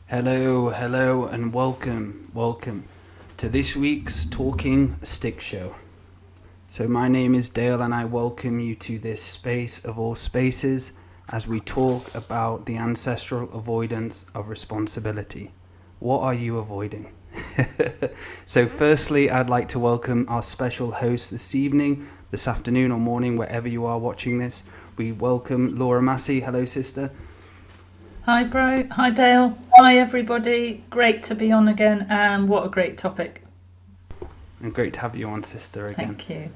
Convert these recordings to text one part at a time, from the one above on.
Hello, and welcome to this week's Talking Stick Show. So my name is Dale, and I welcome you to this space of all spaces as we talk about the ancestral avoidance of responsibility. What are you avoiding? So firstly, I'd like to welcome our special host this afternoon or morning, wherever you are watching this. We welcome Laura Massey. Hello, sister. Hi, bro. Hi, Dale. Hi, everybody. Great to be on again, and what a great topic. And great to have you on, sister, again. Thank you.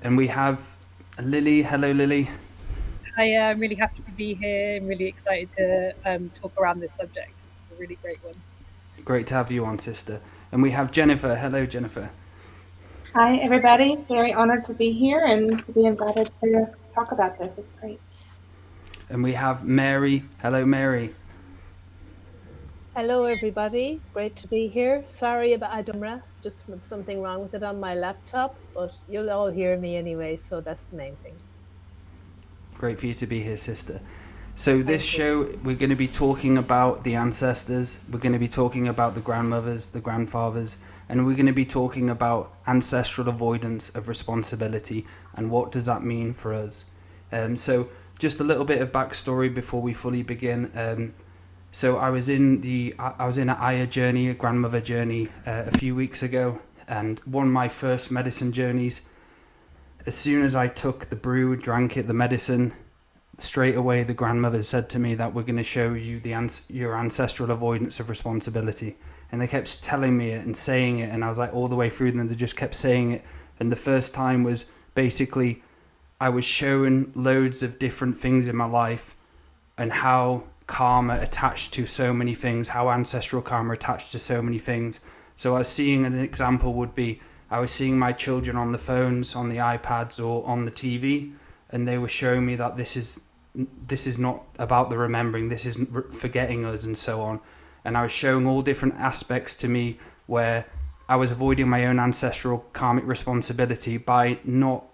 And we have Lily. Hello, Lily. Hi, I'm really happy to be here. I'm really excited to talk around this subject. It's a really great one. Great to have you on, sister. And we have Jennifer. Hello, Jennifer. Hi, everybody. Very honored to be here and to be invited to talk about this. It's great. And we have Mary. Hello, Mary. Hello, everybody. Great to be here. Sorry about Adumra, just with something wrong with it on my laptop, but you'll all hear me anyway, so that's the main thing. Great for you to be here, sister. So this show, we're going to be talking about the ancestors. We're going to be talking about the grandmothers, the grandfathers, and we're going to be talking about ancestral avoidance of responsibility and what does that mean for us. So just a little bit of backstory before we fully begin. So I was in an Aya journey, a grandmother journey, a few weeks ago, and one of my first medicine journeys. As soon as I took the brew, drank it, the medicine, straight away the grandmother said to me that we're going to show you your ancestral avoidance of responsibility. And they kept telling me it and saying it, and I was like all the way through them, they just kept saying it. And the first time was basically I was shown loads of different things in my life and how karma attached to so many things, how ancestral karma attached to so many things. So I was seeing an example would be I was seeing my children on the phones, on the iPads or on the TV, and they were showing me that this is not about the remembering, this is forgetting us and so on. And I was showing all different aspects to me where I was avoiding my own ancestral karmic responsibility by not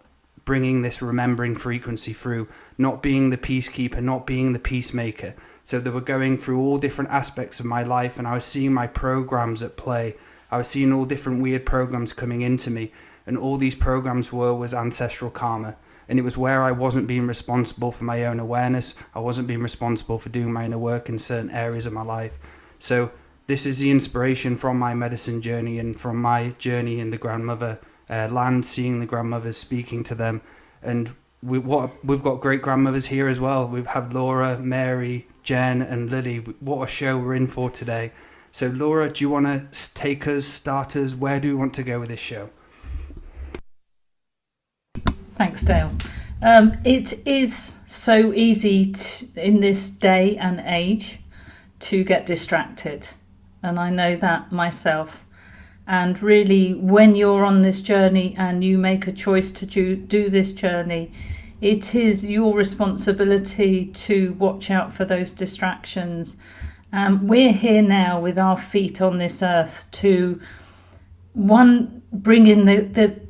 bringing this remembering frequency through, not being the peacekeeper, not being the peacemaker. So they were going through all different aspects of my life, and I was seeing my programs at play. I was seeing all different weird programs coming into me, and all these programs was ancestral karma. And it was where I wasn't being responsible for my own awareness. I wasn't being responsible for doing my inner work in certain areas of my life. So this is the inspiration from my medicine journey and from my journey in the grandmother land, seeing the grandmothers, speaking to them. And we've got great grandmothers here as well. We have Laura, Mary, Jen and Lily. What a show we're in for today. So Laura, do you want to take us, start us? Where do we want to go with this show? Thanks, Dale. It is so easy in this day and age to get distracted. And I know that myself. And really, when you're on this journey and you make a choice to do this journey, it is your responsibility to watch out for those distractions. We're here now with our feet on this earth to bring in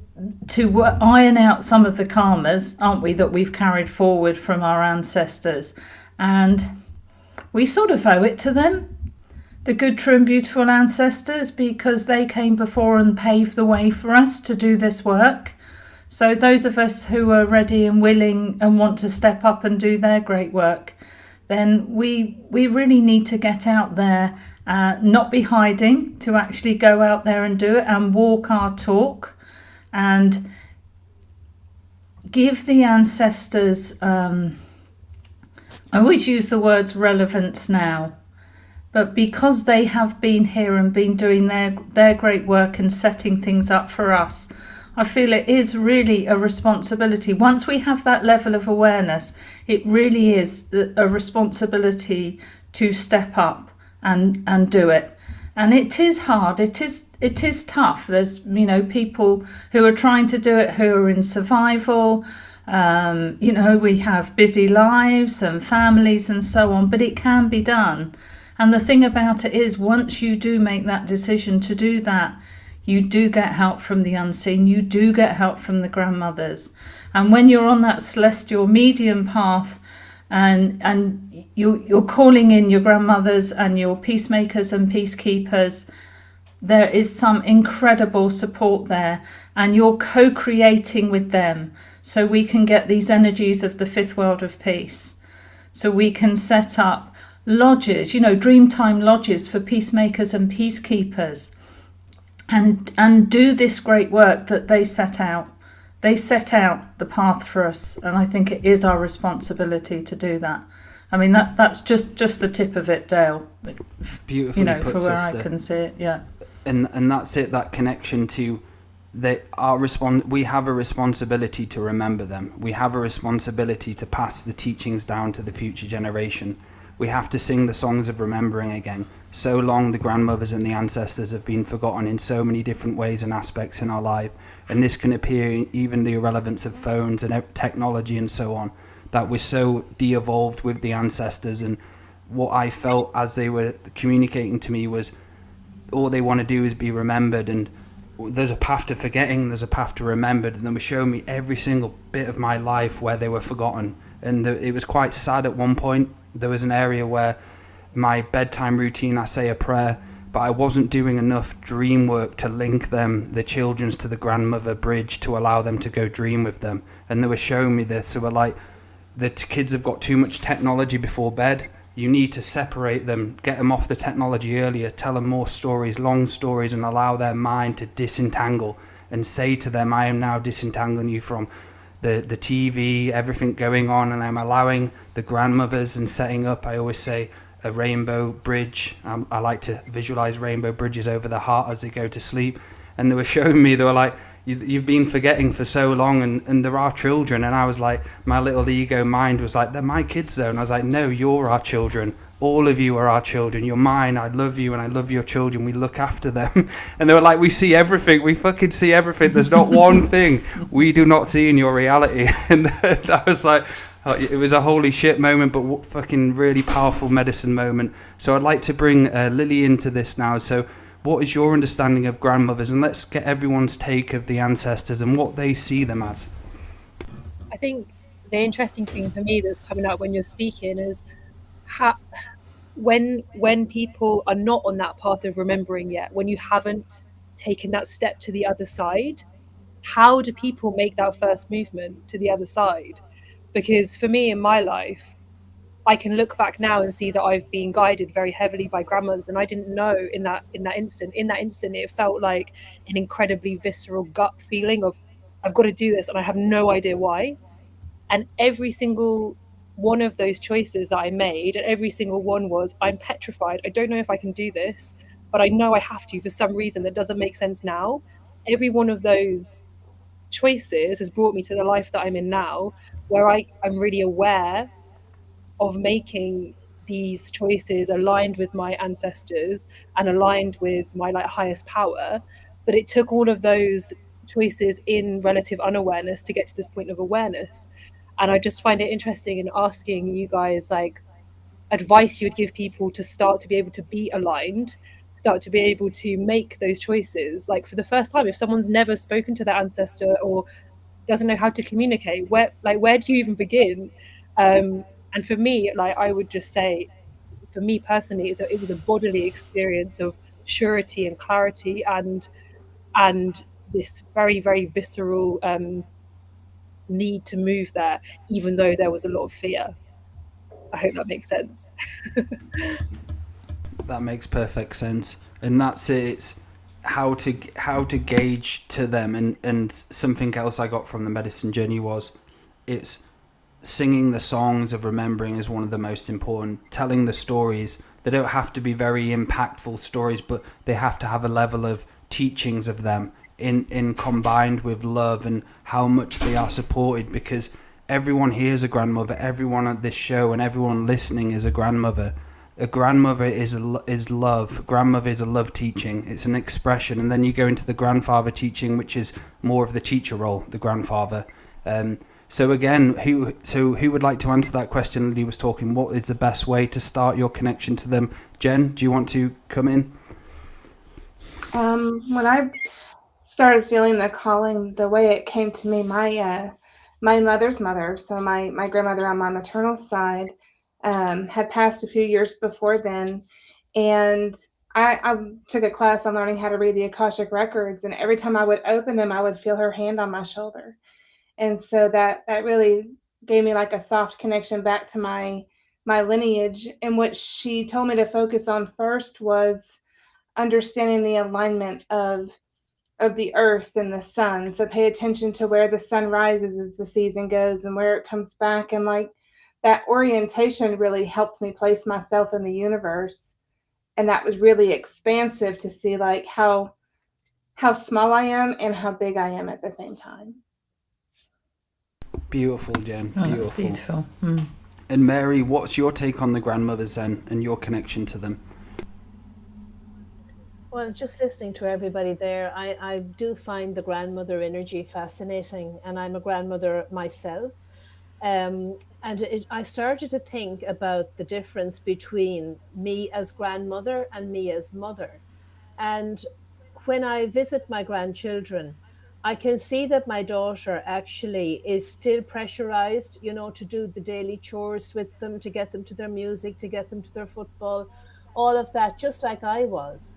to iron out some of the karmas, aren't we, that we've carried forward from our ancestors. And we sort of owe it to them, the good, true and beautiful ancestors, because they came before and paved the way for us to do this work. So those of us who are ready and willing and want to step up and do their great work, then we really need to get out there, not be hiding, to actually go out there and do it and walk our talk and give the ancestors, I always use the words relevance now, but because they have been here and been doing their great work and setting things up for us, I feel it is really a responsibility. Once we have that level of awareness, it really is a responsibility to step up and do it. And it is hard. It is tough. There's people who are trying to do it who are in survival. We have busy lives and families and so on, but it can be done. And the thing about it is, once you do make that decision to do that, you do get help from the unseen. You do get help from the grandmothers. And when you're on that celestial medium path, and you're calling in your grandmothers and your peacemakers and peacekeepers. There is some incredible support there, and you're co-creating with them, so we can get these energies of the fifth world of peace. So we can set up lodges, dreamtime lodges for peacemakers and peacekeepers, and do this great work that they set out. They set out the path for us, and I think it is our responsibility to do that. I mean, that's just the tip of it, Dale. Beautifully put, for where sister. I can see it, yeah. And that's it, that connection to that we have a responsibility to remember them. We have a responsibility to pass the teachings down to the future generation. We have to sing the songs of remembering again. So long the grandmothers and the ancestors have been forgotten in so many different ways and aspects in our life, and this can appear in even the irrelevance of phones and technology and so on, that we're so de-evolved with the ancestors. And what I felt as they were communicating to me was all they want to do is be remembered, and there's a path to forgetting, there's a path to remembered, and they were showing me every single bit of my life where they were forgotten. And it was quite sad at one point. There was an area where my bedtime routine, I say a prayer, but I wasn't doing enough dream work to link them, the children's, to the grandmother bridge to allow them to go dream with them. And they were showing me this. They were like, the kids have got too much technology before bed. You need to separate them, get them off the technology earlier, tell them more stories, long stories, and allow their mind to disentangle, and say to them, I am now disentangling you from the TV, everything going on, and I'm allowing the grandmothers and setting up, I always say, a rainbow bridge. I like to visualize rainbow bridges over the heart as they go to sleep. And they were showing me, they were like, you've been forgetting for so long, and there are children. And I was like, my little ego mind was like, they're my kids though. And I was like, no, you're our children. All of you are our children. You're mine. I love you, and I love your children. We look after them. And they were like, we see everything. We fucking see everything. There's not one thing we do not see in your reality. And I was like, oh, it was a holy shit moment, but fucking really powerful medicine moment. So I'd like to bring Lily into this now. So what is your understanding of grandmothers? And let's get everyone's take of the ancestors and what they see them as. I think the interesting thing for me that's coming out when you're speaking is how, when people are not on that path of remembering yet, when you haven't taken that step to the other side, how do people make that first movement to the other side? Because for me in my life, I can look back now and see that I've been guided very heavily by grandmothers, and I didn't know in that instant. In that instant, it felt like an incredibly visceral gut feeling of, I've got to do this, and I have no idea why. And every single one of those choices that I made, and every single one was, I'm petrified. I don't know if I can do this, but I know I have to for some reason that doesn't make sense now. Every one of those choices has brought me to the life that I'm in now, where I'm really aware of making these choices aligned with my ancestors and aligned with my highest power. But it took all of those choices in relative unawareness to get to this point of awareness. And I just find it interesting in asking you guys advice you would give people to start to be able to be aligned, start to be able to make those choices. Like for the first time, if someone's never spoken to their ancestor or doesn't know how to communicate, where do you even begin? And for me, I would just say, for me personally, it was a bodily experience of surety and clarity, and this very, very visceral need to move there, even though there was a lot of fear. I hope that makes sense. That makes perfect sense. And that's it. It's how to gauge to them. And something else I got from the medicine journey was, it's singing the songs of remembering is one of the most important. Telling the stories. They don't have to be very impactful stories, but they have to have a level of teachings of them in combined with love, and how much they are supported, because everyone here is a grandmother. Everyone at this show and everyone listening is a grandmother. A grandmother is love. Grandmother is a love teaching. It's an expression. And then you go into the grandfather teaching, which is more of the teacher role, the grandfather. So again, who would like to answer that question? Lily was talking, what is the best way to start your connection to them? Jen, do you want to come in? When I started feeling the calling, the way it came to me, my my mother's mother, so my grandmother on my maternal side, had passed a few years before then. And I took a class on learning how to read the Akashic records, and every time I would open them, I would feel her hand on my shoulder. And so that really gave me like a soft connection back to my lineage. And what she told me to focus on first was understanding the alignment of the earth and the sun. So pay attention to where the sun rises as the season goes and where it comes back. And like that orientation really helped me place myself in the universe. And that was really expansive to see like how small I am and how big I am at the same time. Beautiful, Jen. Oh, Beautiful. that's beautiful. Mm. And Mary, what's your take on the grandmothers then, and your connection to them? Well, just listening to everybody there, I do find the grandmother energy fascinating, and I'm a grandmother myself. I started to think about the difference between me as grandmother and me as mother. And when I visit my grandchildren, I can see that my daughter actually is still pressurized, to do the daily chores with them, to get them to their music, to get them to their football, all of that, just like I was.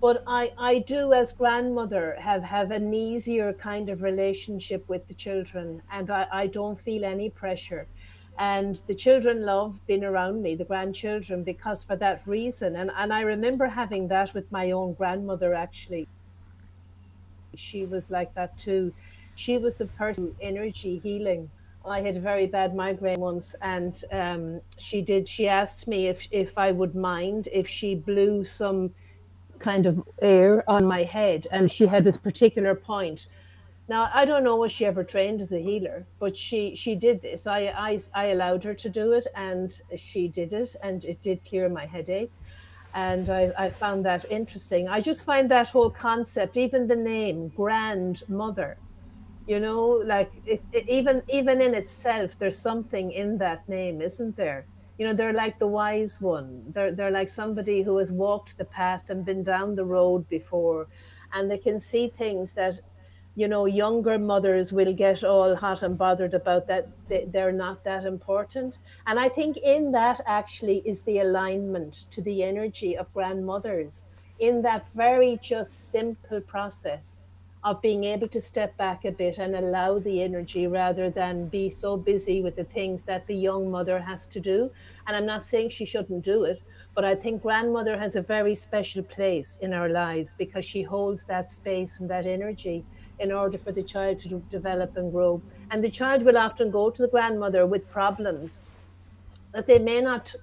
But I do, as grandmother, have an easier kind of relationship with the children, and I don't feel any pressure. And the children love being around me, the grandchildren, because for that reason. And I remember having that with my own grandmother, actually. She was like that too. She was the person, energy healing. I had a very bad migraine once, and she asked me if I would mind if she blew some kind of air on my head, and she had this particular point. Now, I don't know, was she ever trained as a healer, but she did this. I allowed her to do it, and she did it, and it did clear my headache. And I found that interesting. I just find that whole concept, even the name, grandmother, like even in itself, there's something in that name, isn't there? They're like the wise one. They're like somebody who has walked the path and been down the road before, and they can see things that younger mothers will get all hot and bothered about, that they're not that important. And I think in that actually is the alignment to the energy of grandmothers, in that very just simple process of being able to step back a bit and allow the energy, rather than be so busy with the things that the young mother has to do. And I'm not saying she shouldn't do it, but I think grandmother has a very special place in our lives, because she holds that space and that energy in order for the child to develop and grow. And the child will often go to the grandmother with problems that they may not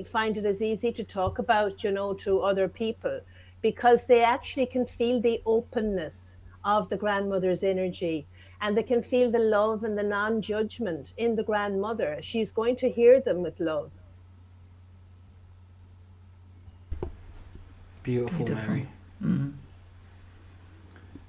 find it as easy to talk about, to other people, because they actually can feel the openness of the grandmother's energy, and they can feel the love and the non-judgment in the grandmother. She's going to hear them with love. Beautiful. Mary. Mm.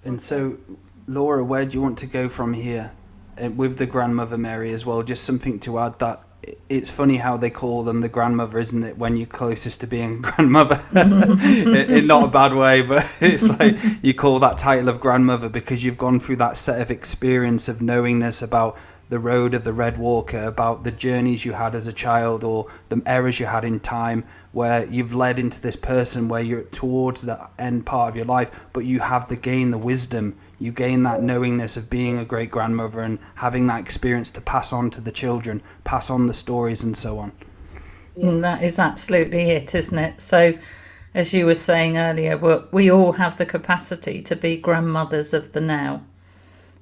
And so, Laura, where do you want to go from here with the grandmother, Mary, as well? Just something to add, that it's funny how they call them the grandmother, isn't it, when you're closest to being a grandmother? In not a bad way, but it's like you call that title of grandmother because you've gone through that set of experience of knowingness about the road of the red walker, about the journeys you had as a child or the errors you had in time, where you've led into this person where you're towards the end part of your life, but you have the wisdom, you gain that knowingness of being a great grandmother and having that experience to pass on to the children, pass on the stories and so on. And that is absolutely it, isn't it? So, as you were saying earlier, we all have the capacity to be grandmothers of the now,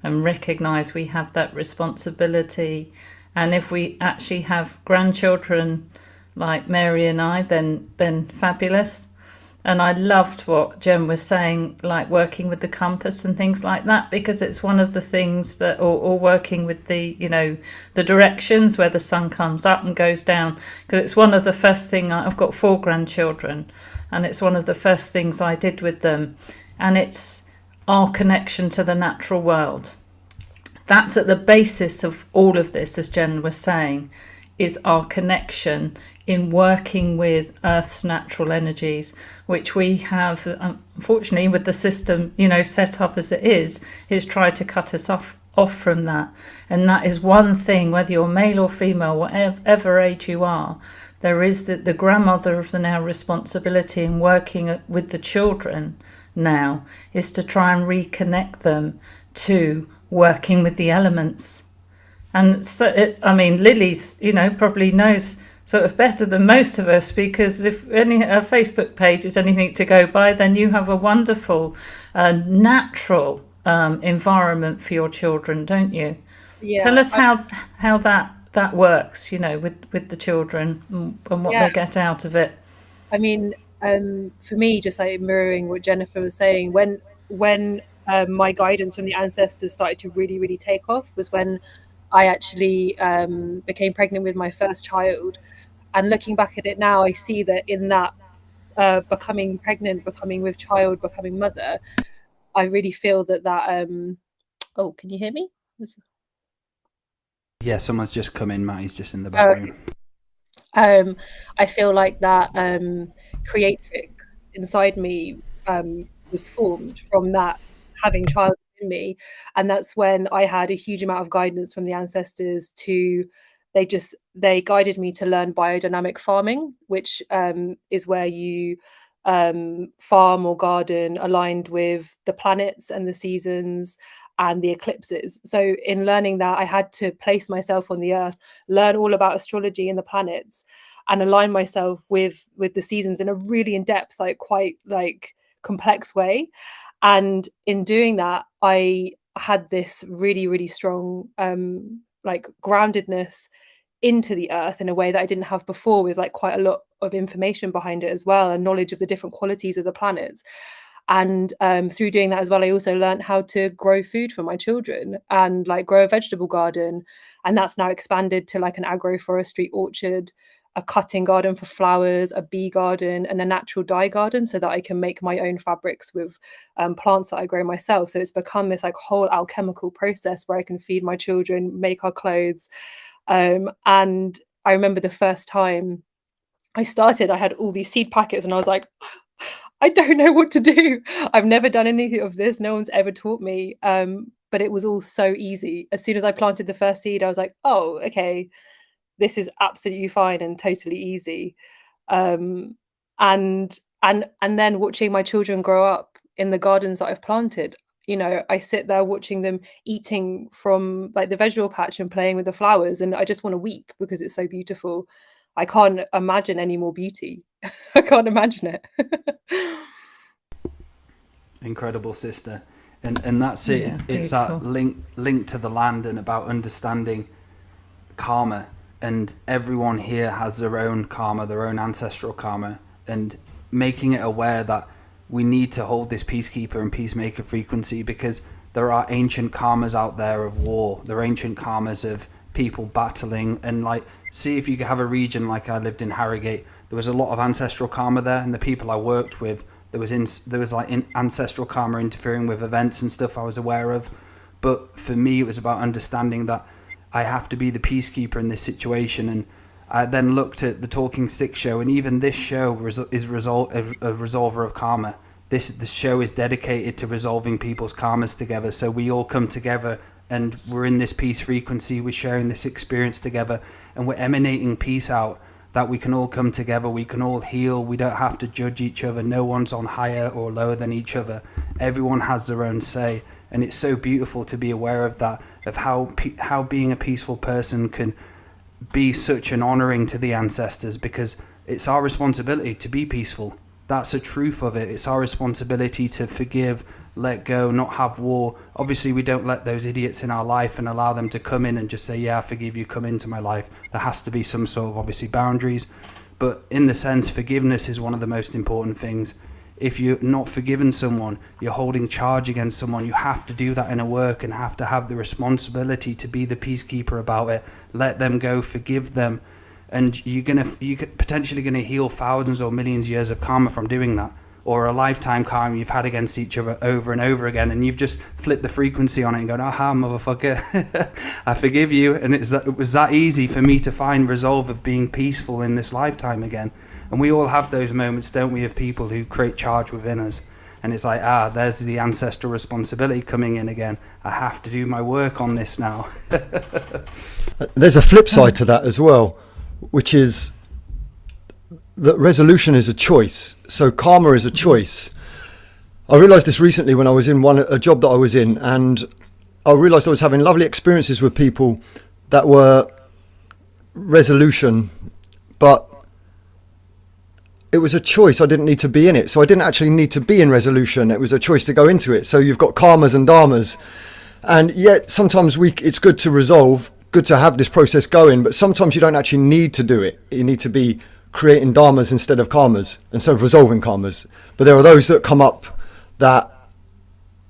and recognise we have that responsibility. And if we actually have grandchildren like Mary and I, then fabulous. And I loved what Jen was saying, like working with the compass and things like that, because it's one of the things that, or working with the, the directions where the sun comes up and goes down. Because it's one of the first things, I've got 4 grandchildren, and it's one of the first things I did with them. And it's our connection to the natural world. That's at the basis of all of this, as Jen was saying, is our connection in working with Earth's natural energies, which we have, unfortunately, with the system, set up as it is tried to cut us off off from that. And that is one thing, whether you're male or female, whatever age you are, there is the grandmother of the now responsibility in working with the children now is to try and reconnect them to working with the elements. And so, Lily's, probably knows sort of better than most of us, because if her Facebook page is anything to go by, then you have a wonderful, natural environment for your children, don't you? Yeah. Tell us how that works, with the children and what they get out of it. I mean, for me, just like mirroring what Jennifer was saying, when my guidance from the ancestors started to really, really take off was when I actually became pregnant with my first child. And looking back at it now, I see that in that becoming pregnant, becoming with child, becoming mother, I really feel that oh, can you hear me? Yeah, someone's just come in. Maty's just in the background. I feel like that creatrix inside me was formed from that having child in me, and that's when I had a huge amount of guidance from the ancestors. They guided me to learn biodynamic farming, which is where you farm or garden aligned with the planets and the seasons and the eclipses. So in learning that, I had to place myself on the earth, learn all about astrology and the planets, and align myself with the seasons in a really in-depth, quite complex way. And in doing that, I had this really, really strong groundedness into the earth in a way that I didn't have before, with quite a lot of information behind it as well, and knowledge of the different qualities of the planets. And through doing that as well, I also learned how to grow food for my children and grow a vegetable garden. And that's now expanded to an agroforestry orchard, a cutting garden for flowers, a bee garden, and a natural dye garden, so that I can make my own fabrics with plants that I grow myself. So it's become this whole alchemical process where I can feed my children, make our clothes. And I remember the first time I started, I had all these seed packets and I was like, I don't know what to do. I've never done anything of this. No one's ever taught me. But it was all so easy. As soon as I planted the first seed, I was like, oh, okay, this is absolutely fine and totally easy. And then watching my children grow up in the gardens that I've planted, I sit there watching them eating from the vegetable patch and playing with the flowers, and I just want to weep because it's so beautiful. I can't imagine any more beauty. I can't imagine it. Incredible, sister. And that's it. Yeah, it's beautiful. that link to the land and about understanding karma. And everyone here has their own karma, their own ancestral karma, and making it aware that we need to hold this peacekeeper and peacemaker frequency, because there are ancient karmas out there of war. There are ancient karmas of people battling, and see if you have a region like I lived in Harrogate, there was a lot of ancestral karma there, and the people I worked with, there was ancestral karma interfering with events and stuff I was aware of. But for me, it was about understanding that I have to be the peacekeeper in this situation. And I then looked at the Talking Stick show, and even this show is a resolver of karma. The show is dedicated to resolving people's karmas together. So we all come together and we're in this peace frequency, we're sharing this experience together, and we're emanating peace out, that we can all come together, we can all heal, we don't have to judge each other, no one's on higher or lower than each other, everyone has their own say. And it's so beautiful to be aware of that, of how being a peaceful person can be such an honouring to the ancestors, because it's our responsibility to be peaceful. That's the truth of it. It's our responsibility to forgive, let go, not have war. Obviously, we don't let those idiots in our life and allow them to come in and just say, yeah, I forgive you, come into my life. There has to be some sort of, obviously, boundaries. But in the sense, forgiveness is one of the most important things. If you're not forgiving someone, you're holding charge against someone. You have to do that in a work and have to have the responsibility to be the peacekeeper about it. Let them go, forgive them. And you're potentially going to heal thousands or millions of years of karma from doing that, or a lifetime karma you've had against each other over and over again, and you've just flipped the frequency on it and gone, aha, motherfucker, I forgive you. And it was that easy for me to find resolve of being peaceful in this lifetime again. And we all have those moments, don't we, of people who create charge within us. And it's like, there's the ancestral responsibility coming in again. I have to do my work on this now. There's a flip side to that as well, which is that resolution is a choice. So karma is a choice. I realised this recently when I was in a job that I was in, and I realised I was having lovely experiences with people that were resolution, but it was a choice. I didn't need to be in it. So I didn't actually need to be in resolution. It was a choice to go into it. So you've got karmas and dharmas. And yet sometimes it's good to resolve, good to have this process going, but sometimes you don't actually need to do it. You need to be creating dharmas instead of karmas, instead of resolving karmas. But there are those that come up that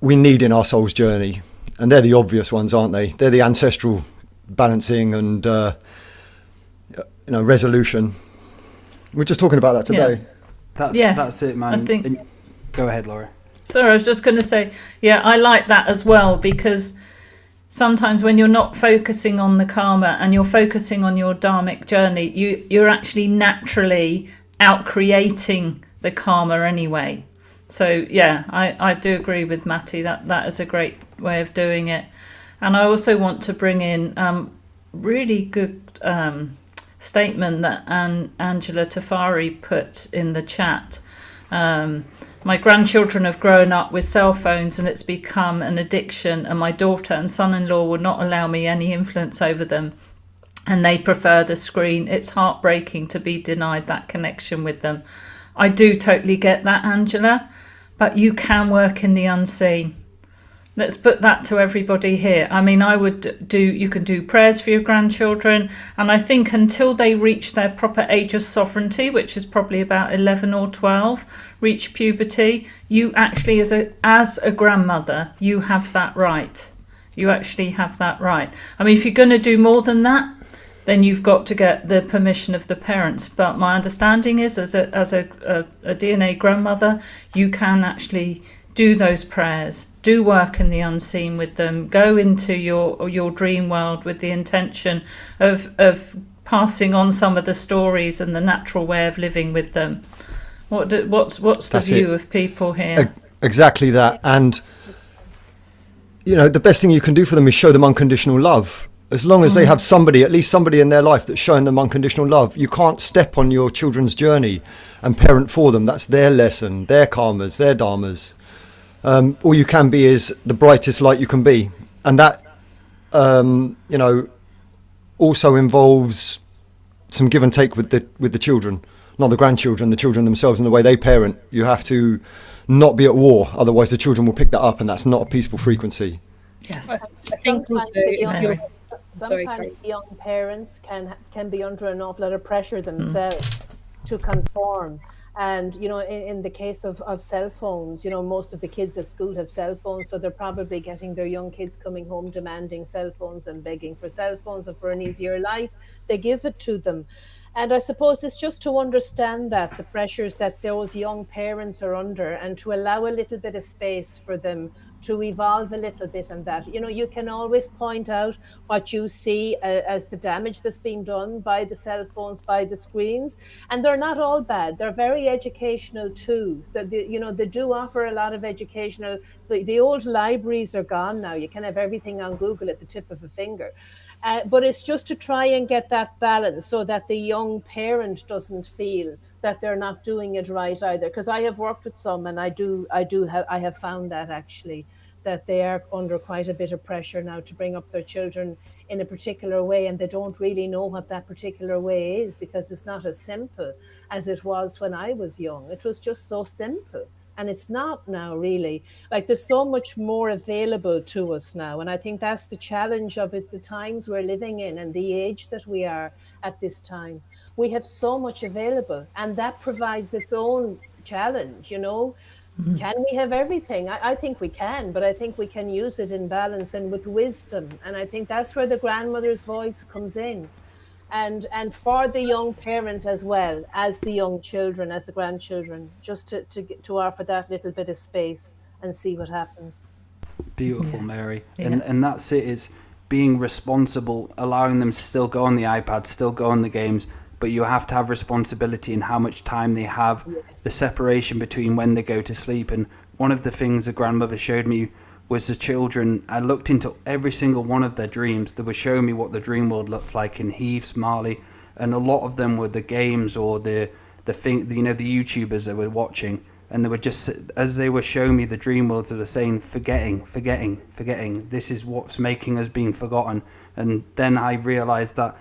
we need in our soul's journey. And they're the obvious ones, aren't they? They're the ancestral balancing and resolution. We're just talking about that today. That's it, man. I think. Go ahead, Laura. Sorry, I was just going to say, I like that as well, because sometimes when you're not focusing on the karma and you're focusing on your dharmic journey, you're actually naturally out creating the karma anyway. So I do agree with Maty that is a great way of doing it. And I also want to bring in really good statement that Angela Tafari put in the chat. My grandchildren have grown up with cell phones and it's become an addiction, and my daughter and son-in-law will not allow me any influence over them, and they prefer the screen. It's heartbreaking to be denied that connection with them. I do totally get that, Angela, but you can work in the unseen. Let's put that to everybody here. I mean, you can do prayers for your grandchildren. And I think until they reach their proper age of sovereignty, which is probably about 11 or 12, reach puberty, you actually, as a grandmother, you have that right. You actually have that right. I mean, if you're going to do more than that, then you've got to get the permission of the parents. But my understanding is, as a DNA grandmother, you can actually do those prayers, do work in the unseen with them, go into your dream world with the intention of passing on some of the stories and the natural way of living with them. What's the view of people here? Exactly that. And the best thing you can do for them is show them unconditional love. As long as they have at least somebody in their life that's showing them unconditional love. You can't step on your children's journey and parent for them. That's their lesson, their karmas, their dharmas. All you can be is the brightest light you can be. And that, also involves some give and take with the children, not the grandchildren, the children themselves and the way they parent. You have to not be at war. Otherwise the children will pick that up, and that's not a peaceful frequency. Yes. I think also sometimes young parents can be under an awful lot of pressure themselves to conform. And, in the case of cell phones, most of the kids at school have cell phones, so they're probably getting their young kids coming home demanding cell phones and begging for cell phones and for an easier life. They give it to them. And I suppose it's just to understand that the pressures that those young parents are under, and to allow a little bit of space for them to evolve a little bit, and that you can always point out what you see as the damage that's being done by the cell phones, by the screens, and they're not all bad. They're very educational too. So they do offer a lot of educational. The old libraries are gone now. You can have everything on Google at the tip of a finger. But it's just to try and get that balance so that the young parent doesn't feel that they're not doing it right either. Because I have worked with some, and I have found that actually, that they are under quite a bit of pressure now to bring up their children in a particular way, and they don't really know what that particular way is, because it's not as simple as it was when I was young. It was just so simple. And it's not now, really. Like, there's so much more available to us now. And I think that's the challenge of it, the times we're living in and the age that we are at this time. We have so much available, and that provides its own challenge, Can we have everything? I think we can, but I think we can use it in balance and with wisdom. And I think that's where the grandmother's voice comes in. And for the young parent as well as the young children, as the grandchildren, just to offer that little bit of space and see what happens. Beautiful, Mary. And that's it. It's being responsible, allowing them to still go on the iPad, still go on the games, but you have to have responsibility in how much time they have, the separation between when they go to sleep. And one of the things the grandmother showed me was the children. I looked into every single one of their dreams. They were showing me what the dream world looks like in Heath's, Marley, and a lot of them were the games or the thing, you know, the YouTubers they were watching. And they were just, as they were showing me the dream worlds, they were saying, forgetting. This is what's making us being forgotten. And then I realized that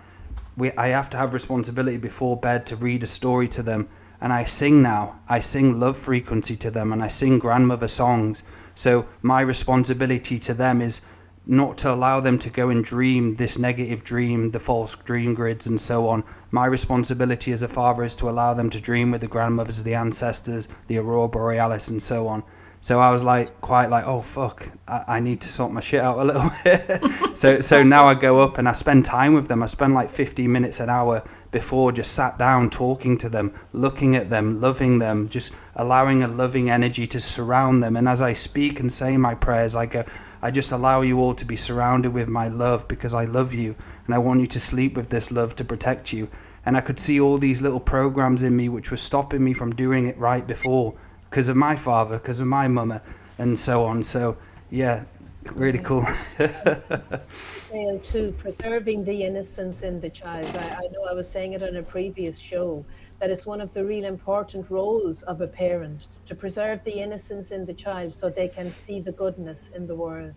I have to have responsibility before bed to read a story to them. And I sing now. I sing love frequency to them, and I sing grandmother songs. So my responsibility to them is not to allow them to go and dream this negative dream, the false dream grids and so on. My responsibility as a father is to allow them to dream with the grandmothers, the ancestors, the aurora borealis and so on. So I was quite like, oh fuck, I need to sort my shit out a little bit. so now I go up and I spend time with them. I spend 15 minutes, an hour before, just sat down talking to them, looking at them, loving them, just allowing a loving energy to surround them. And as I speak and say my prayers, I go, I just allow you all to be surrounded with my love because I love you and I want you to sleep with this love to protect you. And I could see all these little programs in me which were stopping me from doing it right before because of my father, because of my mama and so on. So yeah, really cool. Dale, too, preserving the innocence in the child. I know I was saying it on a previous show, that it's one of the real important roles of a parent to preserve the innocence in the child so they can see the goodness in the world.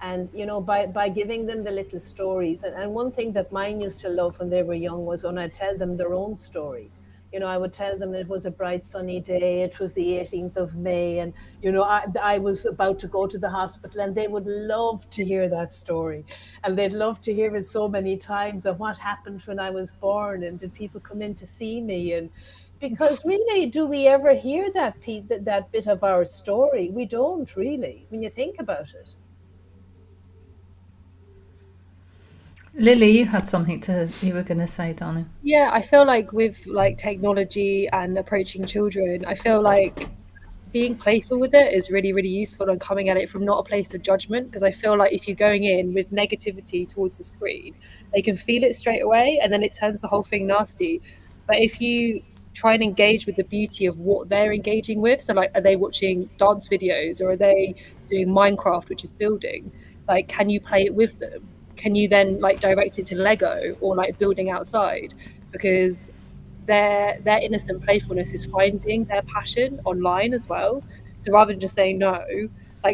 And, you know, by giving them the little stories. And one thing that mine used to love when they were young was when I'd tell them their own story. You know, I would tell them it was a bright sunny day, it was the 18th of May, and, you know, I was about to go to the hospital, and they would love to hear that story. And they'd love to hear it so many times, and what happened when I was born, and did people come in to see me? And because really, do we ever hear that bit of our story? We don't really, when you think about it. Lily, you had something you were going to say, Donna. Yeah, I feel like with technology and approaching children, I feel like being playful with it is really, really useful, and coming at it from not a place of judgment, because I feel like if you're going in with negativity towards the screen, they can feel it straight away and then it turns the whole thing nasty. But if you try and engage with the beauty of what they're engaging with, so are they watching dance videos or are they doing Minecraft, which is building, can you play it with them? Can you then direct it to Lego or building outside? Because their innocent playfulness is finding their passion online as well. So rather than just saying no,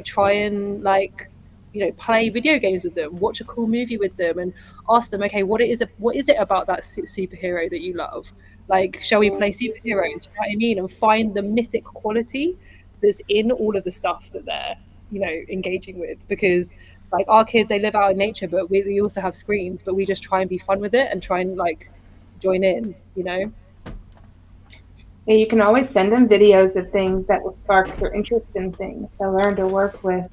try and play video games with them, watch a cool movie with them, and ask them, okay, what is it about that superhero that you love? Shall we play superheroes? You know what I mean? And find the mythic quality that's in all of the stuff that they're engaging with. Because our kids, they live out in nature, but we also have screens, but we just try and be fun with it and try and join in, Yeah, you can always send them videos of things that will spark their interest in things. So learn to work with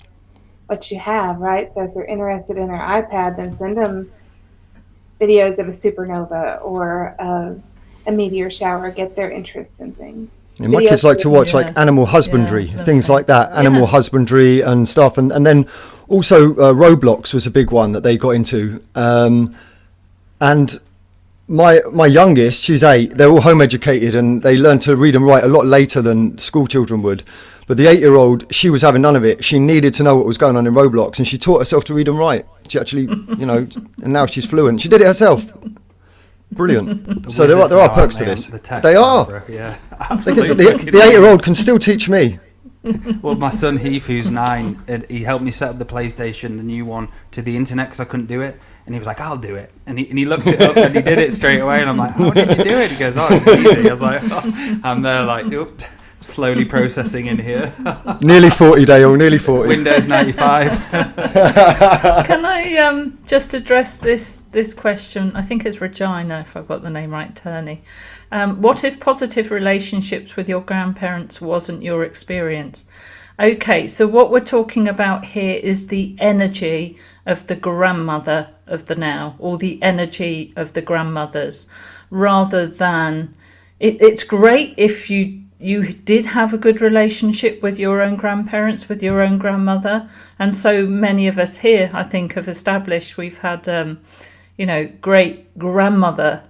what you have, right? So if they're interested in their iPad, then send them videos of a supernova or a meteor shower, get their interest in things. Yeah, my kids like to watch animal husbandry, things like that, animal husbandry and stuff. And then also Roblox was a big one that they got into. And my youngest, she's 8, they're all home educated and they learn to read and write a lot later than school children would. But the 8-year-old, she was having none of it. She needed to know what was going on in Roblox, and she taught herself to read and write. She actually, and now she's fluent. She did it herself. Brilliant. So there are perks to this. They are. Yeah, the 8-year-old can still teach me. Well, my son Heath, who's 9, he helped me set up the PlayStation, the new one, to the internet because I couldn't do it. And he was like, I'll do it. And he looked it up and he did it straight away. And I'm like, how did you do it? He goes, oh, it's easy. I was like, oh. I'm there slowly processing in here. Nearly 40, Dale, nearly 40. Windows 95. Can I just address this question? I think it's Regina, if I've got the name right, Turney. What if positive relationships with your grandparents wasn't your experience? Okay, so what we're talking about here is the energy of the grandmother of the now, or the energy of the grandmothers, rather than... It's great if you did have a good relationship with your own grandparents, with your own grandmother. And so many of us here, I think, have established we've had, great grandmother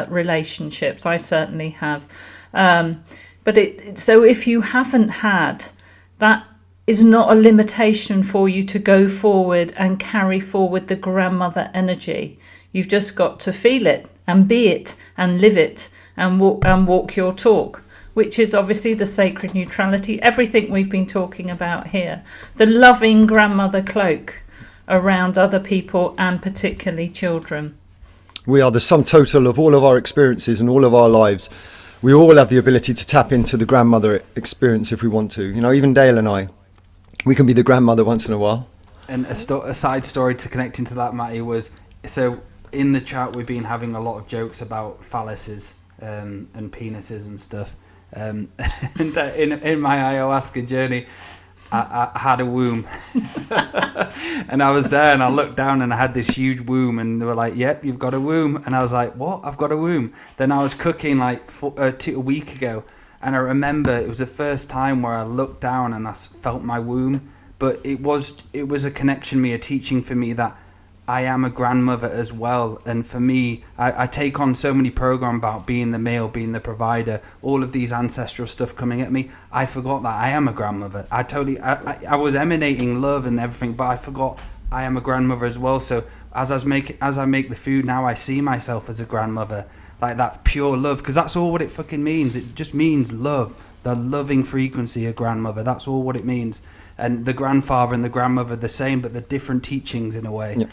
relationships. I certainly have. So if you haven't had, that is not a limitation for you to go forward and carry forward the grandmother energy. You've just got to feel it and be it and live it and walk your talk, which is obviously the sacred neutrality, everything we've been talking about here. The loving grandmother cloak around other people and particularly children. We are the sum total of all of our experiences and all of our lives. We all have the ability to tap into the grandmother experience if we want to. You know, even Dale and I, we can be the grandmother once in a while. And a side story to connect into that, Maty, was, so in the chat we've been having a lot of jokes about phalluses and penises and stuff. And in my ayahuasca journey, I had a womb. And I was there and I looked down and I had this huge womb, and they were like, yep, you've got a womb. And I was like, what? I've got a womb. Then I was cooking like a week ago, and I remember it was the first time where I looked down and I felt my womb. But it was a connection, a teaching for me that I am a grandmother as well. And for me, I take on so many programs about being the male, being the provider, all of these ancestral stuff coming at me. I forgot that I am a grandmother. I was emanating love and everything, but I forgot I am a grandmother as well. So as I make the food now, I see myself as a grandmother, like that pure love, because that's all what it fucking means. It just means love, the loving frequency of grandmother. That's all what it means. And the grandfather and the grandmother are the same, but they're different teachings in a way. Yep.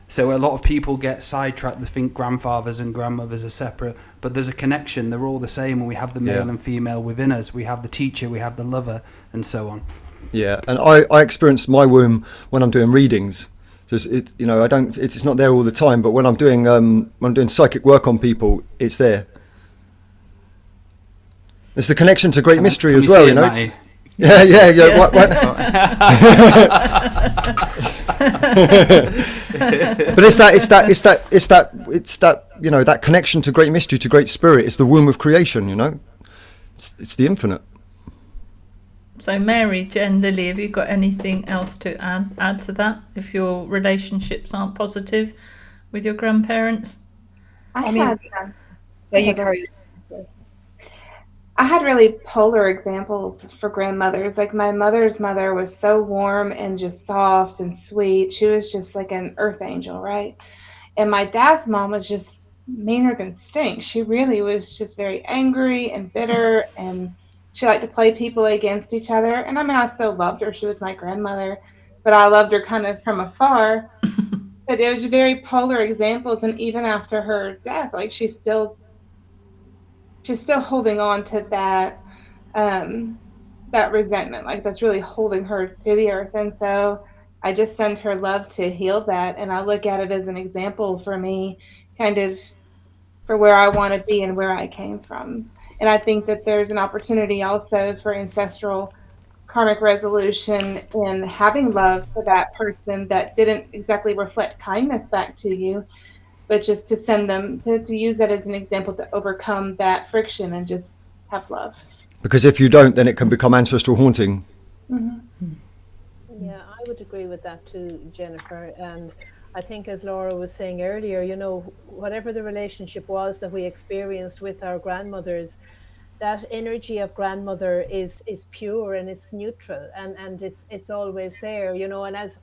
So a lot of people get sidetracked. They think grandfathers and grandmothers are separate, but there's a connection. They're all the same, and we have the male and female within us. We have the teacher, we have the lover, and so on. Yeah, and I experience my womb when I'm doing readings. So it's not there all the time, but when I'm doing psychic work on people, it's there. It's the connection to great mystery as well, you know. Yeah. What? But it's that you know, that connection to great mystery, to great spirit. It's the womb of creation, you know. It's the infinite. So Mary, Jen, Lily, have you got anything else to add to that? If your relationships aren't positive with your grandparents? I had really polar examples for grandmothers. Like my mother's mother was so warm and just soft and sweet. She was just like an earth angel, right? And my dad's mom was just meaner than stink. She really was just very angry and bitter, and she liked to play people against each other. And I mean, I still loved her. She was my grandmother, but I loved her kind of from afar. But it was very polar examples. And even after her death, like she's still holding on to that resentment, like that's really holding her to the earth. And so I just send her love to heal that, and I look at it as an example for me, kind of for where I want to be and where I came from. And I think that there's an opportunity also for ancestral karmic resolution in having love for that person that didn't exactly reflect kindness back to you, but just to send them, to use that as an example to overcome that friction and just have love. Because if you don't, then it can become ancestral haunting. Mm-hmm. Yeah, I would agree with that too, Jennifer. And I think, as Laura was saying earlier, you know, whatever the relationship was that we experienced with our grandmothers, that energy of grandmother is pure and it's neutral, and it's always there, you know. And as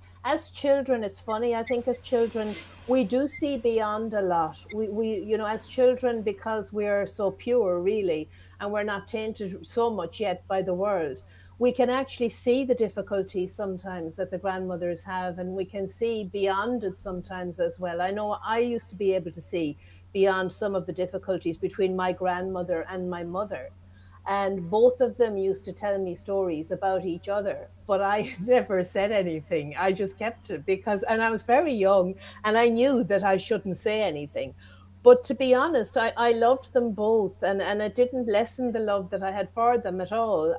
children, it's funny, I think as children we do see beyond a lot. We you know, as children, because we're so pure really, and we're not tainted so much yet by the world, we can actually see the difficulties sometimes that the grandmothers have, and we can see beyond it sometimes as well. I know I used to be able to see beyond some of the difficulties between my grandmother and my mother. And both of them used to tell me stories about each other, but I never said anything. I just kept it and I was very young and I knew that I shouldn't say anything. But to be honest, I loved them both, and it didn't lessen the love that I had for them at all,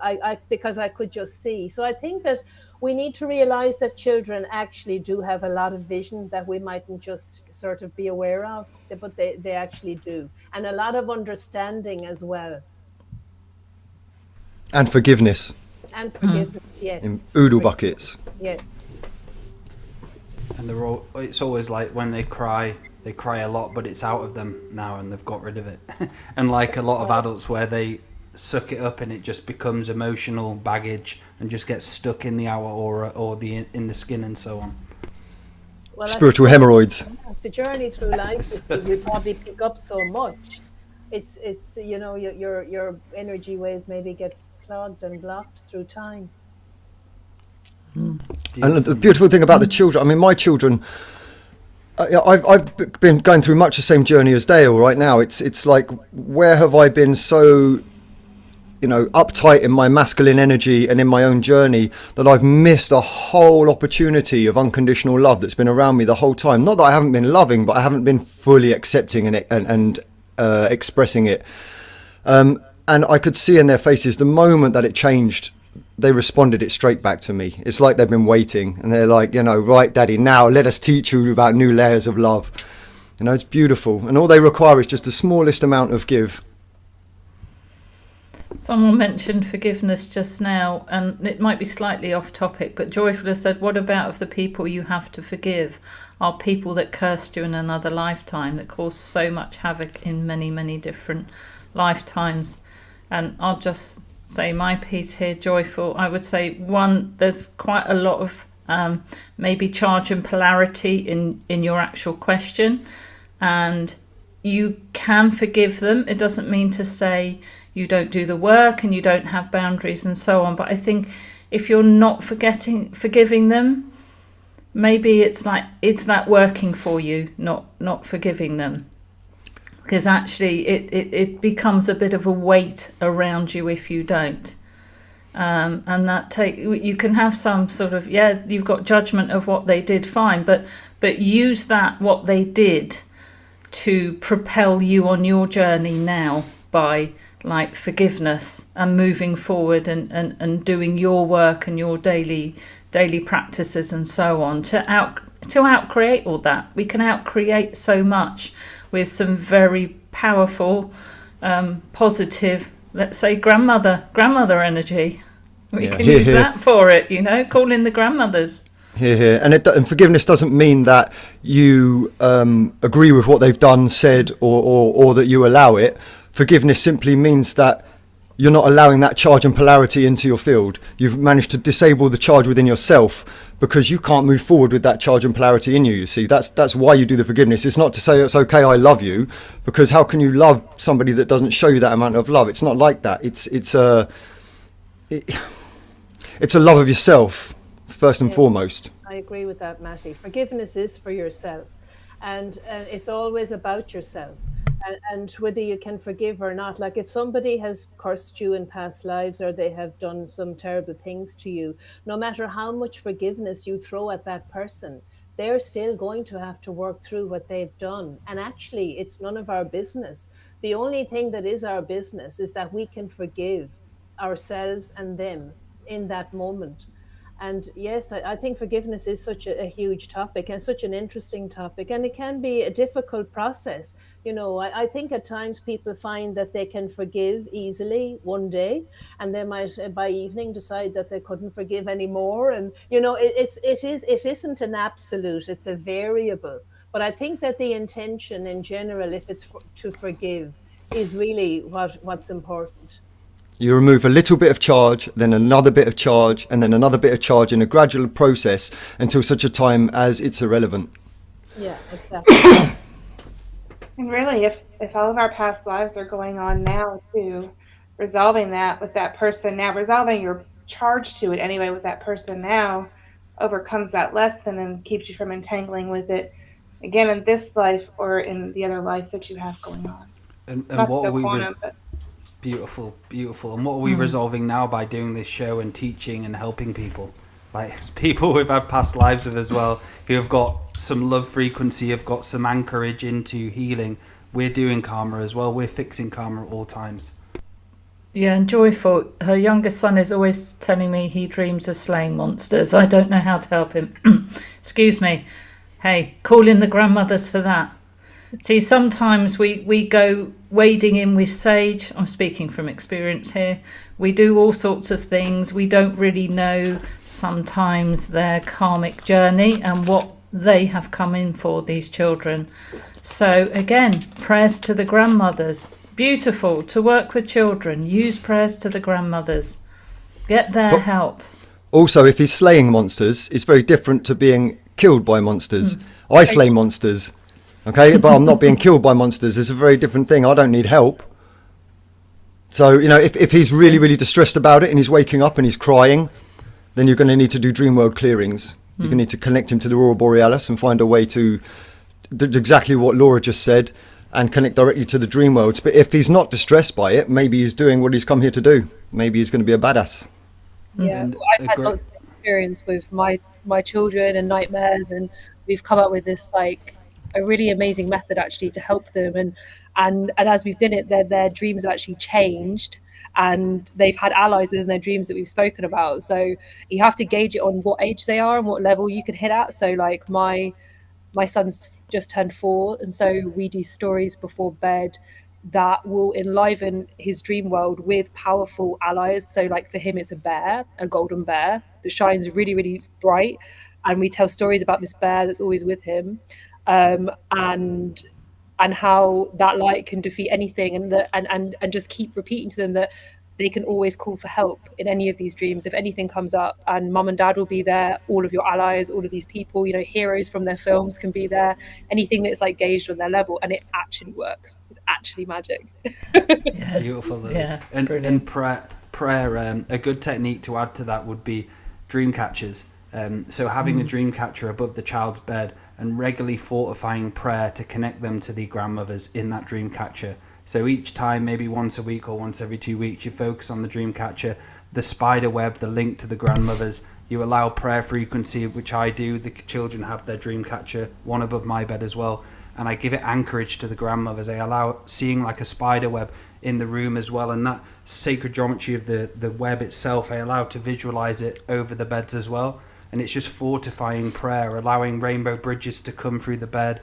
because I could just see. So I think that we need to realize that children actually do have a lot of vision that we mightn't just sort of be aware of, but they actually do. And a lot of understanding as well. And forgiveness. And forgiveness, yes. In oodle buckets. Yes. And it's always like when they cry, they cry a lot, but it's out of them now and they've got rid of it. And like a lot of adults where they suck it up and it just becomes emotional baggage and just gets stuck in the outer aura or in the skin and so on. Well, Spiritual hemorrhoids. The journey through life is that you probably pick up so much. It's you know, your energy waves maybe gets clogged and blocked through time. And the beautiful thing about the children, I mean, my children, I've been going through much the same journey as Dale right now. It's like, where have I been so, you know, uptight in my masculine energy and in my own journey that I've missed a whole opportunity of unconditional love that's been around me the whole time. Not that I haven't been loving, but I haven't been fully accepting and expressing it. And I could see in their faces the moment that it changed, they responded it straight back to me. It's like they've been waiting and they're like, you know, right, Daddy, now let us teach you about new layers of love. You know, it's beautiful. And all they require is just the smallest amount of give. Someone mentioned forgiveness just now, and it might be slightly off topic, but Joyful has said, what about if the people you have to forgive are people that cursed you in another lifetime, that caused so much havoc in many, many different lifetimes? And I'll just say my piece here, Joyful. I would say, one, there's quite a lot of maybe charge and polarity in your actual question, and you can forgive them. It doesn't mean to say you don't do the work and you don't have boundaries and so on, but I think if you're not forgiving them, maybe it's that working for you, not forgiving them. Because actually it becomes a bit of a weight around you if you don't. And that you can have some sort of, you've got judgment of what they did, fine, but use that, what they did, to propel you on your journey now by like forgiveness and moving forward and doing your work and your daily practices and so on to outcreate all that. We can outcreate so much with some very powerful, positive, let's say grandmother energy. We can use that for it, you know, call in the grandmothers. Here. And forgiveness doesn't mean that you agree with what they've done, said, or that you allow it. Forgiveness simply means that you're not allowing that charge and polarity into your field. You've managed to disable the charge within yourself because you can't move forward with that charge and polarity in you. You see, that's why you do the forgiveness. It's not to say it's okay, I love you, because how can you love somebody that doesn't show you that amount of love? It's not like that. It's a love of yourself first and foremost. I agree with that, Maty. Forgiveness is for yourself, and it's always about yourself. And whether you can forgive or not, like if somebody has cursed you in past lives or they have done some terrible things to you, no matter how much forgiveness you throw at that person, they're still going to have to work through what they've done. And actually, it's none of our business. The only thing that is our business is that we can forgive ourselves and them in that moment. And yes, I think forgiveness is such a huge topic and such an interesting topic, and it can be a difficult process. You know, I think at times people find that they can forgive easily one day, and they might by evening decide that they couldn't forgive anymore. And you know, it isn't an absolute; it's a variable. But I think that the intention in general, if it's to forgive, is really what's important. You remove a little bit of charge, then another bit of charge, and then another bit of charge in a gradual process until such a time as it's irrelevant. Yeah, exactly. And really, if all of our past lives are going on now too, resolving that with that person now, resolving your charge to it anyway with that person now, overcomes that lesson and keeps you from entangling with it again in this life or in the other lives that you have going on. And what are we... Beautiful. And what are we resolving now by doing this show and teaching and helping people? Like people we've had past lives with as well, who have got some love frequency, have got some anchorage into healing. We're doing karma as well. We're fixing karma at all times. Yeah, and Joyful, her youngest son is always telling me he dreams of slaying monsters. I don't know how to help him. Excuse me. Hey, call in the grandmothers for that. See, sometimes we go wading in with sage. I'm speaking from experience here. We do all sorts of things. We don't really know sometimes their karmic journey and they have come in for these children. So again, prayers to the grandmothers. Beautiful to work with children. Use prayers to the grandmothers. Get their But help. also, if he's slaying monsters, it's very different to being killed by monsters. I slay monsters, okay, but I'm not being killed by monsters. It's a very different thing. I don't need help. So, you know, if he's really, really distressed about it and he's waking up and he's crying, then you're going to need to do dream world clearings. You're going to need to connect him to the Aurora Borealis and find a way to do exactly what Laura just said and connect directly to the dream worlds. But if he's not distressed by it, maybe he's doing what he's come here to do. Maybe he's going to be a badass. Yeah, And I've had lots of experience with my children and nightmares, and we've come up with this like a really amazing method actually to help them. And as we've done it, their dreams have actually changed, and they've had allies within their dreams that we've spoken about. So you have to gauge it on what age they are and what level you can hit at. So like my son's just turned 4, and so we do stories before bed that will enliven his dream world with powerful allies. So like for him, it's a bear, a golden bear that shines really, really bright. And we tell stories about this bear that's always with him, and how that light can defeat anything, and just keep repeating to them that they can always call for help in any of these dreams if anything comes up, and mum and dad will be there, all of your allies, all of these people, you know, heroes from their films can be there, anything that's like gauged on their level, and it actually works. It's actually magic. Yeah. Beautiful, Lily. Yeah, and brilliant. prayer, a good technique to add to that would be dream catchers. So having a dream catcher above the child's bed and regularly fortifying prayer to connect them to the grandmothers in that dream catcher. So each time, maybe once a week or once every 2 weeks, you focus on the dream catcher, the spider web, the link to the grandmothers. You allow prayer frequency, which I do. The children have their dream catcher, one above my bed as well. And I give it anchorage to the grandmothers. I allow seeing like a spider web in the room as well. And that sacred geometry of the web itself, I allow to visualize it over the beds as well. And it's just fortifying prayer, allowing rainbow bridges to come through the bed.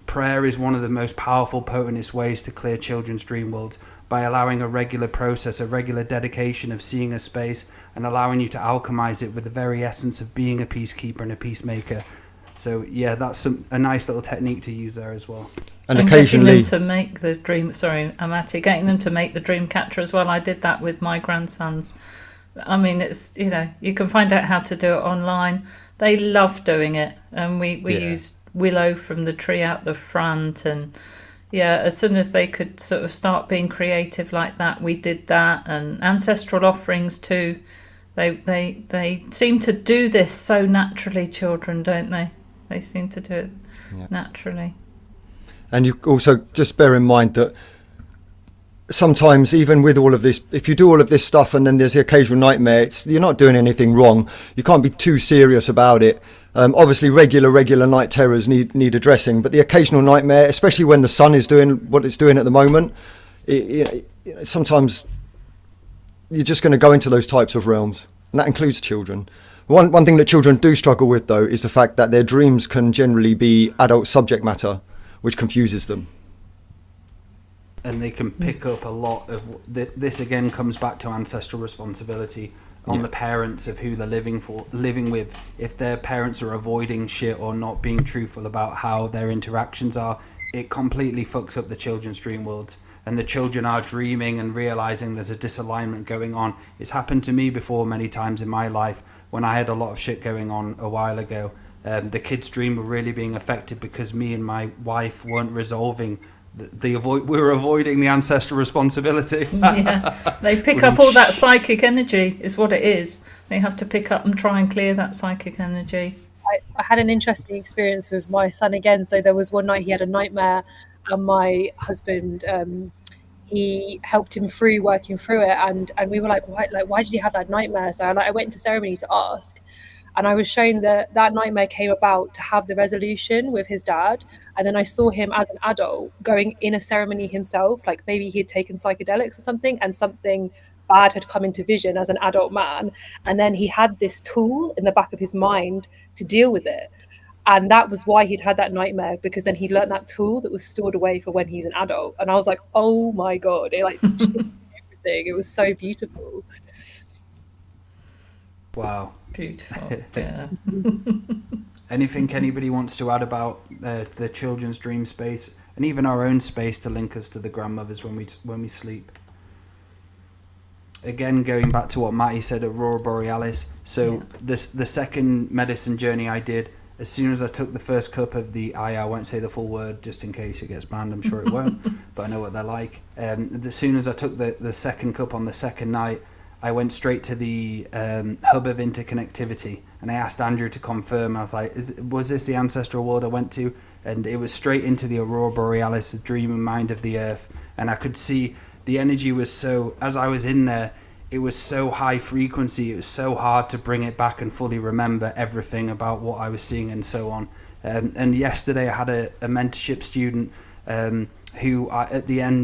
Prayer is one of the most powerful, potentest ways to clear children's dream worlds, by allowing a regular process, a regular dedication of seeing a space and allowing you to alchemize it with the very essence of being a peacekeeper and a peacemaker. So yeah, that's a nice little technique to use there as well. And occasionally getting them to make the dream, Maty, getting them to make the dream catcher as well. I did that with my grandsons. I mean, it's, you know, you can find out how to do it online. They love doing it, and we used willow from the tree out the front, and yeah, as soon as they could sort of start being creative like that, we did that. And ancestral offerings too. They seem to do this so naturally, children, don't they? They seem to do it naturally. And you also just bear in mind that sometimes, even with all of this, if you do all of this stuff and then there's the occasional nightmare, you're not doing anything wrong. You can't be too serious about it. Obviously, regular night terrors need addressing, but the occasional nightmare, especially when the sun is doing what it's doing at the moment, sometimes you're just going to go into those types of realms, and that includes children. One thing that children do struggle with, though, is the fact that their dreams can generally be adult subject matter, which confuses them. And they can pick up a lot of this. Again, comes back to ancestral responsibility on the parents of who they're living with. If their parents are avoiding shit or not being truthful about how their interactions are, it completely fucks up the children's dream worlds. And the children are dreaming and realizing there's a disalignment going on. It's happened to me before many times in my life when I had a lot of shit going on a while ago. The kids' dream were really being affected because me and my wife weren't resolving we were avoiding the ancestral responsibility. Yeah, they pick up all that psychic energy, is what it is. They have to pick up and try and clear that psychic energy. I had an interesting experience with my son again. So there was one night he had a nightmare, and my husband, he helped him through working through it, and we were like, why did he have that nightmare? So I went into ceremony to ask. And I was shown that nightmare came about to have the resolution with his dad. And then I saw him as an adult going in a ceremony himself, like maybe he had taken psychedelics or something, and something bad had come into vision as an adult man. And then he had this tool in the back of his mind to deal with it. And that was why he'd had that nightmare, because then he learned that tool that was stored away for when he's an adult. And I was like, oh my God, it like changed everything. It was so beautiful. Wow. Beautiful. Yeah. Anything anybody wants to add about the children's dream space and even our own space to link us to the grandmothers when we sleep? Again, going back to what Maty said, Aurora Borealis. So the second medicine journey I did, as soon as I took the first cup of I won't say the full word just in case it gets banned, I'm sure it won't, but I know what they're like. As soon as I took the second cup on the second night, I went straight to the hub of interconnectivity, and I asked Andrew to confirm. I was like, was this the ancestral world I went to? And it was straight into the Aurora Borealis, the dreaming mind of the earth, and I could see the energy was so, as I was in there, it was so high frequency, it was so hard to bring it back and fully remember everything about what I was seeing and so on. And yesterday I had a mentorship student who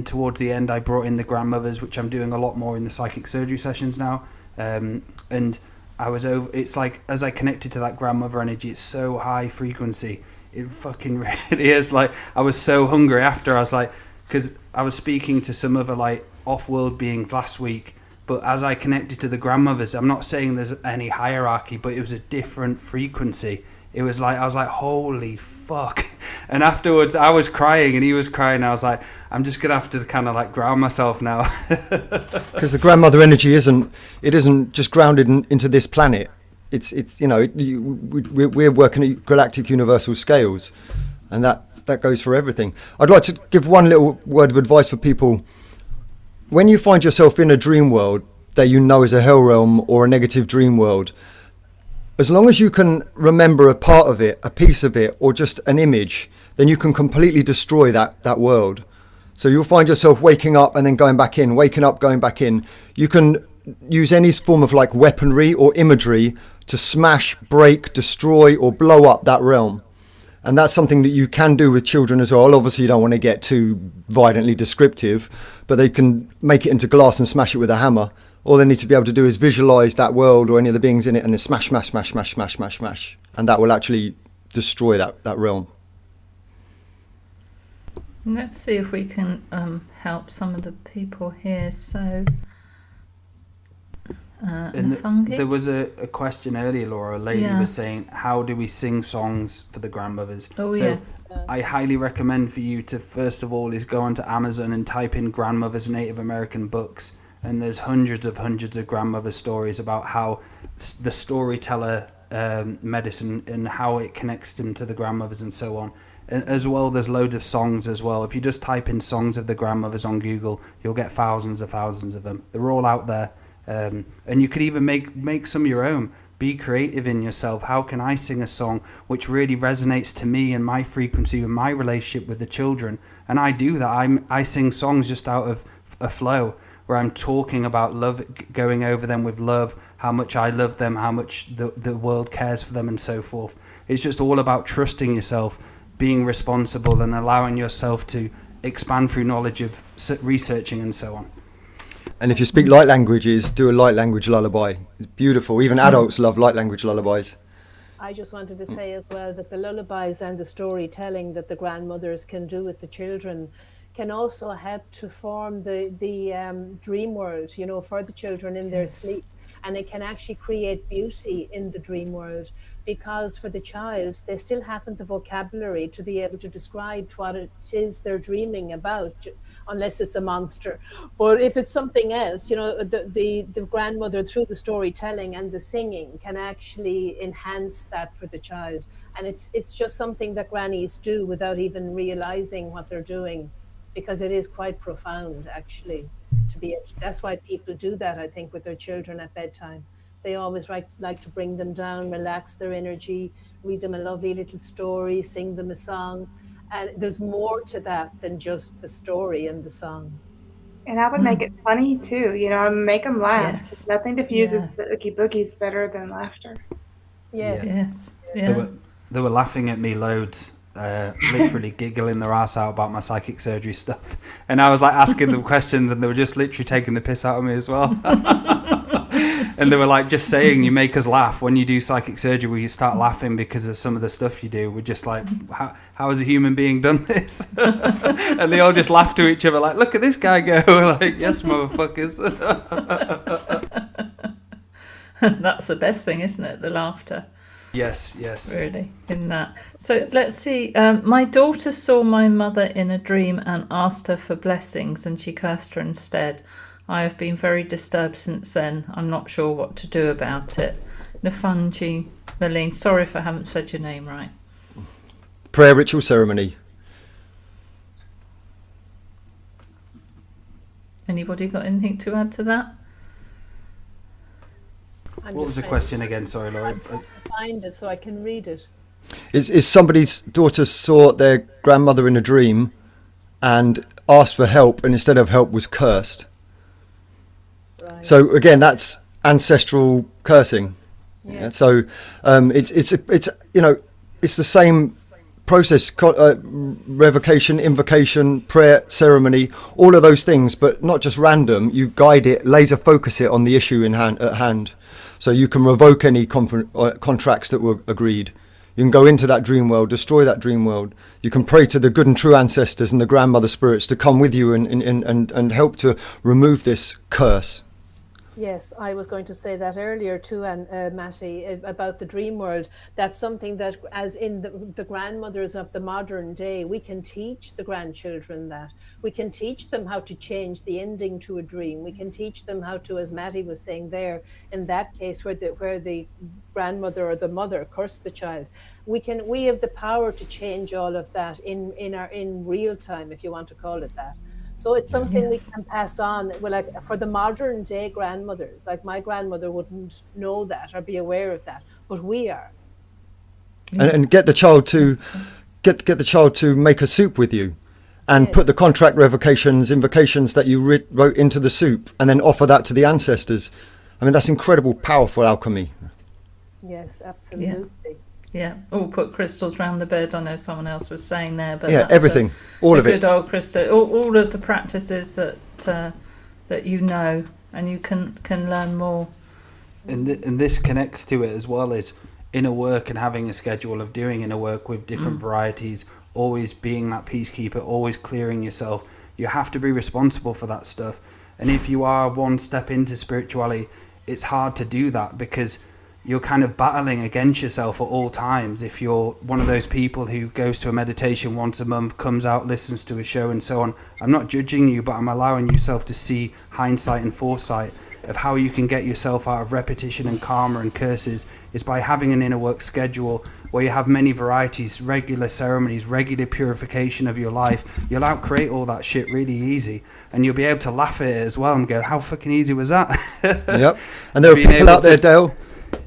towards the end, I brought in the grandmothers, which I'm doing a lot more in the psychic surgery sessions now. And I was over, it's like, as I connected to that grandmother energy, it's so high frequency. It fucking really is. Like, I was so hungry after. I was like, because I was speaking to some other like off-world beings last week, but as I connected to the grandmothers, I'm not saying there's any hierarchy, but it was a different frequency. It was like, I was like, holy fuck. And afterwards I was crying and he was crying. I was like, I'm just gonna have to kind of like ground myself now. Because the grandmother energy isn't just grounded into this planet. It's we're working at galactic universal scales, and that goes for everything. I'd like to give one little word of advice for people. When you find yourself in a dream world that you know is a hell realm or a negative dream world, as long as you can remember a part of it, a piece of it, or just an image, then you can completely destroy that world. So you'll find yourself waking up and then going back in, waking up, going back in. You can use any form of like weaponry or imagery to smash, break, destroy, or blow up that realm. And that's something that you can do with children as well. Obviously, you don't want to get too violently descriptive, but they can make it into glass and smash it with a hammer. All they need to be able to do is visualize that world or any of the beings in it, and then smash, smash, smash, smash, smash, smash, smash. And that will actually destroy that realm. Let's see if we can help some of the people here. So, there was a question earlier, Laura. A lady was saying, how do we sing songs for the grandmothers? Oh, so yes. I highly recommend for you to, first of all, is go onto Amazon and type in grandmothers Native American books. And there's hundreds of grandmother stories about how the storyteller medicine and how it connects them to the grandmothers and so on. And as well, there's loads of songs as well. If you just type in songs of the grandmothers on Google, you'll get thousands of them. They're all out there. And you could even make some your own. Be creative in yourself. How can I sing a song which really resonates to me and my frequency and my relationship with the children? And I do that. I sing songs just out of a flow, where I'm talking about love, going over them with love, how much I love them, how much the world cares for them, and so forth. It's just all about trusting yourself, being responsible, and allowing yourself to expand through knowledge of researching and so on. And if you speak light languages, do a light language lullaby. It's beautiful. Even adults love light language lullabies. I just wanted to say as well that the lullabies and the storytelling that the grandmothers can do with the children can also help to form the dream world, for the children in their sleep. And it can actually create beauty in the dream world, because for the child, they still haven't the vocabulary to be able to describe what it is they're dreaming about, unless it's a monster. But if it's something else, the grandmother, through the storytelling and the singing, can actually enhance that for the child. And it's just something that grannies do without even realizing what they're doing, because it is quite profound, actually. That's why people do that, I think, with their children at bedtime. They always like to bring them down, relax their energy, read them a lovely little story, sing them a song. And there's more to that than just the story and the song. And I would make it funny too, make them laugh. Yes. Nothing diffuses the oogie boogies better than laughter. Yes. Yeah. They were laughing at me loads. Literally giggling their ass out about my psychic surgery stuff, and I was like asking them questions, and they were just literally taking the piss out of me as well. And they were like, just saying, you make us laugh when you do psychic surgery, where you start laughing because of some of the stuff you do. We're just like, how has a human being done this? And they all just laugh to each other like, look at this guy go. We're like, yes, motherfuckers. That's the best thing, isn't it? The laughter. Yes, yes. really, in that. So let's see. My daughter saw my mother in a dream and asked her for blessings, and she cursed her instead. I have been very disturbed since then. I'm not sure what to do about it. Nafunji Malene, sorry if I haven't said your name right. Prayer ritual ceremony. Anybody got anything to add to that? What was the question again? Sorry, Laurie. Find it so I can read it. Is somebody's daughter saw their grandmother in a dream and asked for help, and instead of help was cursed. Right. So again, that's ancestral cursing. Yeah. So it's you know, it's the same process, revocation, invocation, prayer, ceremony, all of those things, but not just random. You guide it, laser focus it on the issue at hand. So you can revoke any contracts that were agreed. You can go into that dream world, destroy that dream world. You can pray to the good and true ancestors and the grandmother spirits to come with you and help to remove this curse. Yes, I was going to say that earlier too, and Maty, about the dream world. That's something that, as in the grandmothers of the modern day, we can teach the grandchildren that. We can teach them how to change the ending to a dream. We can teach them how to, as Maty was saying there, in that case where the grandmother or the mother cursed the child, we have the power to change all of that in real time, if you want to call it that. So it's something we can pass on. Well, like for the modern day grandmothers, like my grandmother wouldn't know that or be aware of that, but we are. And get the child to get the child to make a soup with you, and put the contract revocations, invocations that you wrote into the soup, and then offer that to the ancestors. I mean, that's incredible, powerful alchemy. Yes, absolutely. Yeah, all put crystals around the bed. I know someone else was saying there, but Yeah, everything, all of it. Good old crystal, all of the practices that you know, and you can learn more. And this connects to it as well as inner work and having a schedule of doing inner work with different varieties, always being that peacekeeper, always clearing yourself. You have to be responsible for that stuff. And if you are one step into spirituality, it's hard to do that because you're kind of battling against yourself at all times. If you're one of those people who goes to a meditation once a month, comes out, listens to a show and so on, I'm not judging you, but I'm allowing yourself to see hindsight and foresight of how you can get yourself out of repetition and karma and curses is by having an inner work schedule where you have many varieties, regular ceremonies, regular purification of your life. You'll outcreate all that shit really easy, and you'll be able to laugh at it as well and go, how fucking easy was that? Yep. And there are people out there, Dale.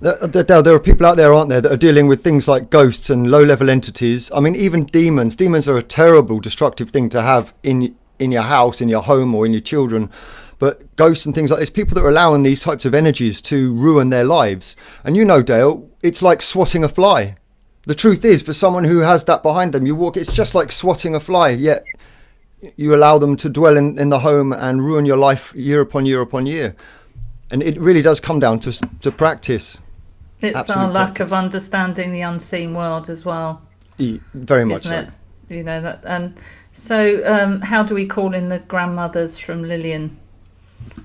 There are people out there, aren't there, that are dealing with things like ghosts and low-level entities. I mean, even demons. Demons are a terrible, destructive thing to have in your house, in your home, or in your children. But ghosts and things like this, people that are allowing these types of energies to ruin their lives. And you know, Dale, it's like swatting a fly. The truth is, for someone who has that behind them, it's just like swatting a fly, yet you allow them to dwell in the home and ruin your life year upon year upon year. And it really does come down to practice. It's Absolute our lack practice. of understanding the unseen world as well. Very much isn't so. it? You know that. And so, how do we call in the grandmothers from Lillian?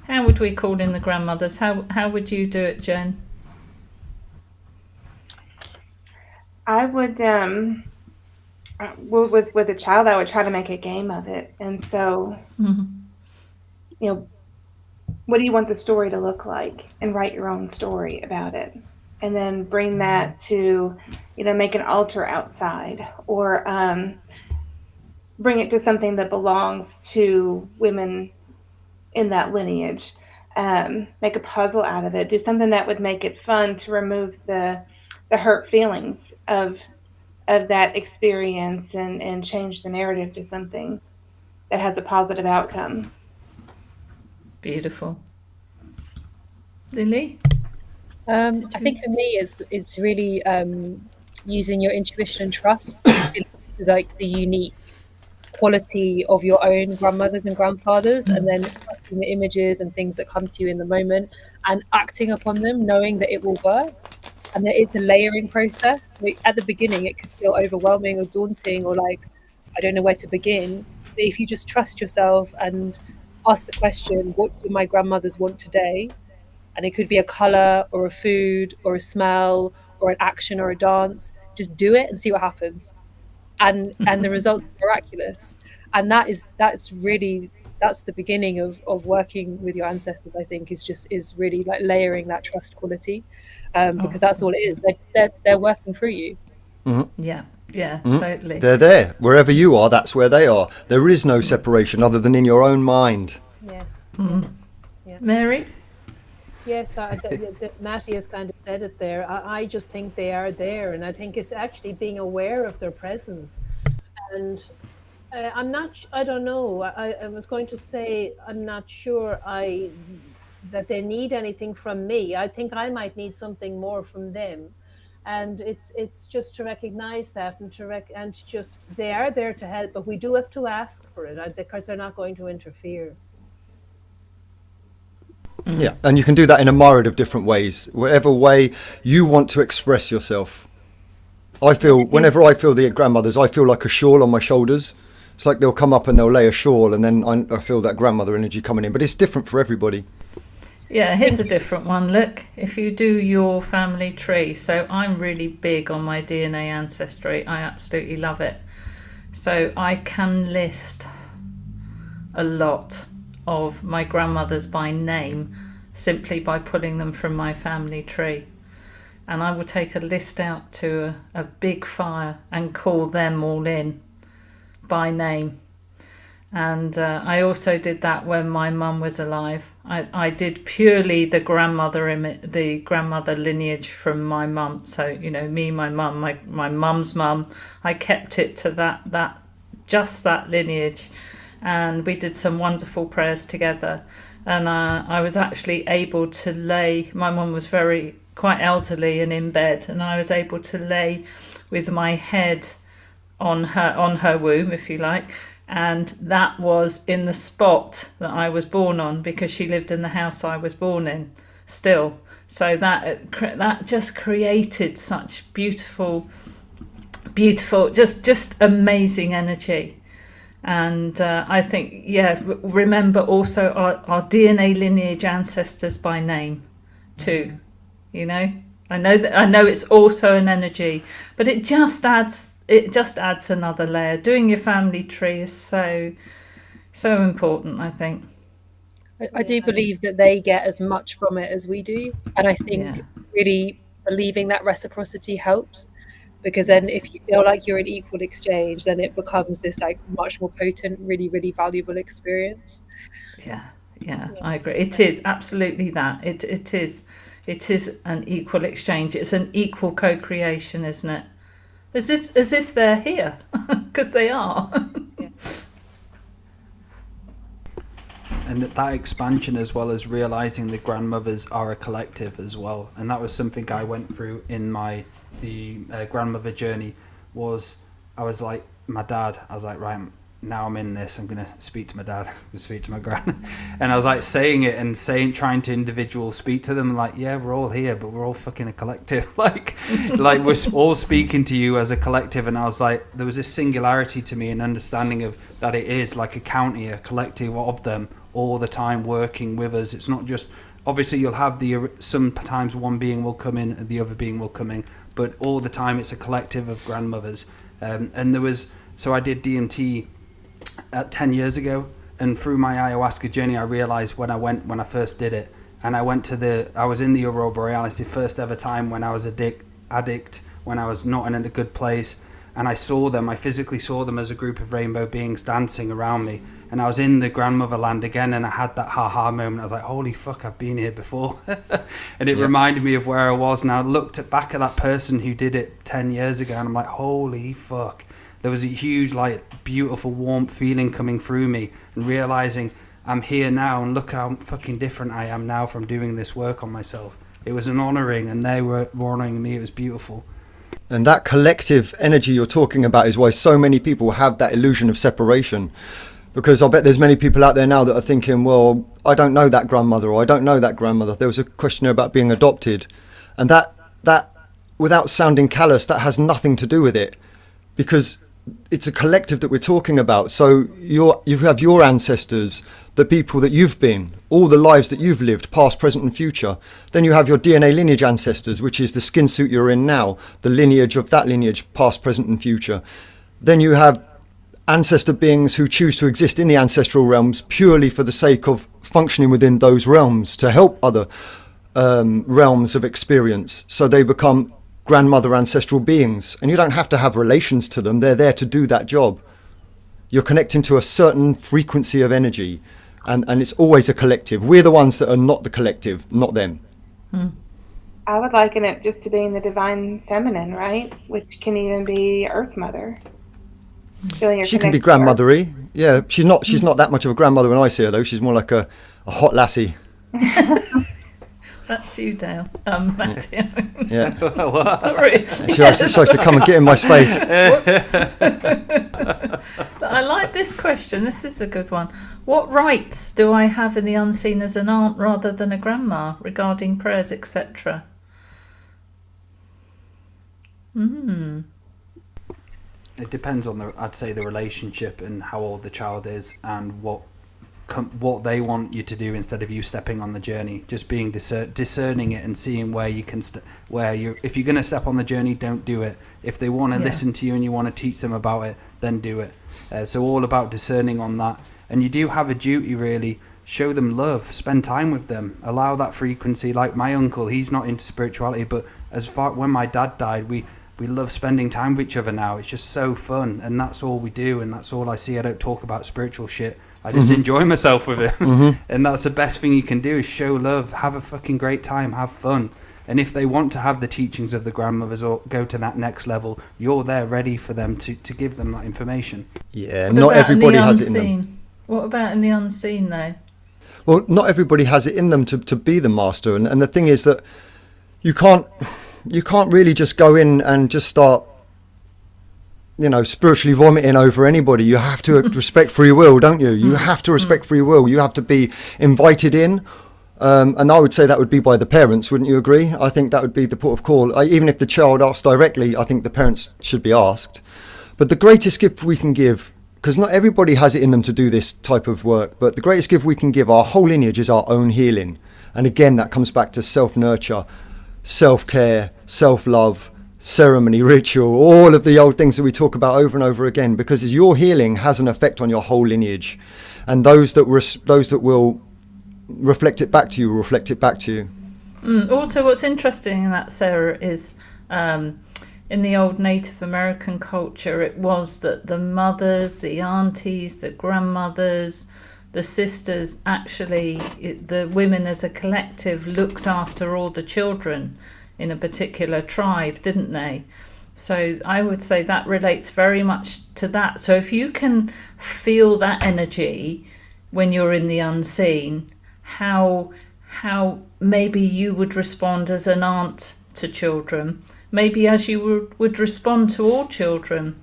How would we call in the grandmothers? How would you do it, Jen? I would, with a child, I would try to make a game of it. And so, what do you want the story to look like? And write your own story about it. And then bring that to, make an altar outside, or bring it to something that belongs to women in that lineage. Make a puzzle out of it. Do something that would make it fun to remove the hurt feelings of that experience and change the narrative to something that has a positive outcome. Beautiful. Lily? I think for me it's really using your intuition and trust, like the unique quality of your own grandmothers and grandfathers, and then trusting the images and things that come to you in the moment and acting upon them, knowing that it will work, and that it's a layering process. So at the beginning it could feel overwhelming or daunting or like I don't know where to begin, but if you just trust yourself and ask the question, what do my grandmothers want today? And it could be a color or a food or a smell or an action or a dance, just do it and see what happens. And the results are miraculous. And that's really the beginning of working with your ancestors. I think is really like layering that trust quality, because that's all it is. They're working through you. Yeah, totally. They're there. Wherever you are, that's where they are. There is no separation other than in your own mind. Yes. Yeah. Mary? Yes, Maty has kind of said it there. I just think they are there, and I think it's actually being aware of their presence. And I don't know. I was going to say, I'm not sure that they need anything from me. I think I might need something more from them. And it's just to recognize that, and just they are there to help, but we do have to ask for it, because they're not going to interfere. Yeah, and you can do that in a myriad of different ways, whatever way you want to express yourself. I feel, whenever I feel the grandmothers, I feel like a shawl on my shoulders. It's like they'll come up and they'll lay a shawl, and then I feel that grandmother energy coming in. But it's different for everybody. Yeah, here's a different one. Look, if you do your family tree, so I'm really big on my DNA ancestry. I absolutely love it. So I can list a lot of my grandmothers by name simply by pulling them from my family tree. And I will take a list out to a big fire and call them all in by name. And I also did that when my mum was alive. I did purely the grandmother lineage from my mum. So, you know, me, my mum, my mum's mum, I kept it to that lineage. And we did some wonderful prayers together. And I was actually able to lay, my mum was quite elderly and in bed, and I was able to lay with my head on her womb, if you like. And that was in the spot that I was born on, because she lived in the house I was born in still. So that just created such beautiful, just amazing energy. And I think, remember also our DNA lineage ancestors by name too. You know, I know it's also an energy, but it just adds another layer. Doing your family tree is so important, I think. I do believe that they get as much from it as we do, and I think really believing that reciprocity helps. Because then if you feel like you're in equal exchange, then it becomes this like much more potent, really, really valuable experience. Yeah, I agree. It is absolutely that. It is an equal exchange. It's an equal co-creation, isn't it? As if they're here, because they are. And that expansion, as well as realizing the grandmothers are a collective as well. And that was something I went through in the grandmother journey. I was like, my dad, I was like, right, now I'm in this, I'm going to speak to my dad, I'm going to speak to my gran. And I was like saying it and trying to individual speak to them, like, yeah, we're all here, but we're all fucking a collective. like we're all speaking to you as a collective. And I was like, there was this singularity to me, an understanding of that it is like a county, a collective of them all the time working with us. It's not just, obviously you'll have sometimes one being will come in and the other being will come in, but all the time it's a collective of grandmothers. So I did DMT 10 years ago, and through my ayahuasca journey I realized when I first did it, and I was in the Aurora Borealis, the first ever time when I was addict, when I was not in a good place, and I physically saw them as a group of rainbow beings dancing around me. And I was in the grandmother land again, and I had that ha-ha moment. I was like, holy fuck, I've been here before. And it reminded me of where I was. And I looked back at that person who did it 10 years ago, and I'm like, holy fuck. There was a huge, like, beautiful, warm feeling coming through me, and realizing I'm here now, and look how fucking different I am now from doing this work on myself. It was an honoring, and they were honoring me. It was beautiful. And that collective energy you're talking about is why so many people have that illusion of separation. Because I bet there's many people out there now that are thinking, well, I don't know that grandmother, or I don't know that grandmother. There was a question about being adopted. And that without sounding callous, that has nothing to do with it. Because it's a collective that we're talking about. So you have your ancestors, the people that you've been, all the lives that you've lived, past, present and future. Then you have your DNA lineage ancestors, which is the skin suit you're in now, the lineage of that lineage, past, present and future. Then you have ancestor beings who choose to exist in the ancestral realms purely for the sake of functioning within those realms to help other realms of experience. So they become grandmother ancestral beings, and you don't have to have relations to them. They're there to do that job. You're connecting to a certain frequency of energy, and it's always a collective. We're the ones that are not the collective, not them. I would liken it just to being the divine feminine, right? Which can even be Earth Mother. She can be grandmothery. Yeah, she's not that much of a grandmother when I see her, though. She's more like a hot lassie. That's you, Dale. Maty. Yeah. Sorry. She likes to come and get in my space. I like this question. This is a good one. What rights do I have in the unseen as an aunt rather than a grandma regarding prayers, etc.? It depends on I'd say the relationship and how old the child is and what they want you to do instead of you stepping on the journey. Just being discerning it and seeing where you can if you're going to step on the journey, don't do it. If they want to listen to you and you want to teach them about it, then do it. So all about discerning on that. And you do have a duty, really. Show them love, spend time with them, allow that frequency. Like my uncle, he's not into spirituality, but when my dad died, we love spending time with each other now. It's just so fun, and that's all we do, and that's all I see. I don't talk about spiritual shit. I just enjoy myself with him. And that's the best thing you can do, is show love, have a fucking great time, have fun. And if they want to have the teachings of the grandmothers or go to that next level, you're there ready for them to give them that information. Yeah, not everybody has it in them. What about in the unseen, though? Well, not everybody has it in them to be the master. And the thing is that you can't really just go in and just start, spiritually vomiting over anybody. You have to respect free will, don't you? You have to respect free will. You have to be invited in. And I would say that would be by the parents, wouldn't you agree? I think that would be the port of call. Even if the child asks directly, I think the parents should be asked. But the greatest gift we can give, because not everybody has it in them to do this type of work, but the greatest gift we can give our whole lineage is our own healing. And again, that comes back to self-nurture, self-care, self-love, ceremony, ritual, all of the old things that we talk about over and over again, because your healing has an effect on your whole lineage, and those that will reflect it back to you will reflect it back to you. Also, what's interesting in that, Sarah, is in the old Native American culture, it was that the mothers, the aunties, the grandmothers, the sisters, actually the women as a collective looked after all the children in a particular tribe, didn't they? So I would say that relates very much to that. So if you can feel that energy when you're in the unseen, how maybe you would respond as an aunt to children, maybe as you would respond to all children,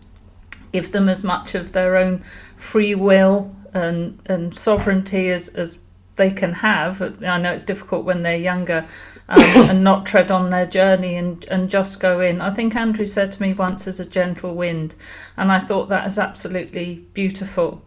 give them as much of their own free will and sovereignty as they can have. I know it's difficult when they're younger, and not tread on their journey and just go in. I think Andrew said to me once, as a gentle wind, and I thought that is absolutely beautiful.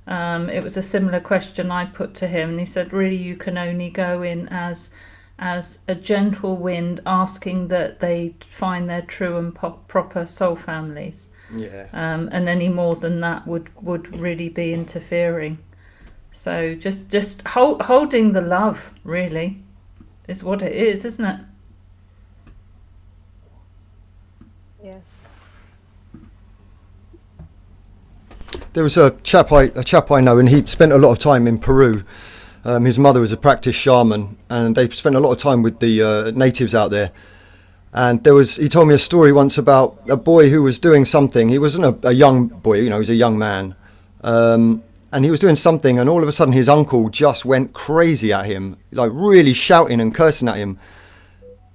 It was a similar question I put to him, and he said, really, you can only go in as a gentle wind, asking that they find their true and proper soul families. Yeah. And any more than that would really be interfering. So just holding the love, really, is what it is, isn't it? Yes. There was a chap I know, and he'd spent a lot of time in Peru. His mother was a practiced shaman, and they spent a lot of time with the natives out there. And he told me a story once about a boy who was doing something. He wasn't a young boy, he was a young man. And he was doing something, and all of a sudden his uncle just went crazy at him, like really shouting and cursing at him.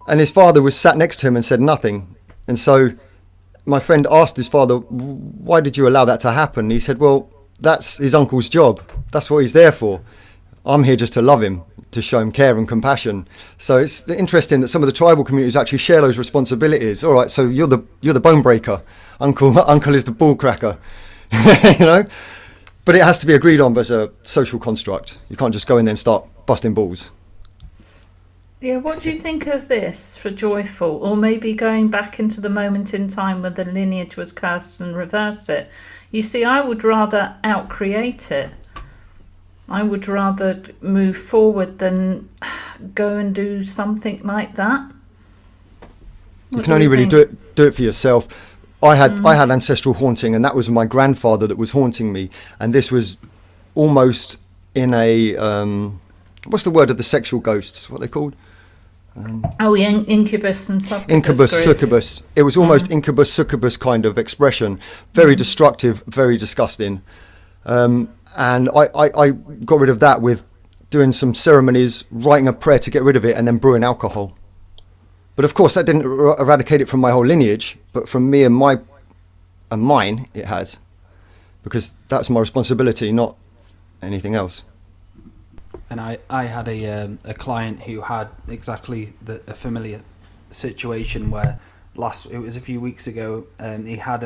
And his father was sat next to him and said nothing. And so my friend asked his father, why did you allow that to happen? And he said, well, that's his uncle's job. That's what he's there for. I'm here just to love him. to show him care and compassion. So it's interesting that some of the tribal communities actually share those responsibilities. All right, so you're the bone breaker, uncle is the ball cracker, you know. But it has to be agreed on as a social construct. You can't just go in there and start busting balls. Yeah, what do you think of this for joyful? Or maybe going back into the moment in time where the lineage was cursed and reverse it? You see, I would rather outcreate it. I would rather move forward than go and do something like that. You can only really do it for yourself. I had ancestral haunting, and that was my grandfather that was haunting me. And this was almost in a what's the word of the sexual ghosts? What are they called? Incubus and succubus. Incubus, succubus. It was almost incubus, succubus kind of expression. Very destructive, very disgusting. And I got rid of that with doing some ceremonies, writing a prayer to get rid of it, and then brewing alcohol. But of course, that didn't eradicate it from my whole lineage, but from me and mine, it has. Because that's my responsibility, not anything else. And I had a client who had exactly a familiar situation where it was a few weeks ago, he had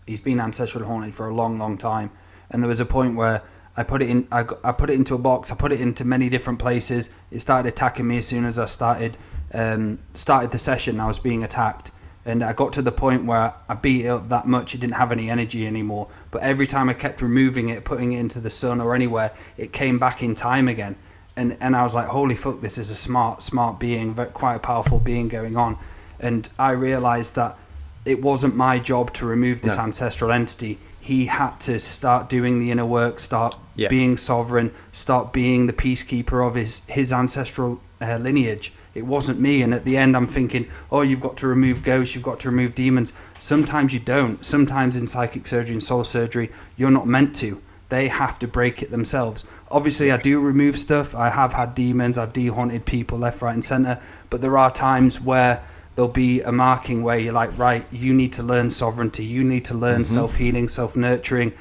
he's been ancestral haunted for a long time. And there was a point where I put it into a box, I put it into many different places. It started attacking me as soon as I started the session. I was being attacked, and I got to the point where I beat it up that much it didn't have any energy anymore. But every time I kept removing it, putting it into the sun or anywhere, it came back in time again. And I was like, holy fuck, this is a smart being, quite a powerful being going on. And I realized that it wasn't my job to remove this ancestral entity. He had to start doing the inner work, start being sovereign, start being the peacekeeper of his ancestral lineage. It wasn't me. And at the end, I'm thinking, oh, you've got to remove ghosts, you've got to remove demons. Sometimes you don't. Sometimes in psychic surgery and soul surgery, you're not meant to. They have to break it themselves. Obviously, I do remove stuff. I have had demons. I've de-haunted people left, right, and centre. But there are times where there'll be a marking where you're like, right, you need to learn sovereignty. You need to learn self-healing, self-nurturing.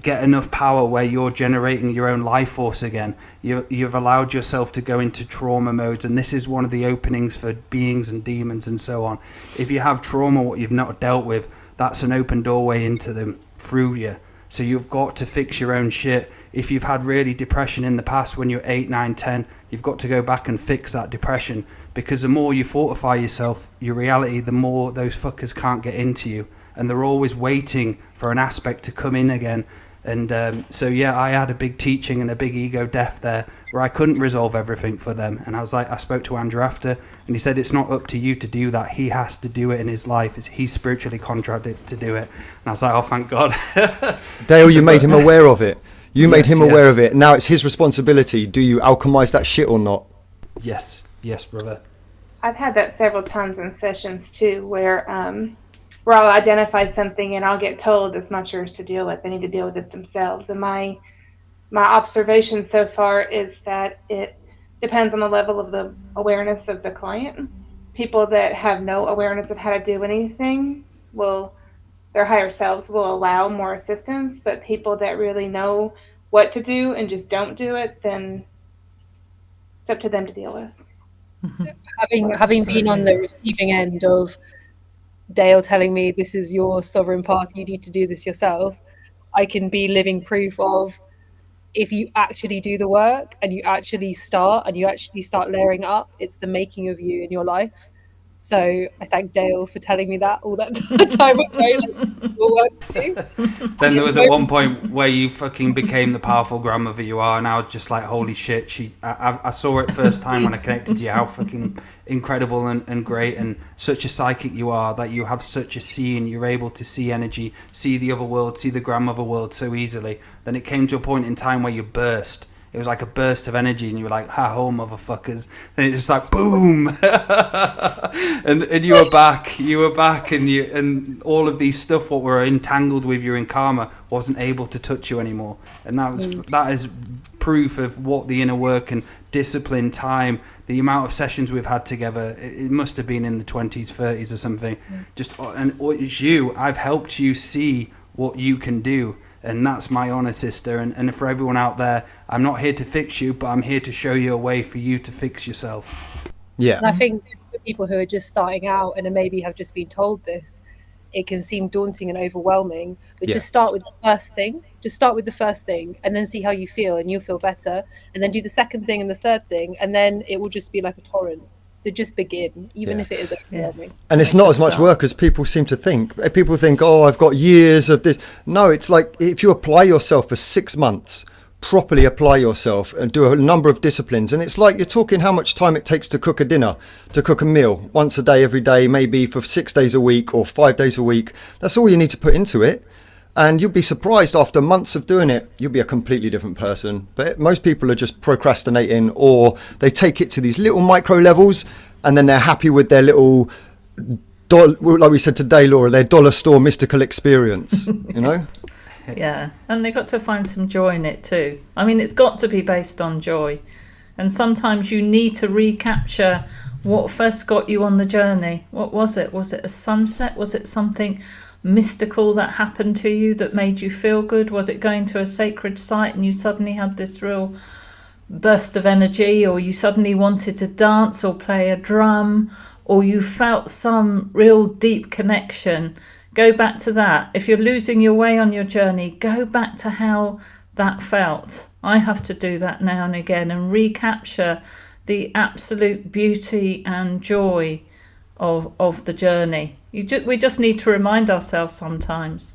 Get enough power where you're generating your own life force again. You've allowed yourself to go into trauma modes, and this is one of the openings for beings and demons and so on. If you have trauma, what you've not dealt with, that's an open doorway into them through you. So you've got to fix your own shit. If you've had really depression in the past when you're 8, 9, 10, you've got to go back and fix that depression, because the more you fortify yourself, your reality, the more those fuckers can't get into you. And they're always waiting for an aspect to come in again. And I had a big teaching and a big ego death there where I couldn't resolve everything for them. And I spoke to Andrew after, and he said, it's not up to you to do that. He has to do it in his life. He's spiritually contracted to do it. And I was like, oh, thank God. Dale, you made him aware of it. You made him aware of it. Now it's his responsibility. Do you alchemize that shit or not? Yes, brother. I've had that several times in sessions too, where I'll identify something and I'll get told it's not yours to deal with. They need to deal with it themselves. And my observation so far is that it depends on the level of the awareness of the client. People that have no awareness of how to do anything their higher selves will allow more assistance, but people that really know what to do and just don't do it, then it's up to them to deal with. Having been on the receiving end of Dale telling me this is your sovereign path, you need to do this yourself, I can be living proof of, if you actually do the work and you actually start layering up, it's the making of you in your life. So I thank Dale for telling me that all that time ago. Then there was at one point where you fucking became the powerful grandmother you are, and I was just like, holy shit. I saw it first time when I connected to you, how fucking incredible and great and such a psychic you are, that you have such a seeing. You're able to see energy, see the other world, see the grandmother world so easily. Then it came to a point in time where you burst. It was like a burst of energy, and you were like, "Ha ho, motherfuckers!" And it's just like boom, and you were back, and all of these stuff what were entangled with you in karma wasn't able to touch you anymore. And that is proof of what the inner work and discipline, time, the amount of sessions we've had together. It must have been in the 20s, 30s or something. And it's you. I've helped you see what you can do. And that's my honor, sister. And for everyone out there, I'm not here to fix you, but I'm here to show you a way for you to fix yourself. Yeah. And I think for people who are just starting out and maybe have just been told this, it can seem daunting and overwhelming, but just start with the first thing. Just start with the first thing and then see how you feel, and you'll feel better. And then do the second thing and the third thing, and then it will just be like a torrent. So just begin, even if it is overwhelming. Yes. And it's not as much work as people seem to think. People think, oh, I've got years of this. No, it's like if you apply yourself for 6 months, properly apply yourself and do a number of disciplines. And it's like you're talking how much time it takes to cook a dinner, to cook a meal once a day, every day, maybe for 6 days a week or 5 days a week. That's all you need to put into it. And you'll be surprised after months of doing it, you'll be a completely different person. But most people are just procrastinating, or they take it to these little micro levels and then they're happy with their little, like we said today, Laura, their dollar store mystical experience, you know? Yeah, and they've got to find some joy in it too. I mean, it's got to be based on joy. And sometimes you need to recapture what first got you on the journey. What was it? Was it a sunset? Was it something mystical that happened to you that made you feel good? Was it going to a sacred site and you suddenly had this real burst of energy, or you suddenly wanted to dance or play a drum, or you felt some real deep connection? Go back to that. If you're losing your way on your journey, go back to how that felt. I have to do that now and again and recapture the absolute beauty and joy of the journey. We just need to remind ourselves sometimes.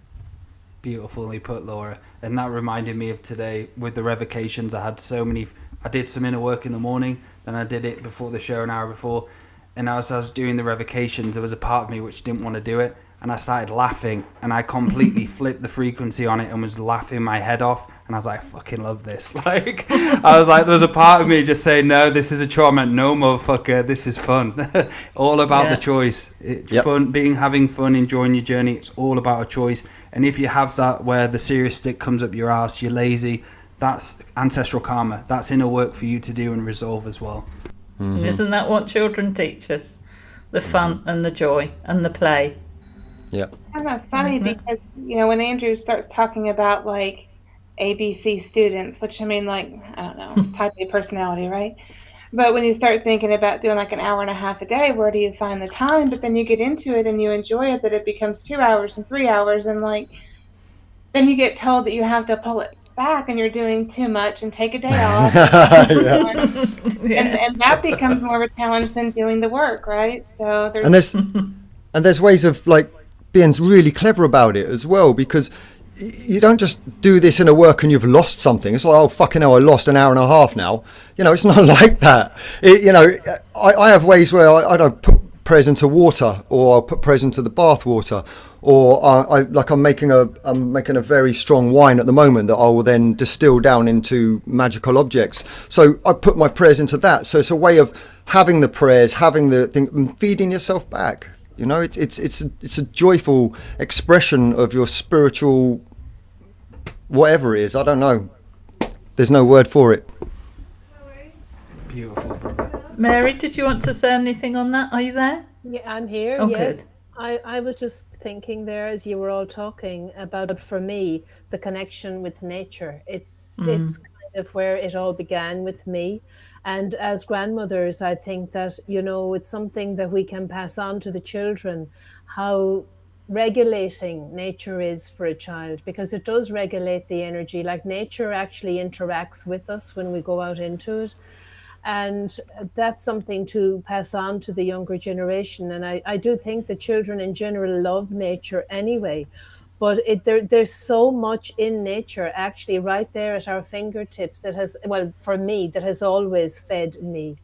Beautifully put, Laura. And that reminded me of today with the revocations. I did some inner work in the morning, then I did it before the show, an hour before. And as I was doing the revocations, there was a part of me which didn't want to do it. And I started laughing, and I completely flipped the frequency on it and was laughing my head off. And I was like, I fucking love this. Like, I was like, there's a part of me just saying, no, this is a chore. I meant, no, motherfucker, this is fun. All about the choice. Fun, having fun, enjoying your journey. It's all about a choice. And if you have that where the serious stick comes up your ass, you're lazy, that's ancestral karma. That's inner work for you to do and resolve as well. Mm-hmm. Isn't that what children teach us? The fun and the joy and the play. Yeah. And that's funny because, when Andrew starts talking about like ABC students, which I mean, like, I don't know, type A personality, right? But when you start thinking about doing like an hour and a half a day, where do you find the time? But then you get into it and you enjoy it, that it becomes 2 hours and 3 hours. And like, then you get told that you have to pull it back and you're doing too much and take a day off. And that becomes more of a challenge than doing the work, right? So there's ways of like being really clever about it as well, because you don't just do this in a work and you've lost something. It's like, oh, fucking hell, I lost an hour and a half now. It's not like that. I have ways where I don't put prayers into water, or I'll put prayers into the bath water, or I'm making a very strong wine at the moment that I will then distill down into magical objects. So I put my prayers into that. So it's a way of having the prayers, having the thing, and feeding yourself back. It's a joyful expression of your spiritual, whatever it is. I don't know. There's no word for it. Beautiful, brother. Mary, did you want to say anything on that? Are you there? Yeah, I'm here. Oh, yes. good. I was just thinking there as you were all talking about, for me, the connection with nature. It's kind of where it all began with me. And as grandmothers, I think that, it's something that we can pass on to the children, how regulating nature is for a child, because it does regulate the energy. Like, nature actually interacts with us when we go out into it. And that's something to pass on to the younger generation. And I do think the children in general love nature anyway. But there's so much in nature actually right there at our fingertips that has, well, for me, that has always fed me.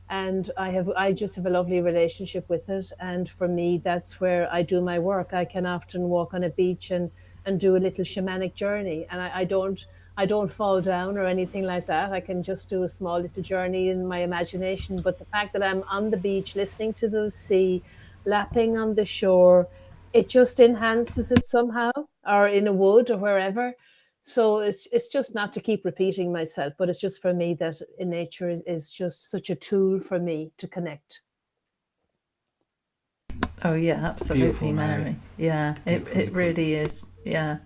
And I just have a lovely relationship with it. And for me, that's where I do my work. I can often walk on a beach and do a little shamanic journey. And I don't fall down or anything like that. I can just do a small little journey in my imagination. But the fact that I'm on the beach, listening to the sea, lapping on the shore, it just enhances it somehow, or in a wood or wherever. So it's just not to keep repeating myself, but it's just for me that in nature is just such a tool for me to connect. Oh yeah, absolutely, Beautiful, Mary. Yeah, it really is. Yeah.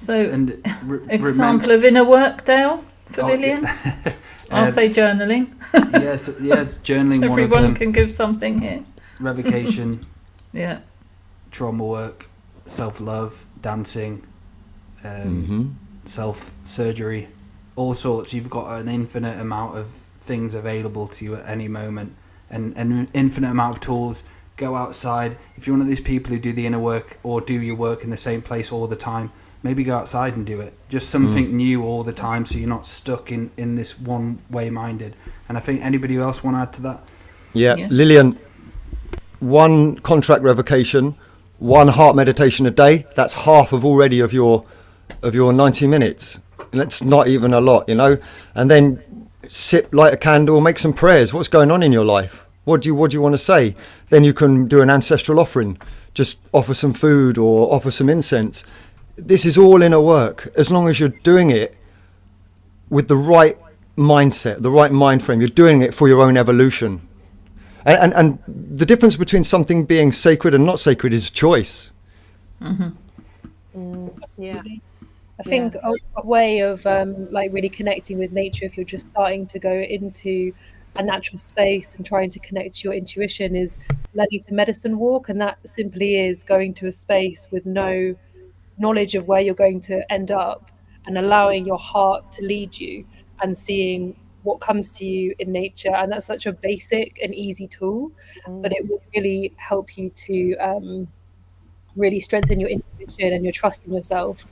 So, And example of inner work, Dale, for Lillian? I'll say journaling. yes, journaling. One of Everyone them. can give something here. Revocation, Yeah. trauma work, self-love, dancing, self-surgery, all sorts. You've got an infinite amount of things available to you at any moment, and an infinite amount of tools. Go outside. If you're one of these people who do the inner work or do your work in the same place all the time, maybe go outside and do it. Just something new all the time, so you're not stuck in this one way minded. And I think anybody else want to add to that? Yeah. Lillian, one contract revocation, one heart meditation a day, that's half of your 90 minutes. And that's not even a lot, you know. And then light a candle, make some prayers. What's going on in your life? What do you want to say? Then you can do an ancestral offering. Just offer some food or offer some incense. This is all inner work. As long as you're doing it with the right mindset, the right mind frame, you're doing it for your own evolution. And the difference between something being sacred and not sacred is choice. Yeah. I think a way of like really connecting with nature, if you're just starting to go into a natural space and trying to connect to your intuition, is learning to medicine walk. And that simply is going to a space with no knowledge of where you're going to end up, and allowing your heart to lead you and seeing what comes to you in nature. And that's such a basic and easy tool, but it will really help you to really strengthen your intuition and your trust in yourself,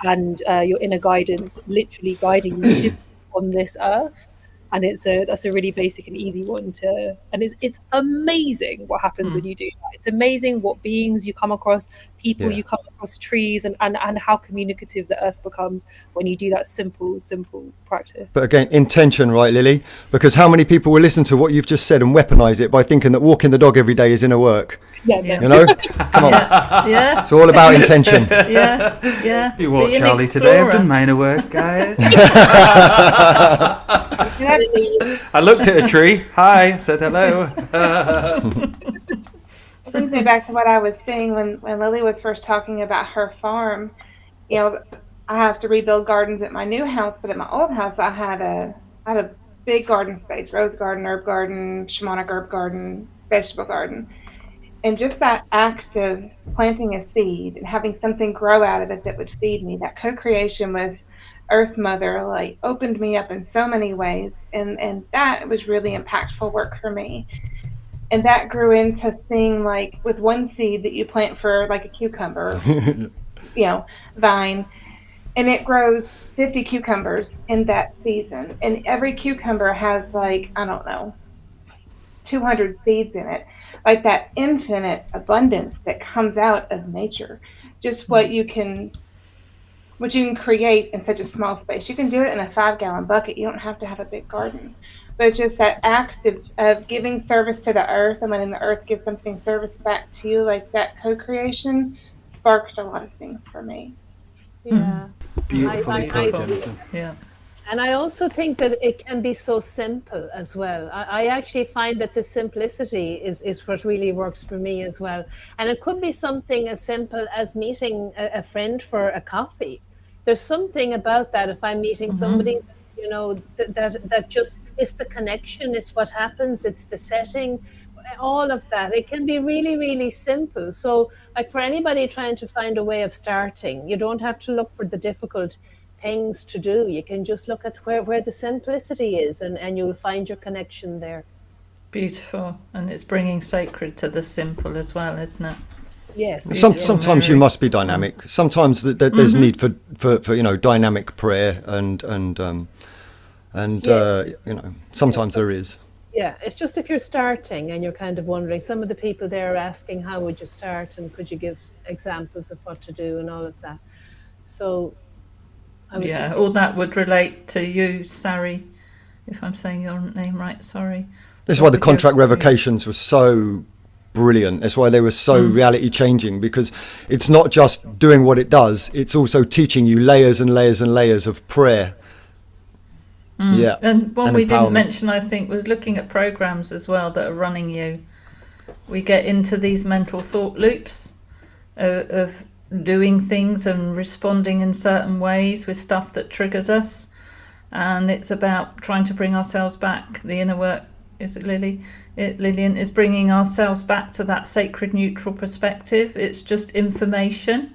and your inner guidance literally guiding you on this earth. And that's a really basic and easy one to, and it's amazing what happens when you do that. It's amazing what beings you come across, people you come across, trees, and how communicative the earth becomes when you do that simple practice. But again, intention, right, Lily? Because how many people will listen to what you've just said and weaponize it by thinking that walking the dog every day is inner work? Yeah. You know? Come on. Yeah. It's all about intention. Yeah. You walk Charlie today. I've done minor work, guys. I looked at a tree. Hi, said hello. Brings me back to what I was saying when Lily was first talking about her farm. You know, I have to rebuild gardens at my new house, but at my old house, I had a big garden space: rose garden, herb garden, shamanic herb garden, vegetable garden. And just that act of planting a seed and having something grow out of it that would feed me, that co-creation with Earth Mother, like, opened me up in so many ways. And that was really impactful work for me. And that grew into seeing, like, with one seed that you plant for, like, a cucumber, vine, and it grows 50 cucumbers in that season. And every cucumber has, like, I don't know, 200 seeds in it. Like that infinite abundance that comes out of nature. Just what you can create in such a small space. You can do it in a 5-gallon bucket. You don't have to have a big garden. But just that act of giving service to the earth and letting the earth give something service back to you, like that co-creation, sparked a lot of things for me. Yeah. Beautifully put, I Jonathan. Yeah. And I also think that it can be so simple as well. I actually find that the simplicity is what really works for me as well. And it could be something as simple as meeting a friend for a coffee. There's something about that. If I'm meeting somebody, that just, it's the connection, it's what happens, it's the setting, all of that. It can be really, really simple. So, like, for anybody trying to find a way of starting, you don't have to look for the difficult things to do. You can just look at where the simplicity is, and you'll find your connection there. Beautiful. And it's bringing sacred to the simple as well, isn't it? Yes. Sometimes you must be dynamic. Sometimes there's need for dynamic prayer and sometimes there is. Yeah, it's just if you're starting and you're kind of wondering, some of the people there are asking, how would you start, and could you give examples of what to do and all of that. So all that would relate to you, Sari, if I'm saying your name right, sorry. This is why the contract revocations were so brilliant. That's why they were so reality changing, because it's not just doing what it does, it's also teaching you layers and layers and layers of prayer. Yeah. And one we didn't mention, I think, was looking at programs as well that are running you. We get into these mental thought loops of doing things and responding in certain ways with stuff that triggers us. And it's about trying to bring ourselves back. The inner work, is it Lily? Lillian is bringing ourselves back to that sacred neutral perspective. It's just information.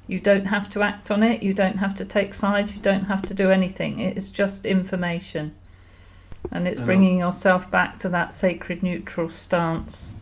You don't have to act on it. You don't have to take sides. You don't have to do anything. It is just information. And it's bringing yourself back to that sacred neutral stance.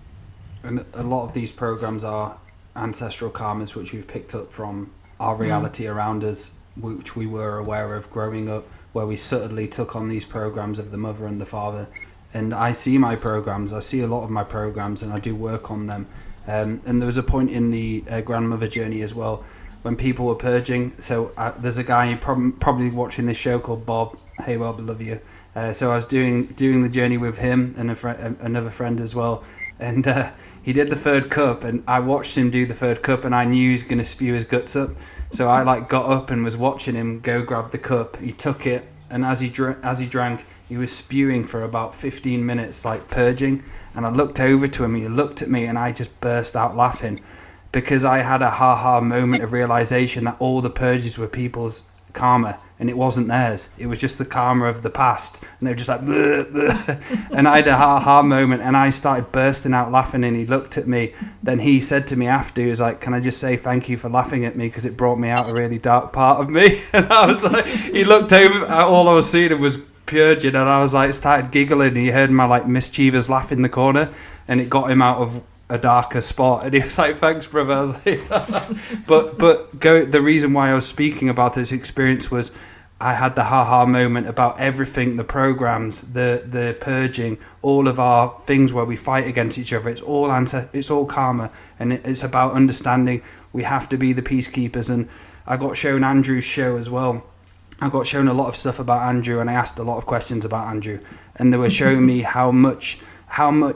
And a lot of these programs are ancestral karmas, which we've picked up from our reality around us, which we were aware of growing up, where we subtly took on these programs of the mother and the father. And I see my programs, I see a lot of my programs, and I do work on them. And there was a point in the grandmother journey as well, when people were purging. So there's a guy probably watching this show called Bob. Hey Bob, I love you. So I was doing the journey with him and another friend as well. And he did the third cup, and I watched him do the third cup, and I knew he was going to spew his guts up. So I got up and was watching him go grab the cup. He took it, and as he drank, he was spewing for about 15 minutes, like purging. And I looked over to him, he looked at me, and I just burst out laughing, because I had a ha-ha moment of realization that all the purges were people's karma, and it wasn't theirs. It was just the karma of the past, and they were just like bleh, bleh. And I had a ha-ha moment, and I started bursting out laughing, and he looked at me. Then he said to me after, he was like, can I just say thank you for laughing at me, because it brought me out a really dark part of me. And I was like, he looked over, all I was seeing was purging, and I was like, started giggling, and he heard my like mischievous laugh in the corner, and it got him out of a darker spot. And he was like, thanks brother. I was like the reason why I was speaking about this experience was I had the ha-ha moment about everything, the programs, the purging, all of our things where we fight against each other. It's all karma, and it's about understanding we have to be the peacekeepers. And I got shown Andrew's show as well. I got shown a lot of stuff about Andrew, and I asked a lot of questions about Andrew, and they were showing me how much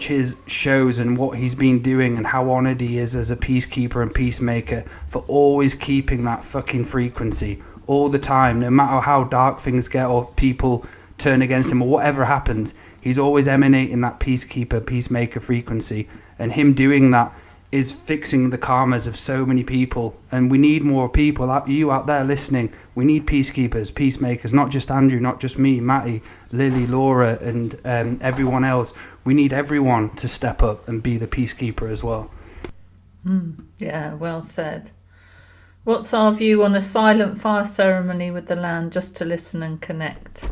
his shows and what he's been doing, and how honoured he is as a peacekeeper and peacemaker for always keeping that fucking frequency all the time, no matter how dark things get or people turn against him or whatever happens. He's always emanating that peacekeeper, peacemaker frequency, and him doing that is fixing the karmas of so many people. And we need more people, you out there listening. We need peacekeepers, peacemakers, not just Andrew, not just me, Maty, Lily, Laura, and everyone else. We need everyone to step up and be the peacekeeper as well. Yeah, well said. What's our view on a silent fire ceremony with the land, just to listen and connect?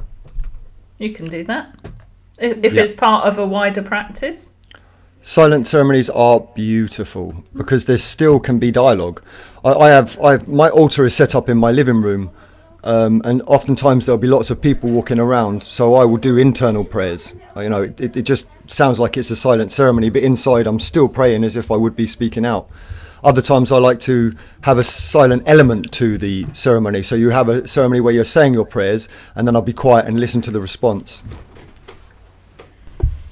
You can do that if it's part of a wider practice. Silent ceremonies are beautiful because there still can be dialogue. I have my altar is set up in my living room, and oftentimes there'll be lots of people walking around, so I will do internal prayers. It just sounds like it's a silent ceremony, but inside I'm still praying as if I would be speaking out. Other times I like to have a silent element to the ceremony, so you have a ceremony where you're saying your prayers, and then I'll be quiet and listen to the response.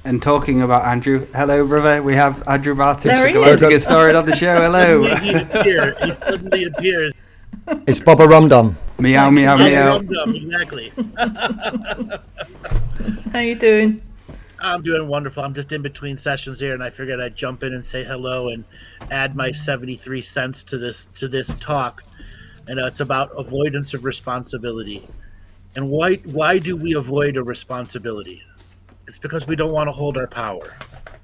And talking about Andrew, hello brother, we have Andrew Martin, There he Galactic is. historian on the show. Hello. He suddenly appears. It's Baba Rumdum. Meow, meow, meow. Exactly. How you doing? I'm doing wonderful. I'm just in between sessions here, and I figured I'd jump in and say hello and add my 73 cents to this talk. And it's about avoidance of responsibility. And why do we avoid a responsibility? It's because we don't want to hold our power.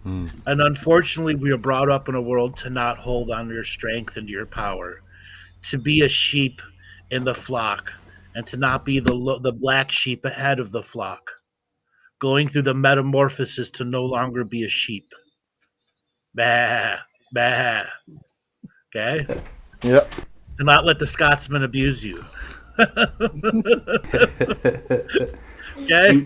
And unfortunately, we are brought up in a world to not hold on to your strength and to your power, to be a sheep in the flock, and to not be the black sheep ahead of the flock, going through the metamorphosis to no longer be a sheep. Bah, bah. Okay? Yep. To not let the Scotsman abuse you. Okay?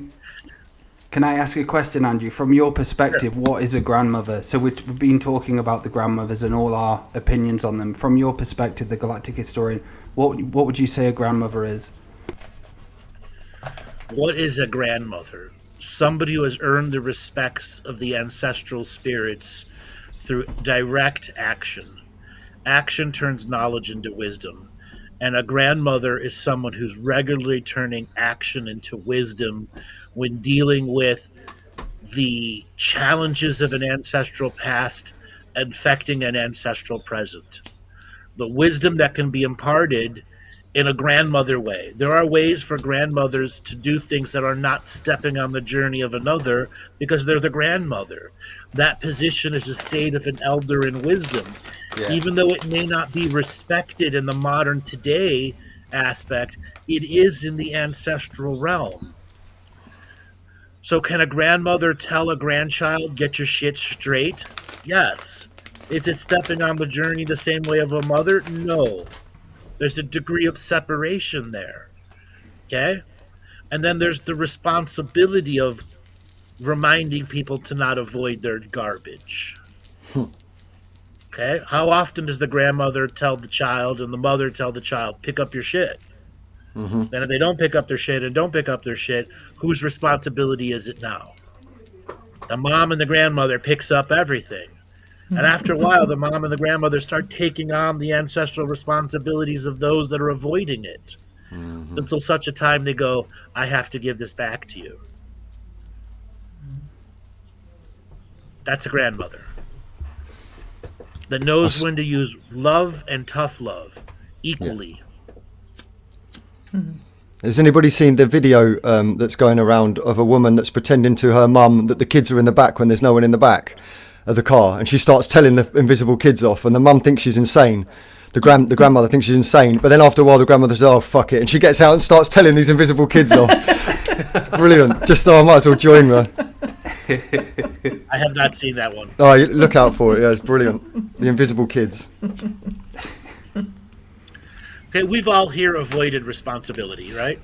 Can I ask a question, Andrew? From your perspective, what is a grandmother? So we've been talking about the grandmothers and all our opinions on them. From your perspective, the Galactic historian, what would you say a grandmother is? What is a grandmother? Somebody who has earned the respects of the ancestral spirits through direct action. Action turns knowledge into wisdom. And a grandmother is someone who's regularly turning action into wisdom when dealing with the challenges of an ancestral past affecting an ancestral present. the wisdom that can be imparted in a grandmother way. There are ways for grandmothers to do things that are not stepping on the journey of another because they're the grandmother. That position is a state of an elder in wisdom. Yeah. Even though it may not be respected in the modern today aspect, it is in the ancestral realm. So can a grandmother tell a grandchild, get your shit straight? Yes. Is it stepping on the journey the same way of a mother? No. There's a degree of separation there. Okay? And then there's the responsibility of reminding people to not avoid their garbage. Okay? How often does the grandmother tell the child and the mother tell the child, pick up your shit? Mm-hmm. Then if they don't pick up their shit and don't pick up their shit, whose responsibility is it now? The mom and the grandmother picks up everything. And after a while, the mom and the grandmother start taking on the ancestral responsibilities of those that are avoiding it. Mm-hmm. Until such a time they go, I have to give this back to you. That's a grandmother that knows when to use love and tough love equally. Yeah. Has anybody seen the video that's going around of a woman that's pretending to her mum that the kids are in the back when there's no one in the back of the car, and she starts telling the invisible kids off, and the mum thinks she's insane. The grandmother thinks she's insane, but then after a while the grandmother says, oh fuck it, and she gets out and starts telling these invisible kids off. It's brilliant. Just I might as well join her. I have not seen that one. Oh, look out for it. Yeah, it's brilliant. The invisible kids. Okay, we've all here avoided responsibility, right?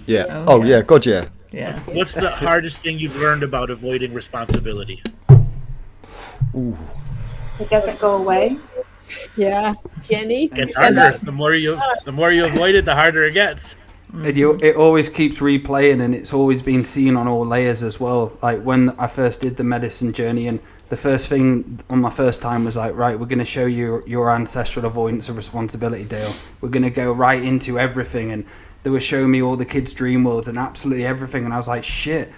Yeah. Oh yeah. God, yeah. Yeah. What's the hardest thing you've learned about avoiding responsibility? Ooh. It doesn't go away. Yeah, Jenny. It gets harder. The more you avoid it, the harder it gets. It always keeps replaying, and it's always been seen on all layers as well. Like when I first did the medicine journey, and the first thing on my first time was like, right, we're going to show you your ancestral avoidance of responsibility, Dale. We're going to go right into everything, and they were showing me all the kids' dream worlds and absolutely everything, and I was like, shit.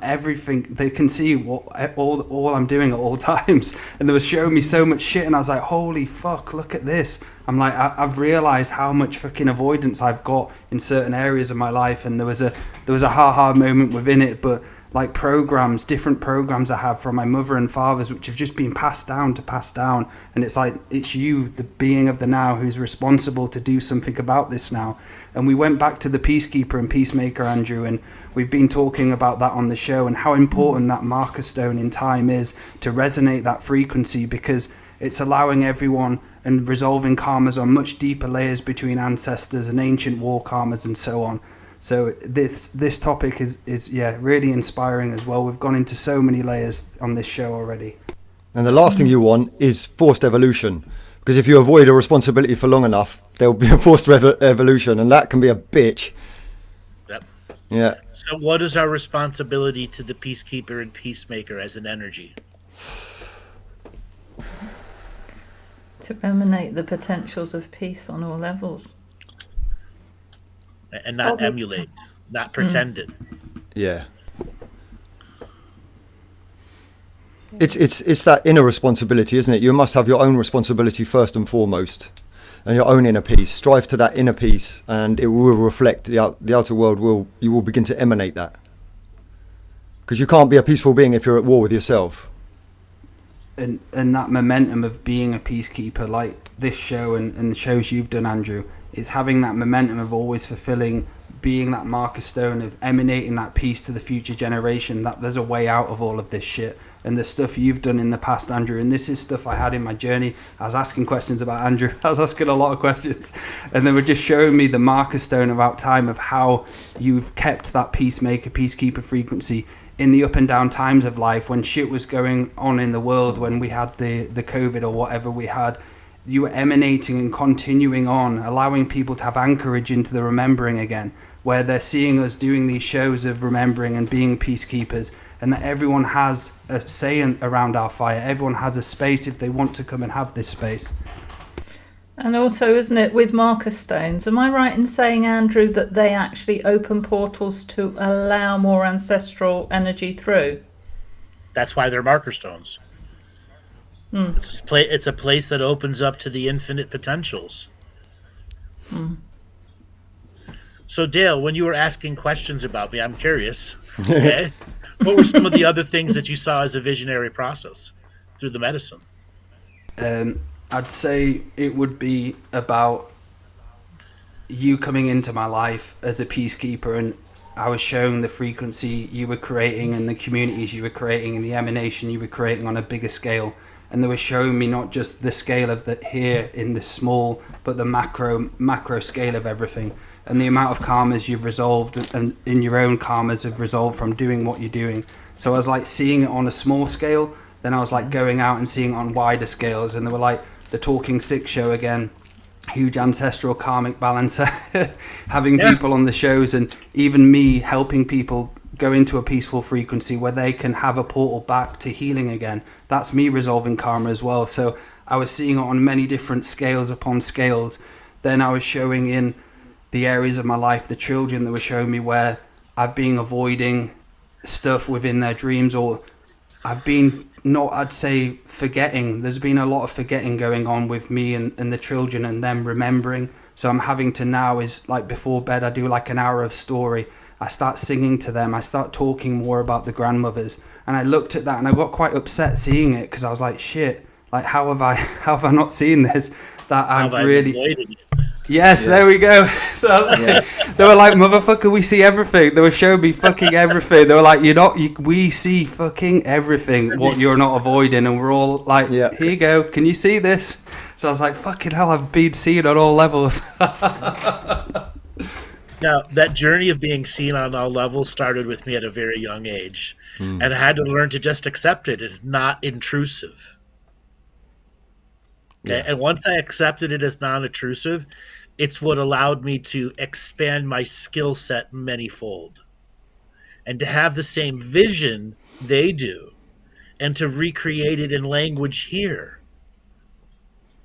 Everything they can see all I'm doing at all times, and they were showing me so much shit, and I was like, holy fuck, look at this. I'm like, I've realized how much fucking avoidance I've got in certain areas of my life, and there was a ha moment within it, but like different programs I have from my mother and fathers, which have just been passed down, and it's like, it's you, the being of the now, who's responsible to do something about this now. And we went back to the peacekeeper and peacemaker, Andrew, and we've been talking about that on the show and how important that marker stone in time is to resonate that frequency, because it's allowing everyone and resolving karmas on much deeper layers between ancestors and ancient war karmas and so on. So this topic is really inspiring as well. We've gone into so many layers on this show already. And the last thing you want is forced evolution, because if you avoid a responsibility for long enough, there will be a forced evolution, and that can be a bitch. Yep. Yeah. So what is our responsibility to the peacekeeper and peacemaker as an energy? To emanate the potentials of peace on all levels. And not emulate, not pretend it. Yeah. It's that inner responsibility, isn't it? You must have your own responsibility first and foremost, and your own inner peace. Strive to that inner peace, and it will reflect the outer world. You will begin to emanate that, because you can't be a peaceful being if you're at war with yourself. And that momentum of being a peacekeeper, like this show and the shows you've done, Andrew, it's having that momentum of always fulfilling, being that marker stone of emanating that peace to the future generation, that there's a way out of all of this shit. And the stuff you've done in the past, Andrew, and this is stuff I had in my journey. I was asking questions about Andrew. I was asking a lot of questions, and they were just showing me the marker stone about time of how you've kept that peacemaker, peacekeeper frequency in the up and down times of life, when shit was going on in the world, when we had the COVID or whatever we had. You were emanating and continuing on, allowing people to have anchorage into the remembering again, where they're seeing us doing these shows of remembering and being peacekeepers, and that everyone has a say around our fire. Everyone has a space if they want to come and have this space. And also, isn't it, with marker stones, am I right in saying, Andrew, that they actually open portals to allow more ancestral energy through? That's why they're marker stones. It's a place that opens up to the infinite potentials. So Dale, when you were asking questions about me, I'm curious. Okay, what were some of the other things that you saw as a visionary process through the medicine? I'd say it would be about you coming into my life as a peacekeeper, and I was showing the frequency you were creating and the communities you were creating and the emanation you were creating on a bigger scale. And they were showing me not just the scale of that here in this small, but the macro scale of everything, and the amount of karmas you've resolved and in your own karmas have resolved from doing what you're doing. So I was like seeing it on a small scale, then I was like going out and seeing it on wider scales, and they were like the Talking Stick show again, huge ancestral karmic balancer, having people on the shows, and even me helping people go into a peaceful frequency where they can have a portal back to healing again. That's me resolving karma as well. So I was seeing it on many different scales upon scales. Then I was showing in the areas of my life, the children that were showing me where I've been avoiding stuff within their dreams, or I've been not, I'd say, forgetting. There's been a lot of forgetting going on with me and the children and them remembering. So I'm having to now is like before bed, I do like an hour of story. I start singing to them. I start talking more about the grandmothers. And I looked at that and I got quite upset seeing it, because I was like, shit, like how have I not seen this? That I've really avoided it. Yes, there we go. So I was like, they were like, motherfucker, we see everything. They were showing me fucking everything. They were like, we see fucking everything, what you're not avoiding. And we're all like, here you go. Can you see this? So I was like, fucking hell, I've been seen on all levels. Now, that journey of being seen on all levels started with me at a very young age. And I had to learn to just accept it as not intrusive. Yeah. And once I accepted it as non-intrusive, it's what allowed me to expand my skill set manyfold. And to have the same vision they do, and to recreate it in language here.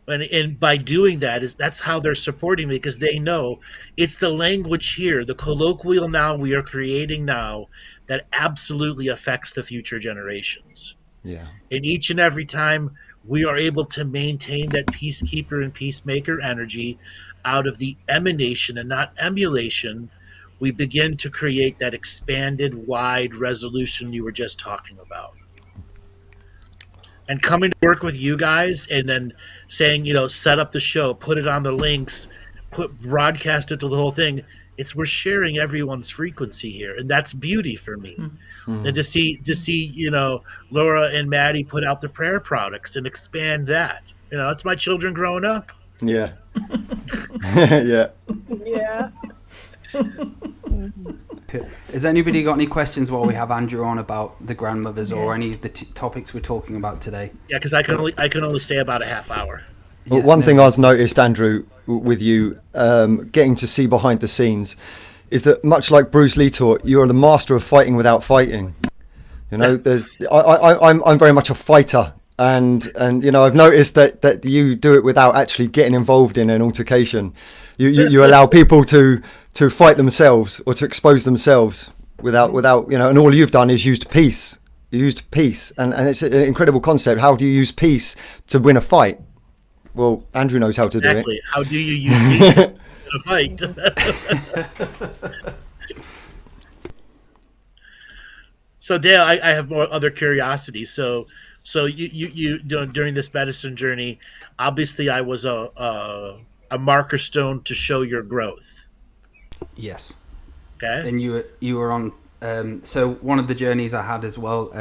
And by doing that's how they're supporting me, because they know it's the language here, the colloquial now we are creating now, that absolutely affects the future generations. Yeah. And each and every time we are able to maintain that peacekeeper and peacemaker energy out of the emanation and not emulation, we begin to create that expanded, wide resolution you were just talking about. And coming to work with you guys and then saying, set up the show, put it on the links, broadcast it to the whole thing. We're sharing everyone's frequency here, and that's beauty for me. Mm-hmm. And to see, Laura and Maty put out the prayer products and expand that. It's my children growing up. Yeah. Yeah. Yeah. Has anybody got any questions while we have Andrew on about the grandmothers or any of the topics we're talking about today? Yeah, because I can only stay about a half hour. Well, one thing I've noticed, Andrew, with you getting to see behind the scenes, is that much like Bruce Lee taught, you are the master of fighting without fighting. I'm very much a fighter, and I've noticed that you do it without actually getting involved in an altercation. You allow people to fight themselves or to expose themselves without and all you've done is used peace. You used peace, and it's an incredible concept. How do you use peace to win a fight? Well, Andrew knows how to do it. Exactly. How do you use peace to win a fight? So Dale, I have more other curiosities. So you during this medicine journey, obviously I was a marker stone to show your growth. Yes. Okay. And you were on. So one of the journeys I had as well,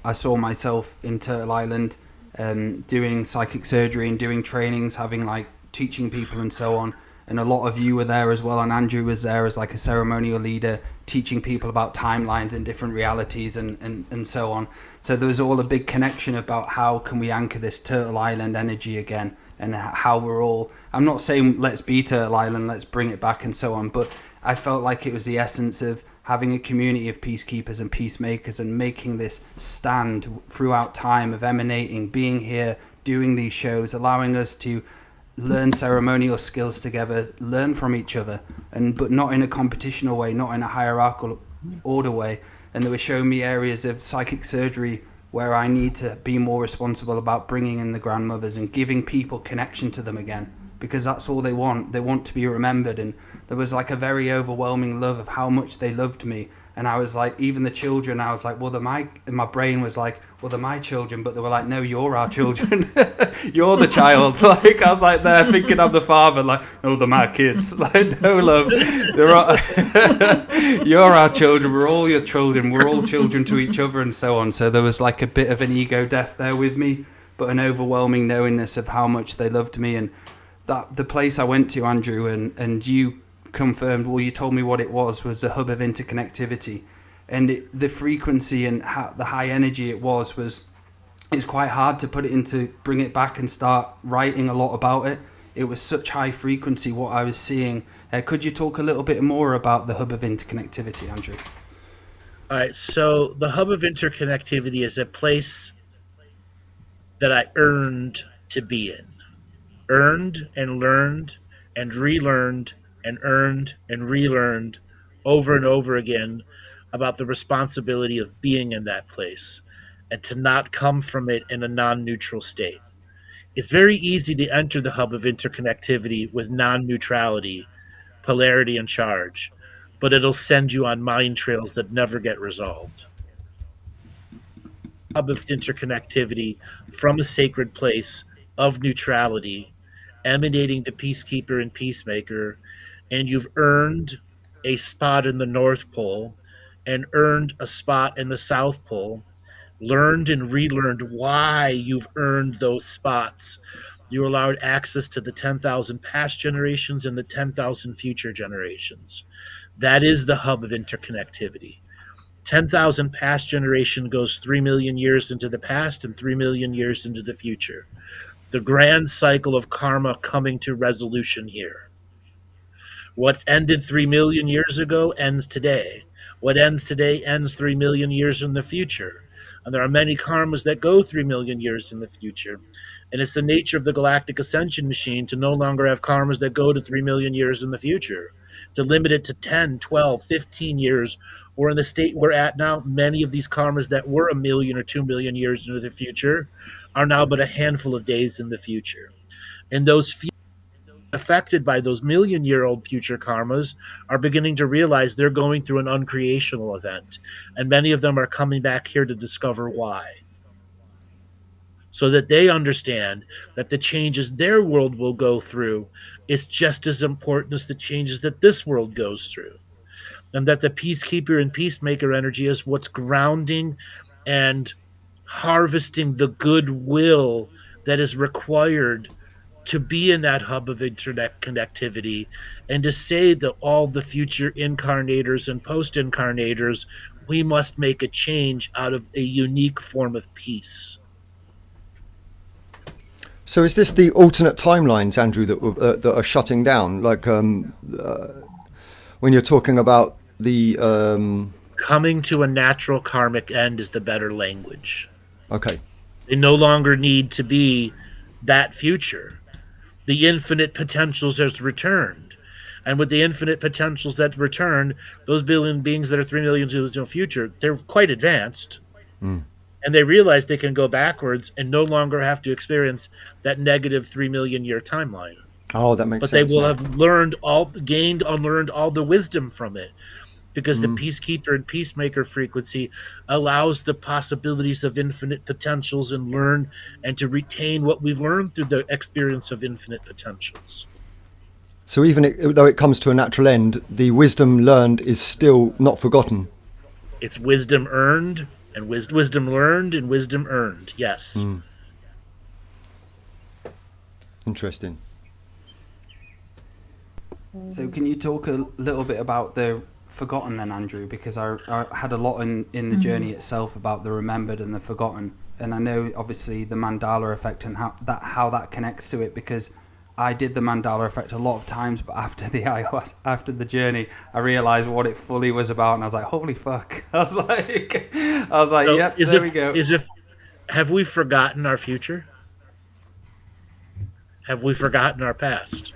I saw myself in Turtle Island, doing psychic surgery and doing trainings, having teaching people and so on. And a lot of you were there as well, and Andrew was there as a ceremonial leader, teaching people about timelines and different realities and so on. So there was all a big connection about how can we anchor this Turtle Island energy again, and how we're all, I'm not saying let's be Turtle Island, let's bring it back and so on, but I felt like it was the essence of having a community of peacekeepers and peacemakers and making this stand throughout time of emanating, being here, doing these shows, allowing us to learn ceremonial skills together, learn from each other, but not in a competitional way, not in a hierarchical order way. And they were showing me areas of psychic surgery where I need to be more responsible about bringing in the grandmothers and giving people connection to them again, because that's all they want. They want to be remembered. And there was like a very overwhelming love of how much they loved me. And I was like, even the children, I was like, well, my brain was like, well, they're my children, but they were like, no, you're our children. You're the child. Like, I was like there thinking I'm the father, like, oh, they're my kids. Like, no, love, you're our children. We're all your children. We're all children to each other, and so on. So there was like a bit of an ego death there with me, but an overwhelming knowingness of how much they loved me. And that the place I went to, Andrew, and you confirmed, well, you told me what it was a hub of interconnectivity. And the frequency and the high energy it was it's quite hard to put it into, bring it back and start writing a lot about it. It was such high frequency what I was seeing. Could you talk a little bit more about the hub of interconnectivity, Andrew? All right, so the hub of interconnectivity is a place that I earned to be in. Earned and learned and relearned and earned and relearned over and over again about the responsibility of being in that place and to not come from it in a non-neutral state. It's very easy to enter the hub of interconnectivity with non-neutrality, polarity, and charge, but it'll send you on mind trails that never get resolved. Hub of interconnectivity from a sacred place of neutrality, emanating the peacekeeper and peacemaker, and you've earned a spot in the North Pole and earned a spot in the South Pole, learned and relearned why you've earned those spots. You allowed access to the 10,000 past generations and the 10,000 future generations. That is the hub of interconnectivity. 10,000 past generation goes 3 million years into the past and 3 million years into the future. The grand cycle of karma coming to resolution here. What's ended 3 million years ago ends today. What ends today ends 3 million years in the future. And there are many karmas that go 3 million years in the future. And it's the nature of the Galactic Ascension machine to no longer have karmas that go to 3 million years in the future. To limit it to 10, 12, 15 years, or in the state we're at now, many of these karmas that were 1 million or 2 million years into the future are now but a handful of days in the future. And those few affected by those million-year-old future karmas are beginning to realize they're going through an uncreational event. And many of them are coming back here to discover why. So that they understand that the changes their world will go through is just as important as the changes that this world goes through. And that the peacekeeper and peacemaker energy is what's grounding and harvesting the goodwill that is required to be in that hub of internet connectivity, and to say that all the future incarnators and post-incarnators, we must make a change out of a unique form of peace. So is this the alternate timelines, Andrew, that are shutting down? Like when you're talking about the... Coming to a natural karmic end is the better language. Okay. They no longer need to be that future. The infinite potentials has returned. And with the infinite potentials that return, those billion beings that are 3 million years in the future, they're quite advanced. And they realize they can go backwards and no longer have to experience that negative 3 million year timeline. Oh, that makes sense. But they will have unlearned all the wisdom from it. Because the peacekeeper and peacemaker frequency allows the possibilities of infinite potentials and learn and to retain what we've learned through the experience of infinite potentials. So even though it comes to a natural end, the wisdom learned is still not forgotten. It's wisdom earned and wisdom learned and wisdom earned. Yes. Interesting. So can you talk a little bit about the forgotten then, Andrew, because I had a lot in the journey itself about the remembered and the forgotten, and I know obviously the mandala effect and how that connects to it, because I did the mandala effect a lot of times, but after the journey I realized what it fully was about, and I was like, holy fuck. I was like so yep, there we go. Have we forgotten our future? Have we forgotten our past?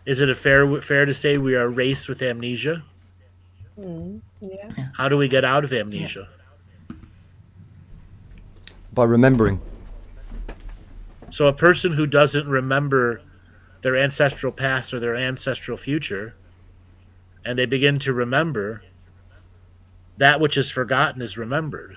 Is it fair to say we are a race with amnesia? Yeah. How do we get out of amnesia? by remembering. So a person who doesn't remember their ancestral past or their ancestral future, and they begin to remember, that which is forgotten is remembered.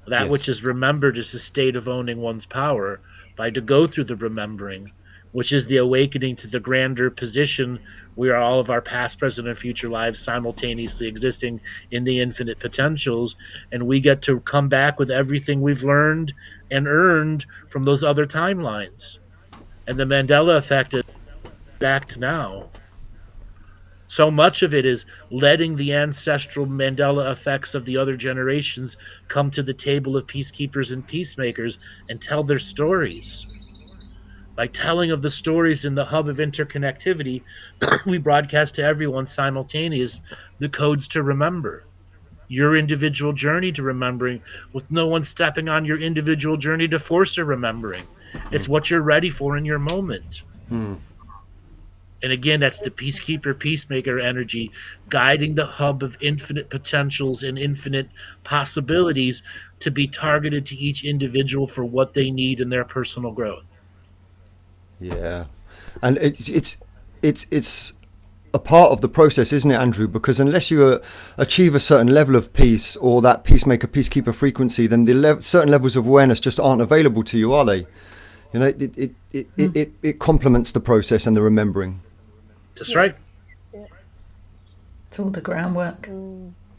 That Yes. which is remembered is the state of owning one's power by to go through the remembering, which is the awakening to the grander position where all of our past, present, and future lives simultaneously existing in the infinite potentials, and we get to come back with everything we've learned and earned from those other timelines. And the Mandela effect is back to now. So much of it is letting the ancestral Mandela effects of the other generations come to the table of peacekeepers and peacemakers and tell their stories. By telling of the stories in the hub of interconnectivity, we broadcast to everyone simultaneous the codes to remember. Your individual journey to remembering, with no one stepping on your individual journey to force a remembering. It's what you're ready for in your moment. And again, that's the peacekeeper, peacemaker energy guiding the hub of infinite potentials and infinite possibilities to be targeted to each individual for what they need in their personal growth. Yeah, and it's a part of the process, isn't it, Andrew? Because unless you achieve a certain level of peace or that peacemaker, peacekeeper frequency, then the certain levels of awareness just aren't available to you, are they? You know, it complements the process and the remembering. That's right. It's all the groundwork.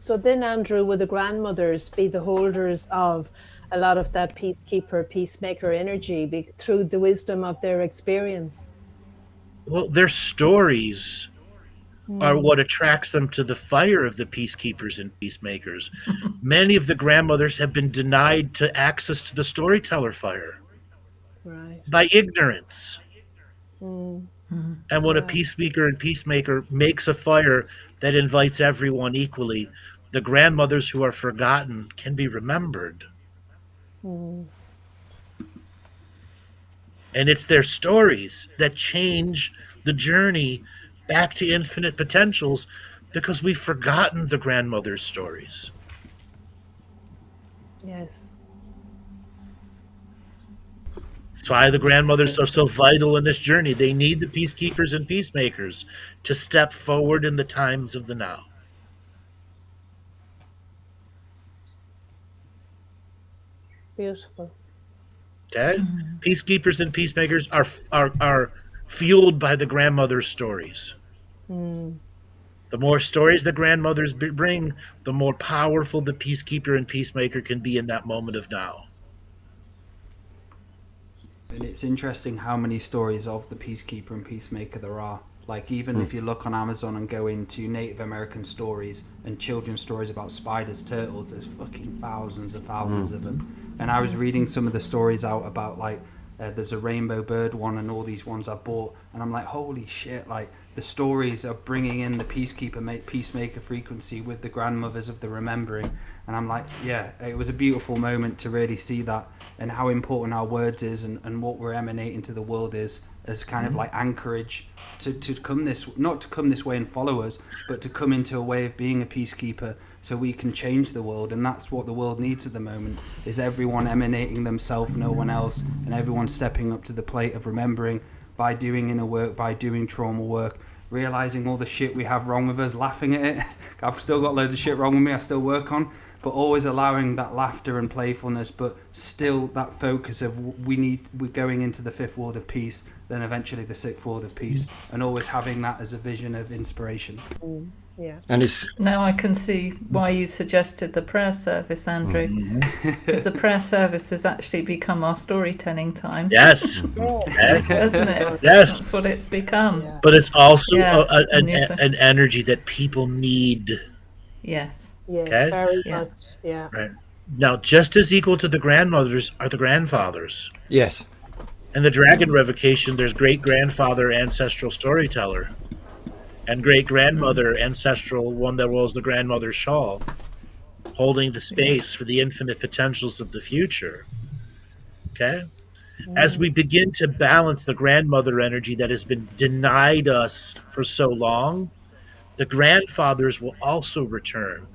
So then, Andrew, would the grandmothers be the holders of a lot of that peacekeeper, peacemaker energy through the wisdom of their experience? Well, their stories are what attracts them to the fire of the peacekeepers and peacemakers. Many of the grandmothers have been denied to access to the storyteller fire by ignorance. And when a peacemaker and peacemaker makes a fire that invites everyone equally, the grandmothers who are forgotten can be remembered. And it's their stories that change the journey back to infinite potentials, because we've forgotten the grandmother's stories. Yes. That's why the grandmothers are so vital in this journey. They need the peacekeepers and peacemakers to step forward in the times of the now. Beautiful. Okay? Peacekeepers and peacemakers are fueled by the grandmother's stories. The more stories the grandmothers bring, the more powerful the peacekeeper and peacemaker can be in that moment of now. And it's interesting how many stories of the peacekeeper and peacemaker there are. Like, even if you look on Amazon and go into Native American stories and children's stories about spiders, turtles, there's fucking thousands of them. And I was reading some of the stories out about, like, there's a rainbow bird one and all these ones I bought, and I'm like, holy shit, like, the stories are bringing in the peacekeeper, peacemaker frequency with the grandmothers of the remembering. And I'm like, yeah, it was a beautiful moment to really see that, and how important our words is, and what we're emanating to the world is, as kind of like anchorage to come this, not to come this way and follow us, but to come into a way of being a peacekeeper so we can change the world. And that's what the world needs at the moment, is everyone emanating themselves, no one else, and everyone stepping up to the plate of remembering by doing inner work, by doing trauma work, realizing all the shit we have wrong with us, laughing at it. I've still got loads of shit wrong with me I still work on, but always allowing that laughter and playfulness, but still that focus of we're going into the fifth world of peace, then eventually the sixth world of peace, and always having that as a vision of inspiration. Yeah. And it's Now I can see why you suggested the prayer service, Andrew, because the prayer service has actually become our storytelling time, Yes. hasn't it? Yes. That's what it's become. Yeah. But it's also Yeah. an energy that people need. Yes. Yes, Okay. very Yeah. much. Yeah. Right. Now, just as equal to the grandmothers are the grandfathers. yes, In the Dragon Revocation, there's great-grandfather ancestral storyteller, and great-grandmother ancestral, one that wears the grandmother's shawl, holding the space for the infinite potentials of the future. Okay? As we begin to balance the grandmother energy that has been denied us for so long, the grandfathers will also return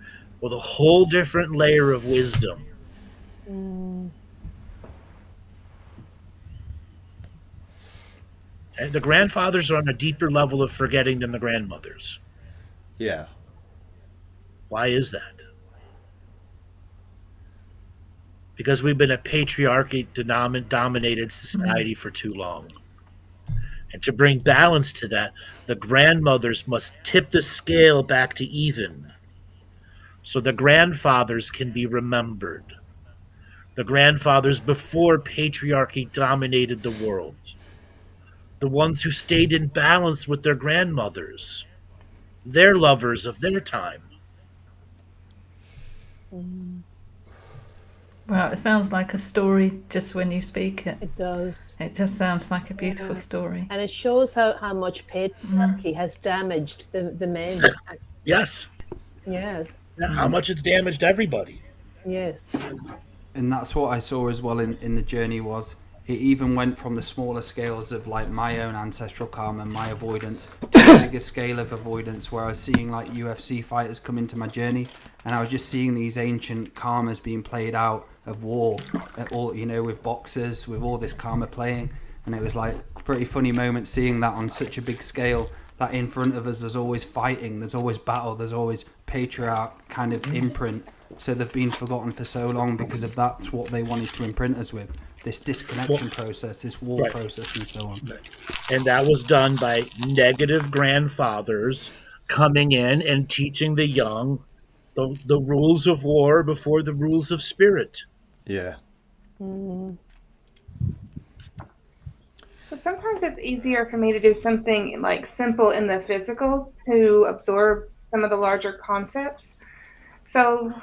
with a whole different layer of wisdom. Okay? The grandfathers are on a deeper level of forgetting than the grandmothers. Yeah. Why is that? Because we've been a patriarchy dominated society for too long. And to bring balance to that, the grandmothers must tip the scale back to even, so the grandfathers can be remembered. The grandfathers before patriarchy dominated the world. The ones who stayed in balance with their grandmothers. Their lovers of their time. Well, it sounds like a story just when you speak it. It does. It just sounds like a beautiful Yeah. story. And it shows how much patriarchy has damaged the men. Yes. Yes. How much it's damaged everybody. Yes. And that's what I saw as well in the journey. Was it even went from the smaller scales of like my own ancestral karma and my avoidance to a bigger scale of avoidance, where I was seeing like UFC fighters come into my journey, and I was just seeing these ancient karmas being played out of war, all, you know, with boxers, with all this karma playing. And it was like a pretty funny moment seeing that on such a big scale, that in front of us there's always fighting, there's always battle, there's always patriarch kind of imprint. So they've been forgotten for so long because of that's what they wanted to imprint us with, this disconnection process, this war process, and so on. And that was done by negative grandfathers coming in and teaching the young the rules of war before the rules of spirit. Yeah. So sometimes it's easier for me to do something like simple in the physical to absorb some of the larger concepts. So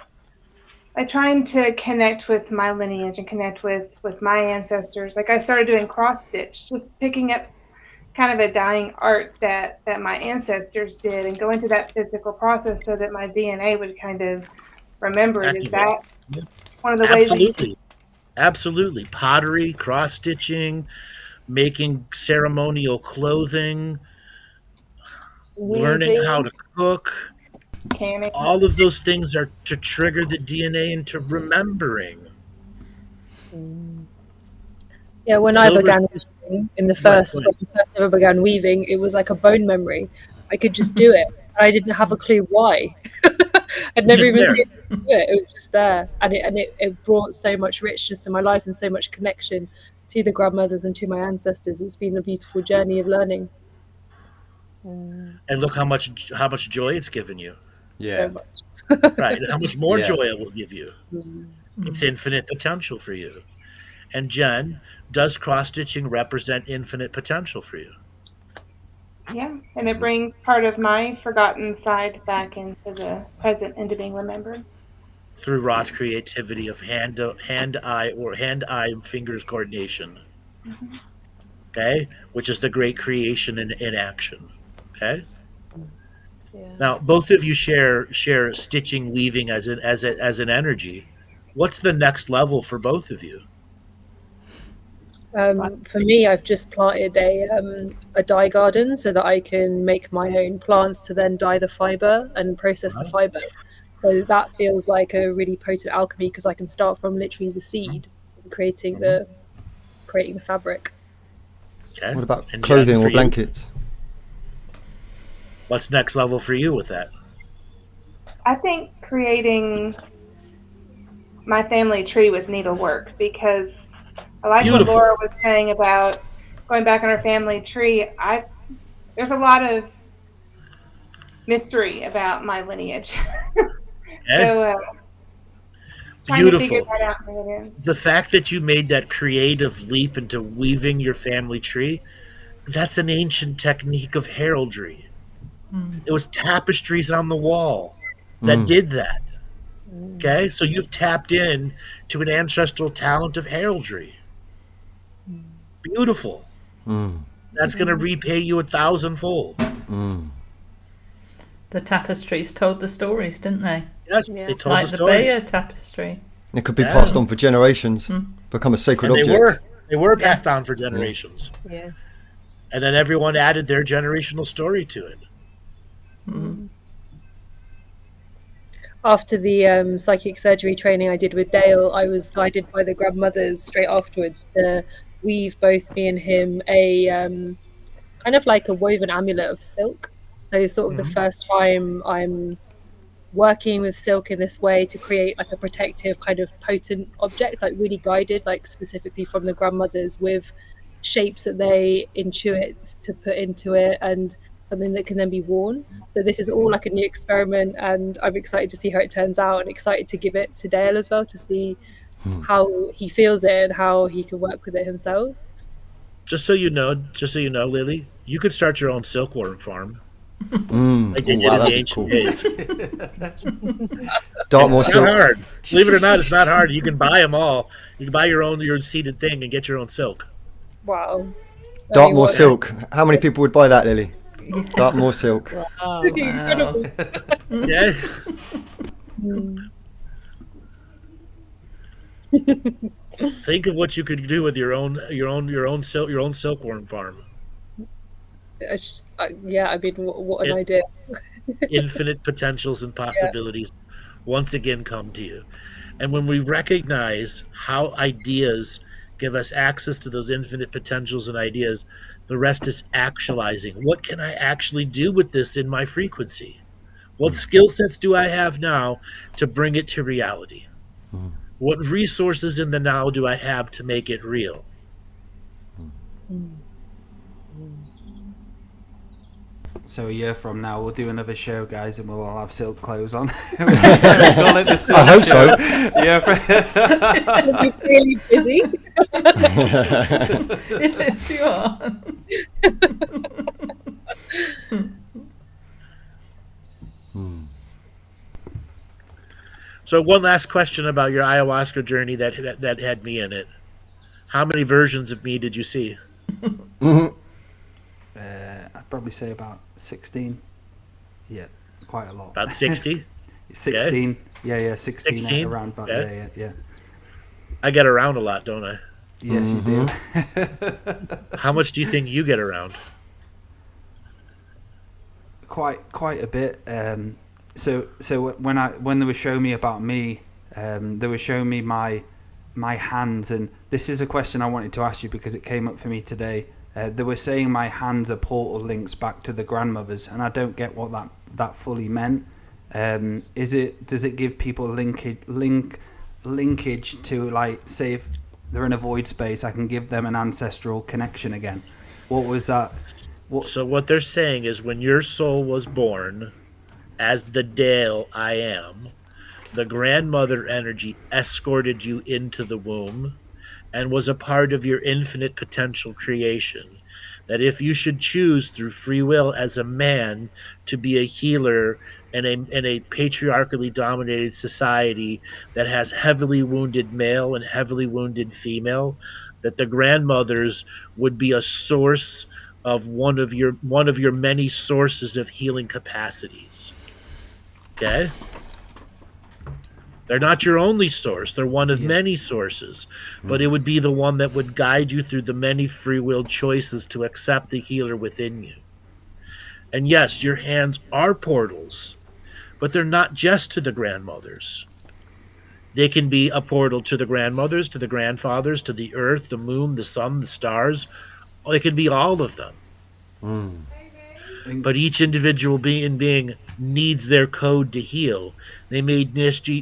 I'm trying to connect with my lineage and connect with my ancestors. Like I started doing cross stitch, just picking up kind of a dying art that my ancestors did and going through that physical process so that my DNA would kind of remember it. Is that one of the ways? Absolutely. Pottery, cross stitching, making ceremonial clothing, learning how to cook. Canning. All of those things are to trigger the DNA into remembering. Yeah, when I began weaving in the first, when I first ever began weaving, it was like a bone memory. I could just do it. I didn't have a clue why. I'd never even seen it do it. It was just there, and it brought so much richness to my life and so much connection to the grandmothers and to my ancestors. It's been a beautiful journey of learning. And look how much joy it's given you. Yeah. So much. Right. And how much more joy it will give you. It's infinite potential for you. And Jen, does cross-stitching represent infinite potential for you? Yeah, and it brings part of my forgotten side back into the present, into being remembered. Through Roth creativity of hand-eye fingers coordination. Okay? Which is the great creation in action. Okay? Yeah. Now, both of you share stitching, weaving as an energy. What's the next level for both of you? For me, I've just planted a dye garden so that I can make my own plants to then dye the fiber and process the fiber. So that feels like a really potent alchemy because I can start from literally the seed and creating the fabric. Okay. What about And clothing Jen, for or you? blankets? What's next level for you with that? I think creating my family tree with needlework, because I like Beautiful. what Laura was saying about going back on our family tree. There's a lot of mystery about my lineage. Okay. So trying to figure Beautiful. that out. Again. The fact that you made that creative leap into weaving your family tree, that's an ancient technique of heraldry. It was tapestries on the wall that did that. Okay, so you've tapped in to an ancestral talent of heraldry. Beautiful. That's going to repay you 1,000-fold. The tapestries told the stories, didn't they? Yes, Yeah. they told Like the the story. Bayer tapestry. It could be passed on for generations, become a sacred And object. they were passed on for generations. Yes. And then everyone added their generational story to it. After the psychic surgery training I did with Dale, I was guided by the grandmothers straight afterwards to weave both me and him a kind of like a woven amulet of silk. So sort of the first time I'm working with silk in this way to create like a protective kind of potent object, like really guided, like specifically from the grandmothers, with shapes that they intuit to put into it and something that can then be worn. So this is all like a new experiment, and I'm excited to see how it turns out, and excited to give it to Dale as well, to see how he feels it and how he can work with it himself. Just so you know, Lily, you could start your own silkworm farm. Like they did wow, in the that'd be ancient cool. days. Dartmoor It's not silk. hard. Believe it or not, it's not hard. You can buy them all. You can buy your seeded thing and get your own silk. Wow. Dartmoor silk. How many people would buy that, Lily? Dartmoor silk. Oh, Incredible. Yeah. Think of what you could do with your own silkworm farm. Yeah, I mean, what an idea. Infinite potentials and possibilities once again come to you. And when we recognize how ideas give us access to those infinite potentials and ideas, the rest is actualizing. What can I actually do with this in my frequency? What skill sets do I have now to bring it to reality? What resources in the now do I have to make it real? So a year from now, we'll do another show, guys, and we'll all have silk clothes on. Call it the silk I hope so. show. Yeah. You'll be really busy. yes, you are. So one last question about your ayahuasca journey that had me in it. How many versions of me did you see? I'd probably say about 16. Yeah, quite a lot. About 60? 16. Okay. Yeah, 16. 16? Around about there, yeah. I get around a lot, don't I? Yes, you do. How much do you think you get around? Quite a bit. So when they were showing me about me, they were showing me my hands, and this is a question I wanted to ask you because it came up for me today. They were saying my hands are portal links back to the grandmothers, and I don't get what that fully meant. Does it give people linkage to, like, say if they're in a void space, I can give them an ancestral connection again? What was that? So what they're saying is when your soul was born as the Dale I am, the grandmother energy escorted you into the womb and was a part of your infinite potential creation. That if you should choose through free will as a man to be a healer in a patriarchally dominated society that has heavily wounded male and heavily wounded female, that the grandmothers would be a source of one of your many sources of healing capacities. Okay? They're not your only source. They're one of many sources. But it would be the one that would guide you through the many free will choices to accept the healer within you. And yes, your hands are portals, but they're not just to the grandmothers. They can be a portal to the grandmothers, to the grandfathers, to the earth, the moon, the sun, the stars. It can be all of them. But each individual being needs their code to heal. They made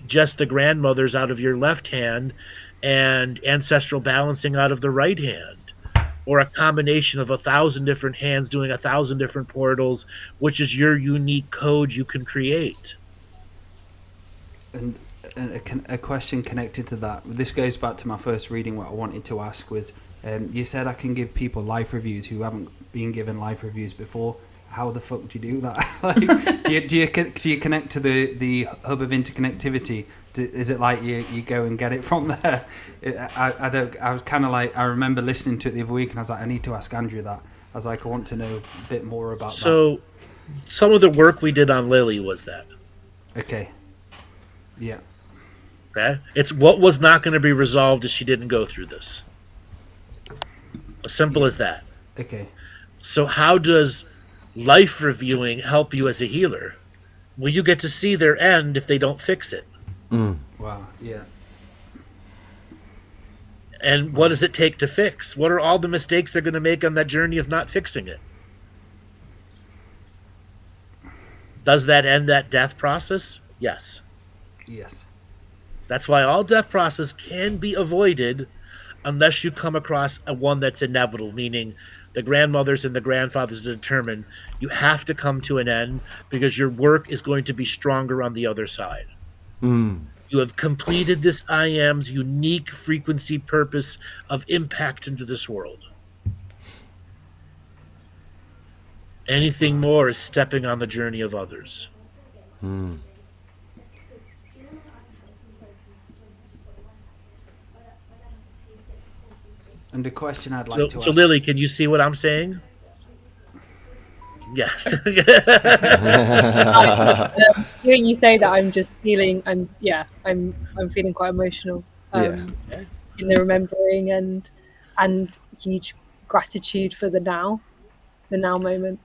just the grandmothers out of your left hand and ancestral balancing out of the right hand, or a combination of 1,000 different hands doing 1,000 different portals, which is your unique code you can create. And a question connected to that. This goes back to my first reading. What I wanted to ask was, you said I can give people life reviews who haven't been given life reviews before. How the fuck do you do that? Like, do you connect to the hub of interconnectivity? Is it like you go and get it from there? I was kind of like, I remember listening to it the other week, and I was like, I need to ask Andrew that. I was like, I want to know a bit more about that. So, some of the work we did on Lily was that. Okay. Yeah. Okay. It's what was not going to be resolved if she didn't go through this. As simple as that. Okay. So how does life reviewing help you as a healer? Well, you get to see their end if they don't fix it. Wow. Yeah. And what does it take to fix? What are all the mistakes they're going to make on that journey of not fixing it? Does that end that death process? Yes. Yes. That's why all death process can be avoided unless you come across a one that's inevitable, meaning the grandmothers and the grandfathers determine you have to come to an end because your work is going to be stronger on the other side. You have completed this I am's unique frequency purpose of impact into this world. Anything more is stepping on the journey of others. And the question I'd like to ask... So Lily, can you see what I'm saying? Yes. Hearing you say that, I'm just feeling. I'm feeling quite emotional. In the remembering and huge gratitude for the now moment.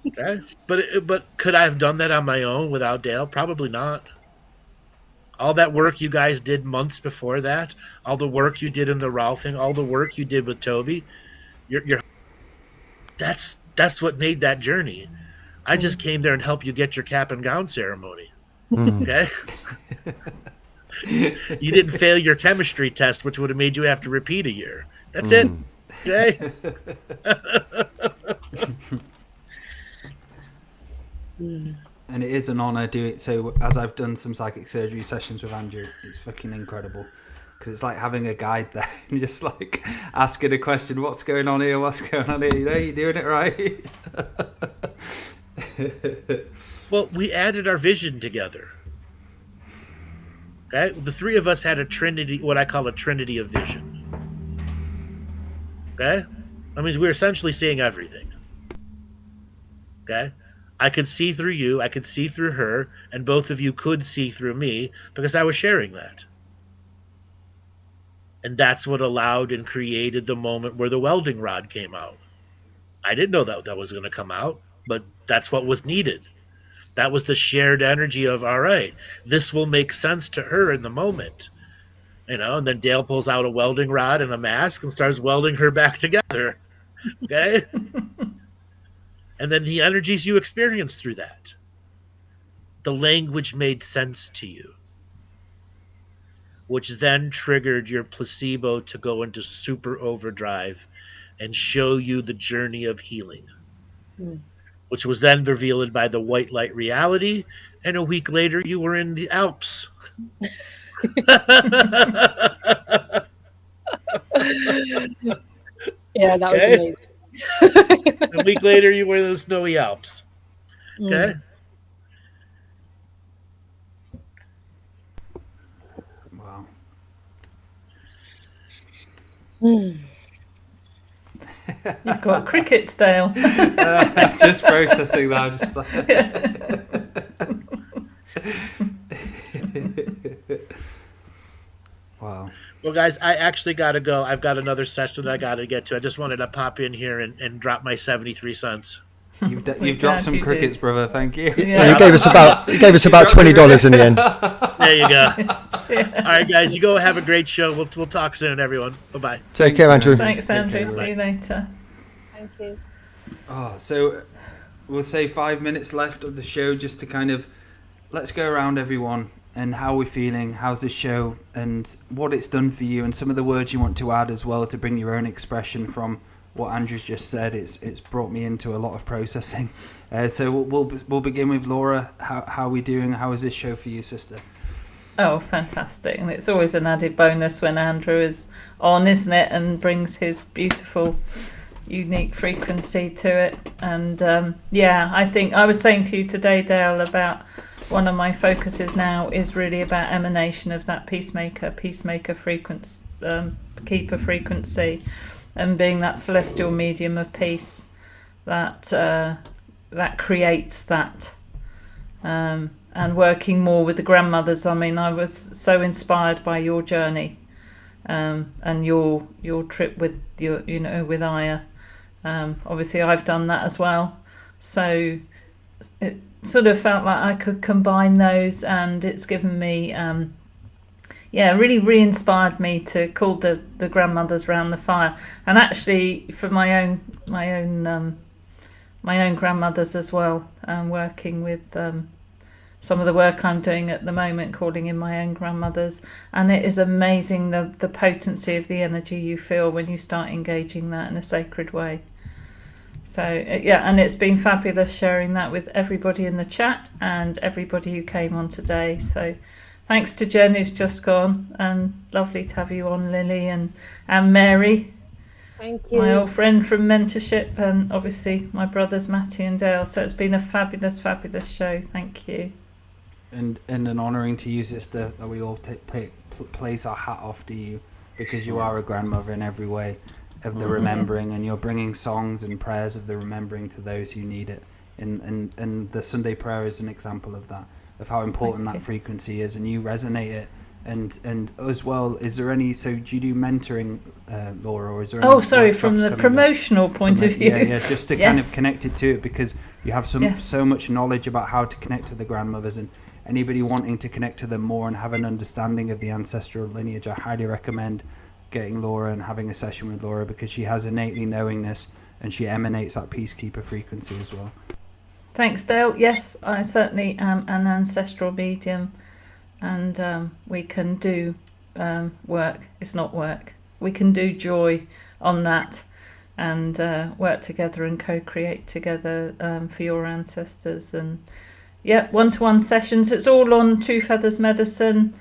Okay. But could I have done that on my own without Dale? Probably not. All that work you guys did months before that, all the work you did in the Ralphing, all the work you did with Toby, that's what made that journey. I just came there and helped you get your cap and gown ceremony. Okay? You didn't fail your chemistry test, which would have made you have to repeat a year. That's it. Okay? And it is an honor to do it. So as I've done some psychic surgery sessions with Andrew, it's fucking incredible. Because it's like having a guide there and just like asking a question, what's going on here? What's going on here? You know, you're doing it right. Well, we added our vision together. Okay? The three of us had a trinity, what I call a trinity of vision. Okay? I mean, we're essentially seeing everything. Okay? I could see through you, I could see through her, and both of you could see through me because I was sharing that. And that's what allowed and created the moment where the welding rod came out. I didn't know that was going to come out, but that's what was needed. That was the shared energy of, all right, this will make sense to her in the moment. You know, and then Dale pulls out a welding rod and a mask and starts welding her back together. Okay? And then the energies you experienced through that. The language made sense to you, which then triggered your placebo to go into super overdrive and show you the journey of healing, which was then revealed by the white light reality. And a week later, you were in the Alps. Yeah, that was amazing. A week later, you were in the snowy Alps. Okay? Wow. You've got crickets, Dale. It's just processing that. I'm just like... Wow. Well, guys, I actually got to go. I've got another session that I got to get to. I just wanted to pop in here and drop my 73 cents. You've dropped some crickets, brother. Thank you. Yeah, you gave us about $20 in the end. There you go. All right, guys, you go have a great show. We'll talk soon, everyone. Bye-bye. Take care, Andrew. Thanks, Andrew. See you later. Thank you. Oh, so we'll say 5 minutes left of the show just to kind of let's go around everyone and how we're feeling, how's this show, and what it's done for you, and some of the words you want to add as well to bring your own expression from what Andrew's just said. It's brought me into a lot of processing. So we'll begin with Laura. How are we doing? How is this show for you, sister? Oh, fantastic. And it's always an added bonus when Andrew is on, isn't it? And brings his beautiful, unique frequency to it. And I think I was saying to you today, Dale, about one of my focuses now is really about emanation of that peacemaker frequency, keeper frequency, and being that celestial medium of peace that creates that. And working more with the grandmothers. I mean, I was so inspired by your journey, and your trip with with Aya. Obviously, I've done that as well. So it sort of felt like I could combine those, and it's given me, really re-inspired me to call the grandmothers round the fire, and actually for my own grandmothers as well, working with some of the work I'm doing at the moment, calling in my own grandmothers, and it is amazing the potency of the energy you feel when you start engaging that in a sacred way. So yeah, and it's been fabulous sharing that with everybody in the chat and everybody who came on today. So thanks to Jen who's just gone, and lovely to have you on, Lily, and Mary. Thank you. My old friend from mentorship, and obviously my brothers Maty and Dale. So it's been a fabulous, fabulous show. Thank you. And an honouring to you, sister, that we all place our hat off to you, because you are a grandmother in every way of the remembering, and you're bringing songs and prayers of the remembering to those who need it. And the Sunday prayer is an example of that, of how important that frequency is, and you resonate it. And as well, is there any, so do you do mentoring, Laura, or is there any from the promotional point of view? Yeah, just to kind of connect it to it, because you have so much knowledge about how to connect to the grandmothers, and anybody wanting to connect to them more and have an understanding of the ancestral lineage, I highly recommend getting Laura and having a session with Laura, because she has innately knowingness and she emanates that peacekeeper frequency as well. Thanks, Dale. Yes, I certainly am an ancestral medium, and we can do work. It's not work. We can do joy on that, and work together and co-create together for your ancestors. And one-to-one sessions. It's all on Two Feathers Medicine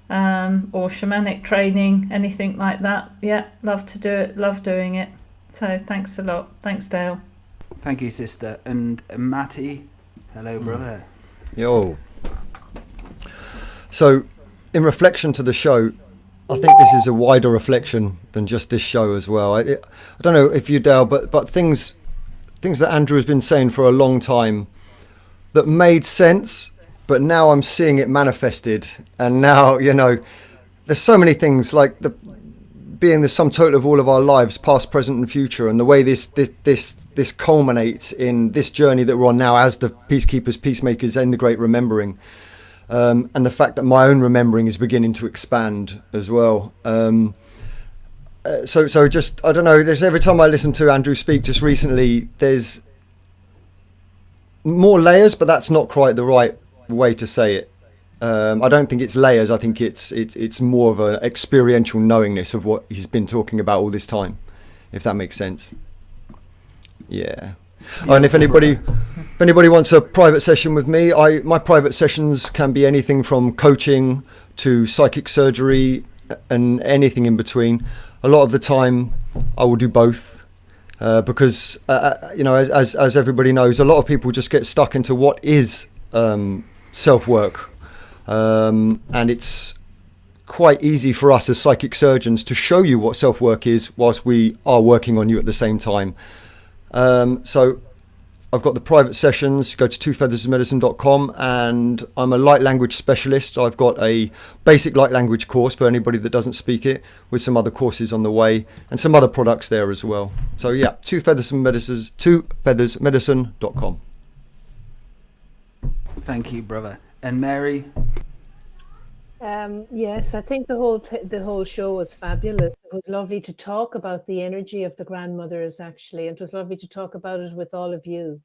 or shamanic training, anything like that. Yeah, love to do it. Love doing it. So thanks a lot. Thanks, Dale. Thank you, sister. And Maty, hello, brother. Yo. So, in reflection to the show, I think this is a wider reflection than just this show as well. I don't know if you, Dale, but things that Andrew has been saying for a long time that made sense, but now I'm seeing it manifested. And now, there's so many things, like being the sum total of all of our lives, past, present and future, and the way this culminates in this journey that we're on now as the peacekeepers, peacemakers in the great remembering, and the fact that my own remembering is beginning to expand as well. So just, I don't know, there's, every time I listen to Andrew speak just recently, there's more layers, but that's not quite the right way to say it. I don't think it's layers. I think it's more of an experiential knowingness of what he's been talking about all this time, if that makes sense. Yeah. And if anybody wants a private session with me, my private sessions can be anything from coaching to psychic surgery and anything in between. A lot of the time, I will do both. Because as everybody knows, a lot of people just get stuck into what is self-work, and it's quite easy for us as psychic surgeons to show you what self-work is whilst we are working on you at the same time. So I've got the private sessions. Go to twofeathersmedicine.com, and I'm a light language specialist. So I've got a basic light language course for anybody that doesn't speak it, with some other courses on the way and some other products there as well. So yeah, twofeathersmedicine.com. Thank you, brother. And Mary? Yes, I think the whole show was fabulous. It was lovely to talk about the energy of the grandmothers, actually. It was lovely to talk about it with all of you.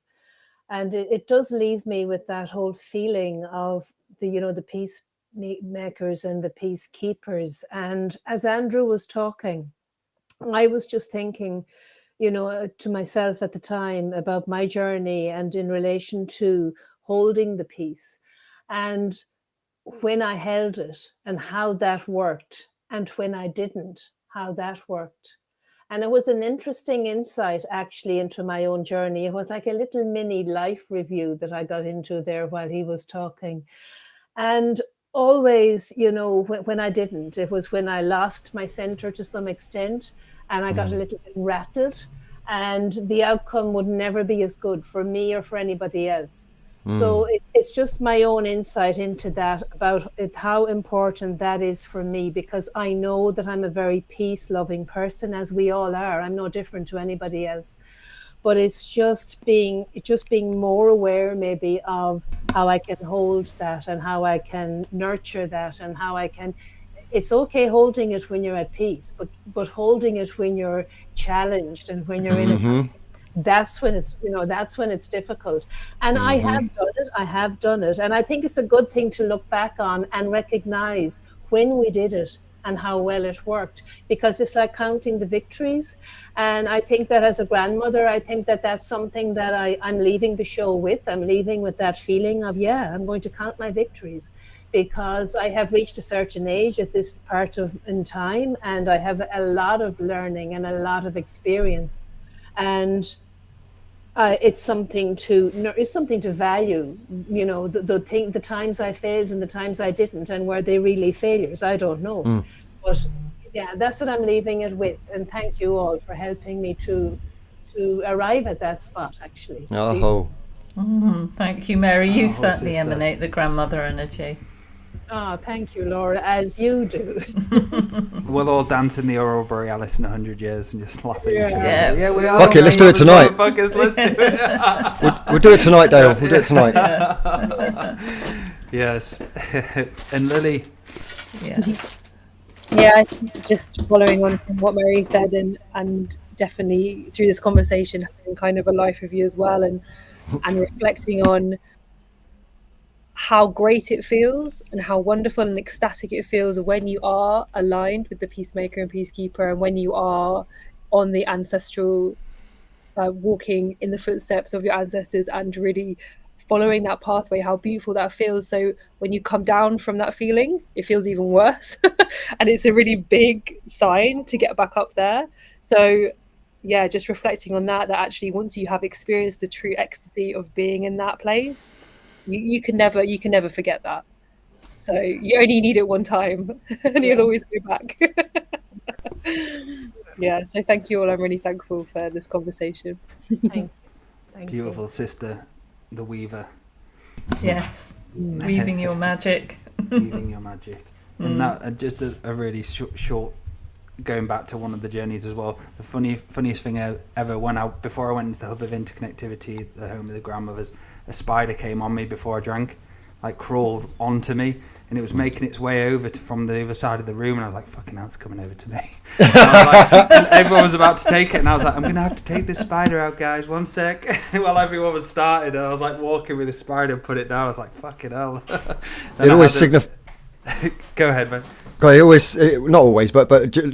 And it does leave me with that whole feeling of the peacemakers and the peacekeepers. And as Andrew was talking, I was just thinking, to myself at the time about my journey and in relation to holding the peace. And when I held it and how that worked, and when I didn't, how that worked. And it was an interesting insight actually into my own journey. It was like a little mini life review that I got into there while he was talking. And always, when I didn't, it was when I lost my center to some extent, and I got a little bit rattled, and the outcome would never be as good for me or for anybody else. So it's just my own insight into that, about how important that is for me, because I know that I'm a very peace-loving person, as we all are. I'm no different to anybody else. But it's just being more aware maybe of how I can hold that and how I can nurture that and how I can. It's okay holding it when you're at peace, but holding it when you're challenged and when you're in a that's when it's difficult. And I have done it, and I think it's a good thing to look back on and recognize when we did it and how well it worked, because it's like counting the victories. And I think that as a grandmother, I think that that's something that I'm leaving the show with. I'm leaving with that feeling of, I'm going to count my victories, because I have reached a certain age at this part in time, and I have a lot of learning and a lot of experience. And it's something to value, the times I failed and the times I didn't, and were they really failures? I don't know. But that's what I'm leaving it with. And thank you all for helping me to arrive at that spot, actually. Thank you, Mary. You Oh, certainly sister. emanate the grandmother energy. Oh, thank you, Laura, as you do. We'll all dance in the Aurora Borealis in 100 years and just laugh at each other. Yeah. Yeah, we are. Fuck it, let's do it tonight. Motherfuckers, let's do it. We'll do it tonight, Dale. We'll do it tonight. Yes. And Lily. Yeah, I think just following on from what Mary said, and definitely through this conversation, having kind of a life review as well, and reflecting on how great it feels and how wonderful and ecstatic it feels when you are aligned with the peacemaker and peacekeeper, and when you are on the ancestral, walking in the footsteps of your ancestors and really following that pathway, how beautiful that feels. So when you come down from that feeling, it feels even worse. And it's a really big sign to get back up there. So yeah, just reflecting on that actually once you have experienced the true ecstasy of being in that place, you can never forget that. So you only need it one time and you'll always go back. Yeah, so thank you all. I'm really thankful for this conversation. Thank Beautiful sister, the weaver. Yes, weaving your magic. Weaving your magic. And that just a really short, going back to one of the journeys as well. The funniest thing ever, before I went into the hub of interconnectivity, the home of the grandmothers, a spider came on me before I drank, like crawled onto me, and it was making its way over from the other side of the room, and I was like, fucking hell, it's coming over to me. And everyone was about to take it, and I was like, I'm going to have to take this spider out, guys, one sec. While everyone was started, and I was like walking with the spider and put it down. I was like, fucking hell. It always signifies. Go ahead, man. Not always, but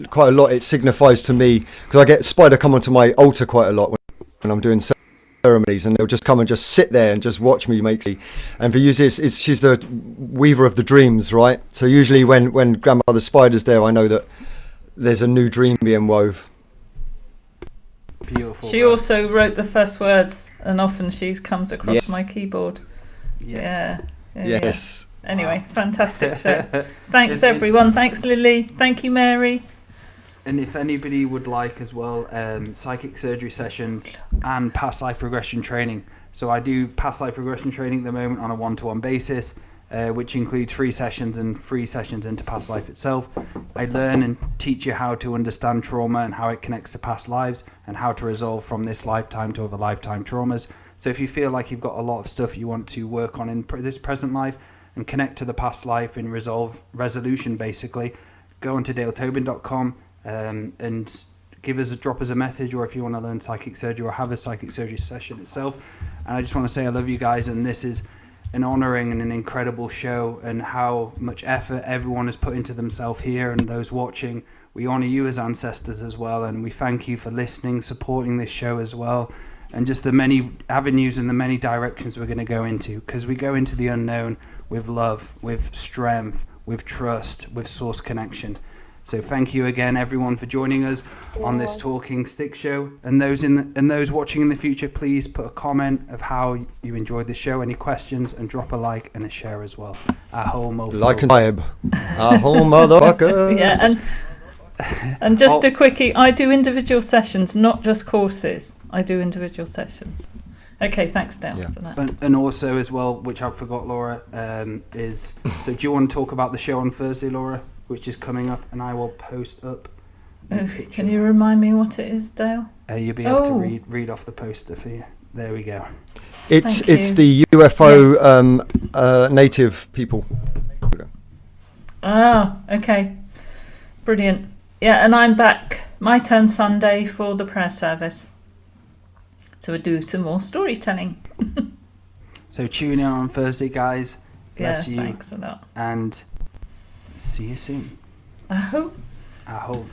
quite a lot. It signifies to me, because I get spider come onto my altar quite a lot when I'm doing ceremonies, and they'll just come and just sit there and just watch me make tea. And for you, she's the weaver of the dreams, right? So usually when grandmother spider's there, I know that there's a new dream being wove. Beautiful. She also wrote the first words, and often she comes across my keyboard. Yeah. Yes. Anyway, fantastic show. Thanks everyone. Thanks Lily. Thank you Mary. And if anybody would like as well, psychic surgery sessions and past life regression training. So I do past life regression training at the moment on a one-to-one basis, which includes 3 sessions and 3 sessions into past life itself. I learn and teach you how to understand trauma and how it connects to past lives, and how to resolve from this lifetime to other lifetime traumas. So if you feel like you've got a lot of stuff you want to work on in this present life and connect to the past life in resolution, basically, go onto daletobin.com and drop us a message, or if you want to learn psychic surgery or have a psychic surgery session itself. And I just want to say I love you guys, and this is an honouring and an incredible show, and how much effort everyone has put into themselves here, and those watching. We honour you as ancestors as well, and we thank you for listening, supporting this show as well, and just the many avenues and the many directions we're going to go into, because we go into the unknown with love, with strength, with trust, with source connection. So thank you again, everyone, for joining us on this Talking Stick show. And those watching in the future, please put a comment of how you enjoyed the show, any questions, and drop a like and a share as well. Aho, like and vibe. Aho, motherfuckers. Yeah, and just a quickie, I do individual sessions, not just courses. I do individual sessions. Okay, thanks, Dale, for that. And also as well, which I forgot, Laura, so do you want to talk about the show on Thursday, Laura, which is coming up, and I will post up can you remind me what it is, Dale? You'll be able to read off the poster for you. There we go. It's the UFO native people. Ah, okay. Brilliant. Yeah, and I'm back, my turn Sunday for the prayer service. So we'll do some more storytelling. So tune in on Thursday, guys. Bless Yeah, you. thanks a lot. And see you soon. I hope. I hope.